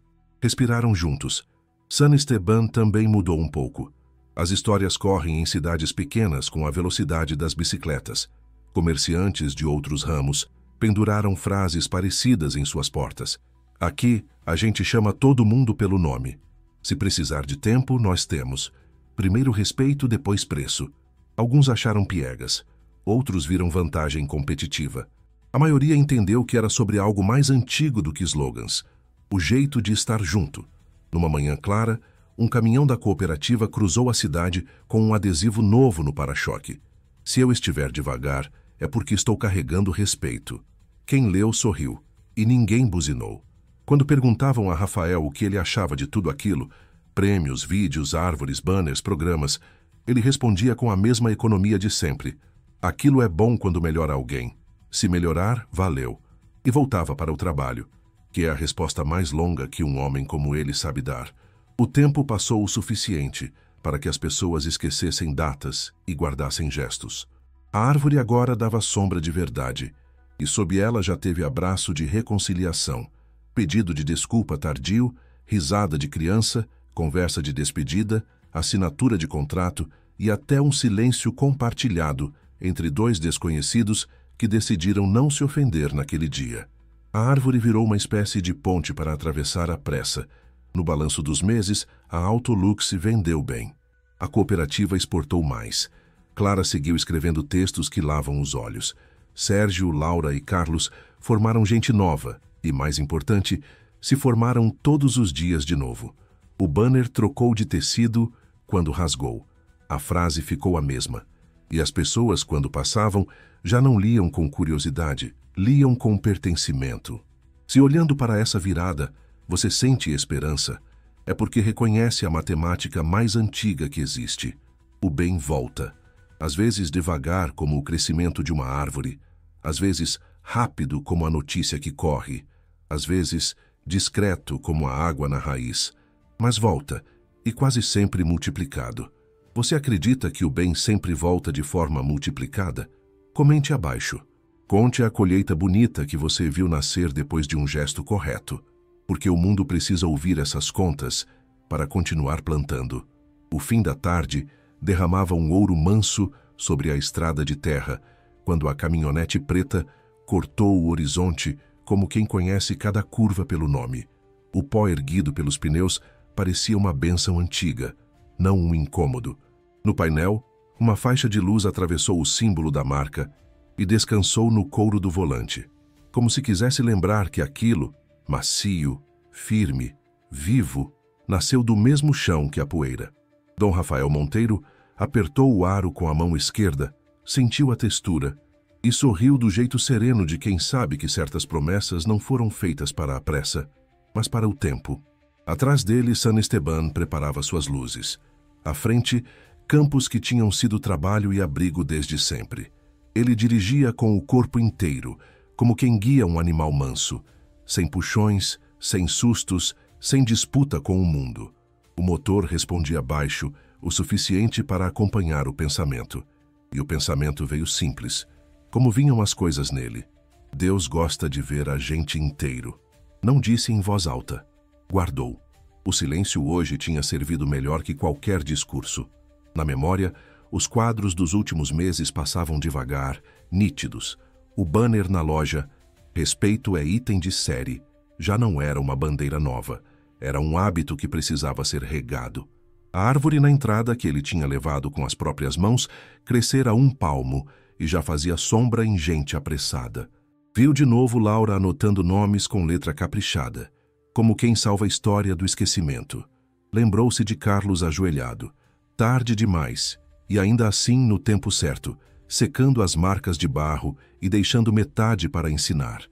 Respiraram juntos. San Esteban também mudou um pouco. As histórias correm em cidades pequenas com a velocidade das bicicletas. Comerciantes de outros ramos penduraram frases parecidas em suas portas. Aqui, a gente chama todo mundo pelo nome. Se precisar de tempo, nós temos. Primeiro respeito, depois preço. Alguns acharam piegas. Outros viram vantagem competitiva. A maioria entendeu que era sobre algo mais antigo do que slogans. O jeito de estar junto. Numa manhã clara, um caminhão da cooperativa cruzou a cidade com um adesivo novo no para-choque. Se eu estiver devagar, é porque estou carregando respeito. Quem leu sorriu, e ninguém buzinou. Quando perguntavam a Rafael o que ele achava de tudo aquilo, prêmios, vídeos, árvores, banners, programas, ele respondia com a mesma economia de sempre. Aquilo é bom quando melhora alguém. Se melhorar, valeu. E voltava para o trabalho, que é a resposta mais longa que um homem como ele sabe dar. O tempo passou o suficiente para que as pessoas esquecessem datas e guardassem gestos. A árvore agora dava sombra de verdade, e sob ela já teve abraço de reconciliação, pedido de desculpa tardio, risada de criança, conversa de despedida, assinatura de contrato e até um silêncio compartilhado entre dois desconhecidos que decidiram não se ofender naquele dia. A árvore virou uma espécie de ponte para atravessar à pressa. No balanço dos meses, a Autolux vendeu bem. A cooperativa exportou mais. Clara seguiu escrevendo textos que lavam os olhos. Sérgio, Laura e Carlos formaram gente nova e, mais importante, se formaram todos os dias de novo. O banner trocou de tecido quando rasgou. A frase ficou a mesma. E as pessoas, quando passavam, já não liam com curiosidade, liam com pertencimento. Se olhando para essa virada, você sente esperança, é porque reconhece a matemática mais antiga que existe. O bem volta. Às vezes devagar, como o crescimento de uma árvore. Às vezes rápido, como a notícia que corre. Às vezes discreto, como a água na raiz. Mas volta, e quase sempre multiplicado. Você acredita que o bem sempre volta de forma multiplicada? Comente abaixo. Conte a colheita bonita que você viu nascer depois de um gesto correto, porque o mundo precisa ouvir essas contas para continuar plantando. O fim da tarde derramava um ouro manso sobre a estrada de terra, quando a caminhonete preta cortou o horizonte como quem conhece cada curva pelo nome. O pó erguido pelos pneus parecia uma bênção antiga, não um incômodo. No painel, uma faixa de luz atravessou o símbolo da marca e descansou no couro do volante, como se quisesse lembrar que aquilo, macio, firme, vivo, nasceu do mesmo chão que a poeira. Dom Rafael Monteiro apertou o aro com a mão esquerda, sentiu a textura e sorriu do jeito sereno de quem sabe que certas promessas não foram feitas para a pressa, mas para o tempo. Atrás dele, San Esteban preparava suas luzes. À frente, campos que tinham sido trabalho e abrigo desde sempre. Ele dirigia com o corpo inteiro, como quem guia um animal manso, sem puxões, sem sustos, sem disputa com o mundo. O motor respondia baixo, o suficiente para acompanhar o pensamento. E o pensamento veio simples, como vinham as coisas nele. Deus gosta de ver a gente inteiro. Não disse em voz alta. Guardou. O silêncio hoje tinha servido melhor que qualquer discurso. Na memória, os quadros dos últimos meses passavam devagar, nítidos. O banner na loja, respeito é item de série, já não era uma bandeira nova. Era um hábito que precisava ser regado. A árvore na entrada, que ele tinha levado com as próprias mãos, crescera 1 palmo e já fazia sombra em gente apressada. Viu de novo Laura anotando nomes com letra caprichada, como quem salva a história do esquecimento. Lembrou-se de Carlos ajoelhado. Tarde demais, e ainda assim no tempo certo, secando as marcas de barro e deixando metade para ensinar.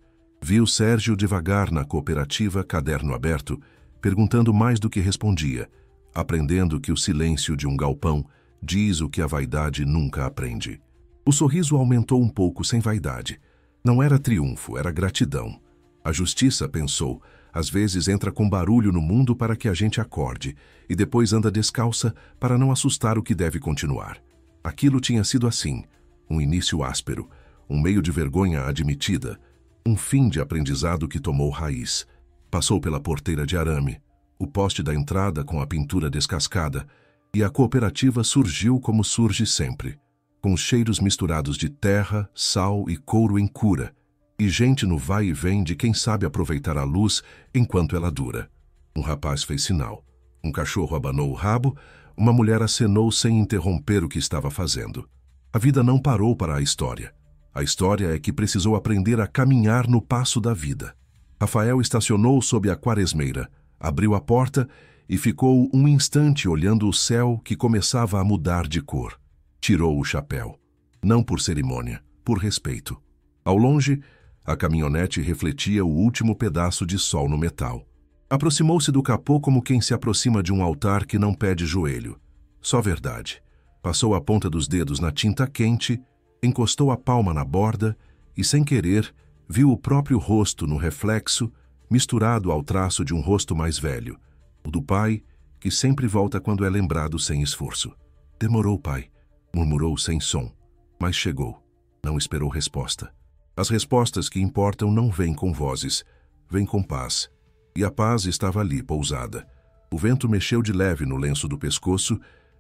Viu Sérgio devagar na cooperativa, caderno aberto, perguntando mais do que respondia, aprendendo que o silêncio de um galpão diz o que a vaidade nunca aprende. O sorriso aumentou um pouco sem vaidade. Não era triunfo, era gratidão. A justiça, pensou, às vezes entra com barulho no mundo para que a gente acorde, e depois anda descalça para não assustar o que deve continuar. Aquilo tinha sido assim, um início áspero, um meio de vergonha admitida, um fim de aprendizado que tomou raiz. Passou pela porteira de arame, o poste da entrada com a pintura descascada, e a cooperativa surgiu como surge sempre, com cheiros misturados de terra, sal e couro em cura, e gente no vai e vem de quem sabe aproveitar a luz enquanto ela dura. Um rapaz fez sinal, um cachorro abanou o rabo, uma mulher acenou sem interromper o que estava fazendo. A vida não parou para a história. A história é que precisou aprender a caminhar no passo da vida. Rafael estacionou sob a quaresmeira, abriu a porta e ficou um instante olhando o céu que começava a mudar de cor. Tirou o chapéu. Não por cerimônia, por respeito. Ao longe, a caminhonete refletia o último pedaço de sol no metal. Aproximou-se do capô como quem se aproxima de um altar que não pede joelho. Só verdade. Passou a ponta dos dedos na tinta quente, encostou a palma na borda e, sem querer, viu o próprio rosto no reflexo, misturado ao traço de um rosto mais velho, o do pai, que sempre volta quando é lembrado sem esforço. Demorou, pai, murmurou sem som, mas chegou. Não esperou resposta. As respostas que importam não vêm com vozes, vêm com paz. E a paz estava ali, pousada. O vento mexeu de leve no lenço do pescoço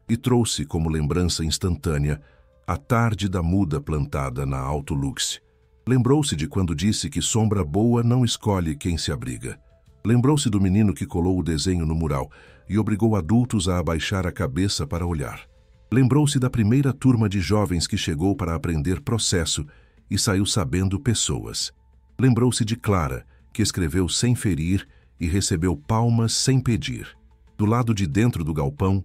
e trouxe como lembrança instantânea a tarde da muda plantada na Alto Luxe. Lembrou-se de quando disse que sombra boa não escolhe quem se abriga. Lembrou-se do menino que colou o desenho no mural e obrigou adultos a abaixar a cabeça para olhar. Lembrou-se da primeira turma de jovens que chegou para aprender processo e saiu sabendo pessoas. Lembrou-se de Clara, que escreveu sem ferir e recebeu palmas sem pedir. Do lado de dentro do galpão,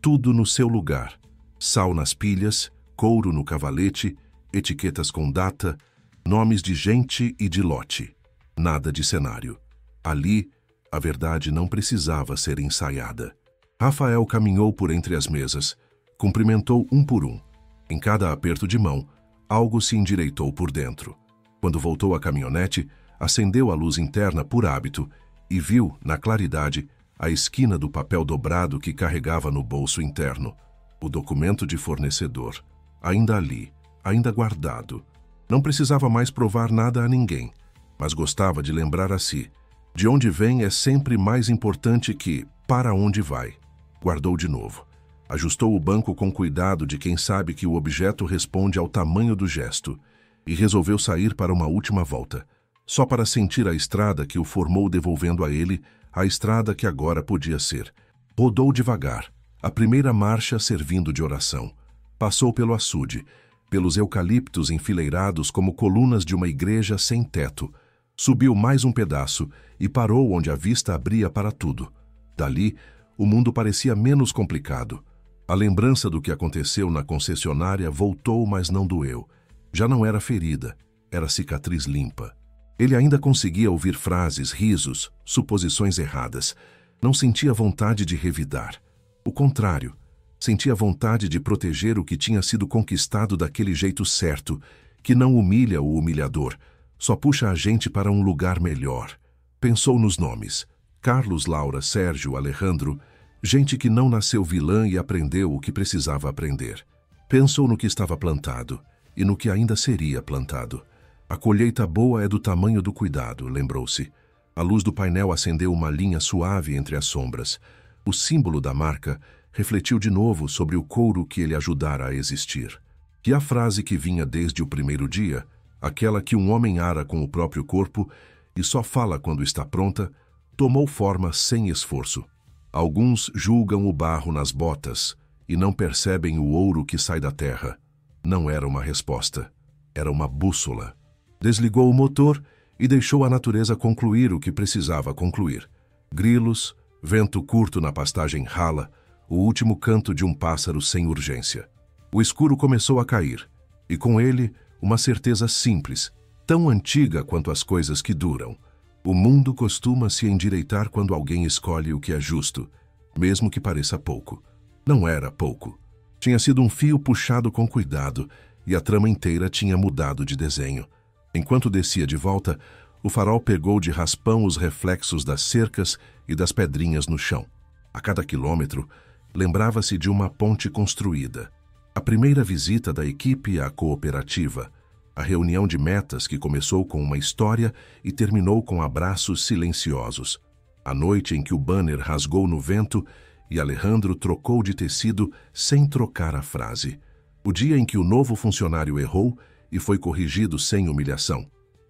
tudo no seu lugar. Sal nas pilhas, couro no cavalete, etiquetas com data, nomes de gente e de lote. Nada de cenário. Ali, a verdade não precisava ser ensaiada. Rafael caminhou por entre as mesas, cumprimentou um por um. Em cada aperto de mão, algo se endireitou por dentro. Quando voltou à caminhonete, acendeu a luz interna por hábito e viu, na claridade, a esquina do papel dobrado que carregava no bolso interno. O documento de fornecedor. Ainda ali, ainda guardado. Não precisava mais provar nada a ninguém, mas gostava de lembrar a si. De onde vem é sempre mais importante que para onde vai. Guardou de novo. Ajustou o banco com cuidado de quem sabe que o objeto responde ao tamanho do gesto e resolveu sair para uma última volta, só para sentir a estrada que o formou devolvendo a ele a estrada que agora podia ser. Rodou devagar, a primeira marcha servindo de oração. Passou pelo açude, pelos eucaliptos enfileirados como colunas de uma igreja sem teto. Subiu mais um pedaço e parou onde a vista abria para tudo. Dali, o mundo parecia menos complicado. A lembrança do que aconteceu na concessionária voltou, mas não doeu. Já não era ferida, era cicatriz limpa. Ele ainda conseguia ouvir frases, risos, suposições erradas. Não sentia vontade de revidar. O contrário, sentia vontade de proteger o que tinha sido conquistado daquele jeito certo, que não humilha o humilhador, só puxa a gente para um lugar melhor. Pensou nos nomes. Carlos, Laura, Sérgio, Alejandro, gente que não nasceu vilã e aprendeu o que precisava aprender. Pensou no que estava plantado e no que ainda seria plantado. A colheita boa é do tamanho do cuidado, lembrou-se. A luz do painel acendeu uma linha suave entre as sombras. O símbolo da marca refletiu de novo sobre o couro que ele ajudara a existir. E a frase que vinha desde o primeiro dia, aquela que um homem ara com o próprio corpo e só fala quando está pronta, tomou forma sem esforço. Alguns julgam o barro nas botas e não percebem o ouro que sai da terra. Não era uma resposta, era uma bússola. Desligou o motor e deixou a natureza concluir o que precisava concluir. Grilos, vento curto na pastagem rala, o último canto de um pássaro sem urgência. O escuro começou a cair. E com ele, uma certeza simples, tão antiga quanto as coisas que duram. O mundo costuma se endireitar quando alguém escolhe o que é justo, mesmo que pareça pouco. Não era pouco. Tinha sido um fio puxado com cuidado e a trama inteira tinha mudado de desenho. Enquanto descia de volta, o farol pegou de raspão os reflexos das cercas e das pedrinhas no chão. A cada quilômetro, lembrava-se de uma ponte construída. A primeira visita da equipe à cooperativa, a reunião de metas que começou com uma história e terminou com abraços silenciosos. A noite em que o banner rasgou no vento e Alejandro trocou de tecido sem trocar a frase. O dia em que o novo funcionário errou e foi corrigido sem humilhação.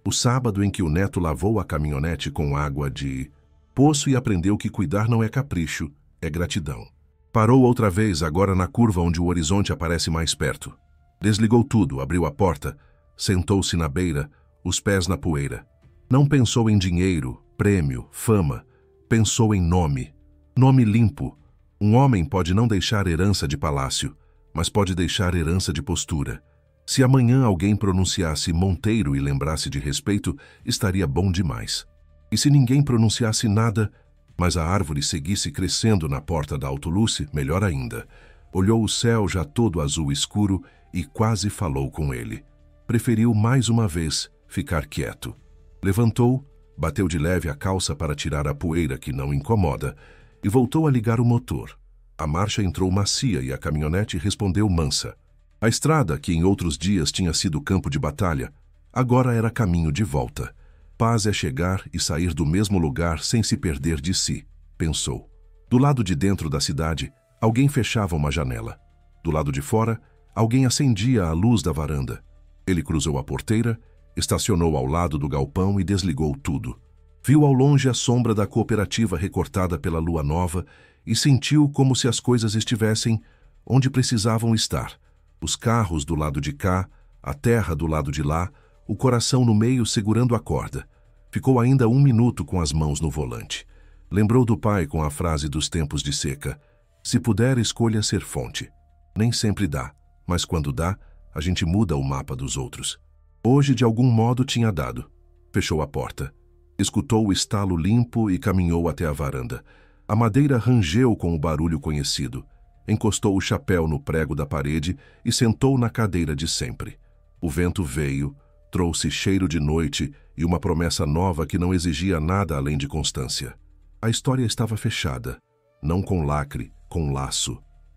O sábado em que o neto lavou a caminhonete com água de poço e aprendeu que cuidar não é capricho, é gratidão. Parou outra vez, agora na curva onde o horizonte aparece mais perto. Desligou tudo, abriu a porta, sentou-se na beira, os pés na poeira. Não pensou em dinheiro, prêmio, fama. Pensou em nome. Nome limpo. Um homem pode não deixar herança de palácio, mas pode deixar herança de postura. Se amanhã alguém pronunciasse Monteiro e lembrasse de respeito, estaria bom demais. E se ninguém pronunciasse nada, mas a árvore seguisse crescendo na porta da Autoluce, melhor ainda. Olhou o céu já todo azul escuro e quase falou com ele. Preferiu mais uma vez ficar quieto. Levantou, bateu de leve a calça para tirar a poeira que não incomoda e voltou a ligar o motor. A marcha entrou macia e a caminhonete respondeu mansa. A estrada, que em outros dias tinha sido campo de batalha, agora era caminho de volta. Paz é chegar e sair do mesmo lugar sem se perder de si, pensou. Do lado de dentro da cidade, alguém fechava uma janela. Do lado de fora, alguém acendia a luz da varanda. Ele cruzou a porteira, estacionou ao lado do galpão e desligou tudo. Viu ao longe a sombra da cooperativa recortada pela lua nova e sentiu como se as coisas estivessem onde precisavam estar. Os carros do lado de cá, a terra do lado de lá, o coração no meio segurando a corda. Ficou ainda 1 minuto com as mãos no volante. Lembrou do pai com a frase dos tempos de seca. Se puder, escolha ser fonte. Nem sempre dá, mas quando dá, a gente muda o mapa dos outros. Hoje, de algum modo, tinha dado. Fechou a porta. Escutou o estalo limpo e caminhou até a varanda. A madeira rangeu com o barulho conhecido. Encostou o chapéu no prego da parede e sentou na cadeira de sempre. O vento veio, trouxe cheiro de noite e uma promessa nova que não exigia nada além de constância. A história estava fechada, não com lacre, com laço.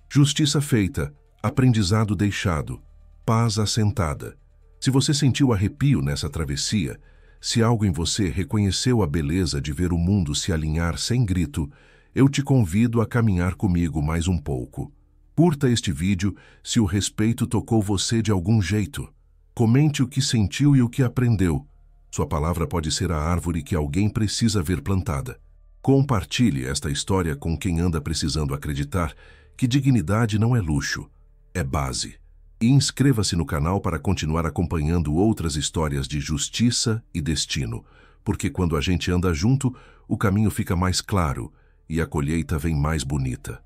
Justiça feita, aprendizado deixado, paz assentada. Se você sentiu arrepio nessa travessia, se algo em você reconheceu a beleza de ver o mundo se alinhar sem grito, eu te convido a caminhar comigo mais um pouco. Curta este vídeo se o respeito tocou você de algum jeito. Comente o que sentiu e o que aprendeu. Sua palavra pode ser a árvore que alguém precisa ver plantada. Compartilhe esta história com quem anda precisando acreditar que dignidade não é luxo, é base. E inscreva-se no canal para continuar acompanhando outras histórias de justiça e destino, porque quando a gente anda junto, o caminho fica mais claro e a colheita vem mais bonita.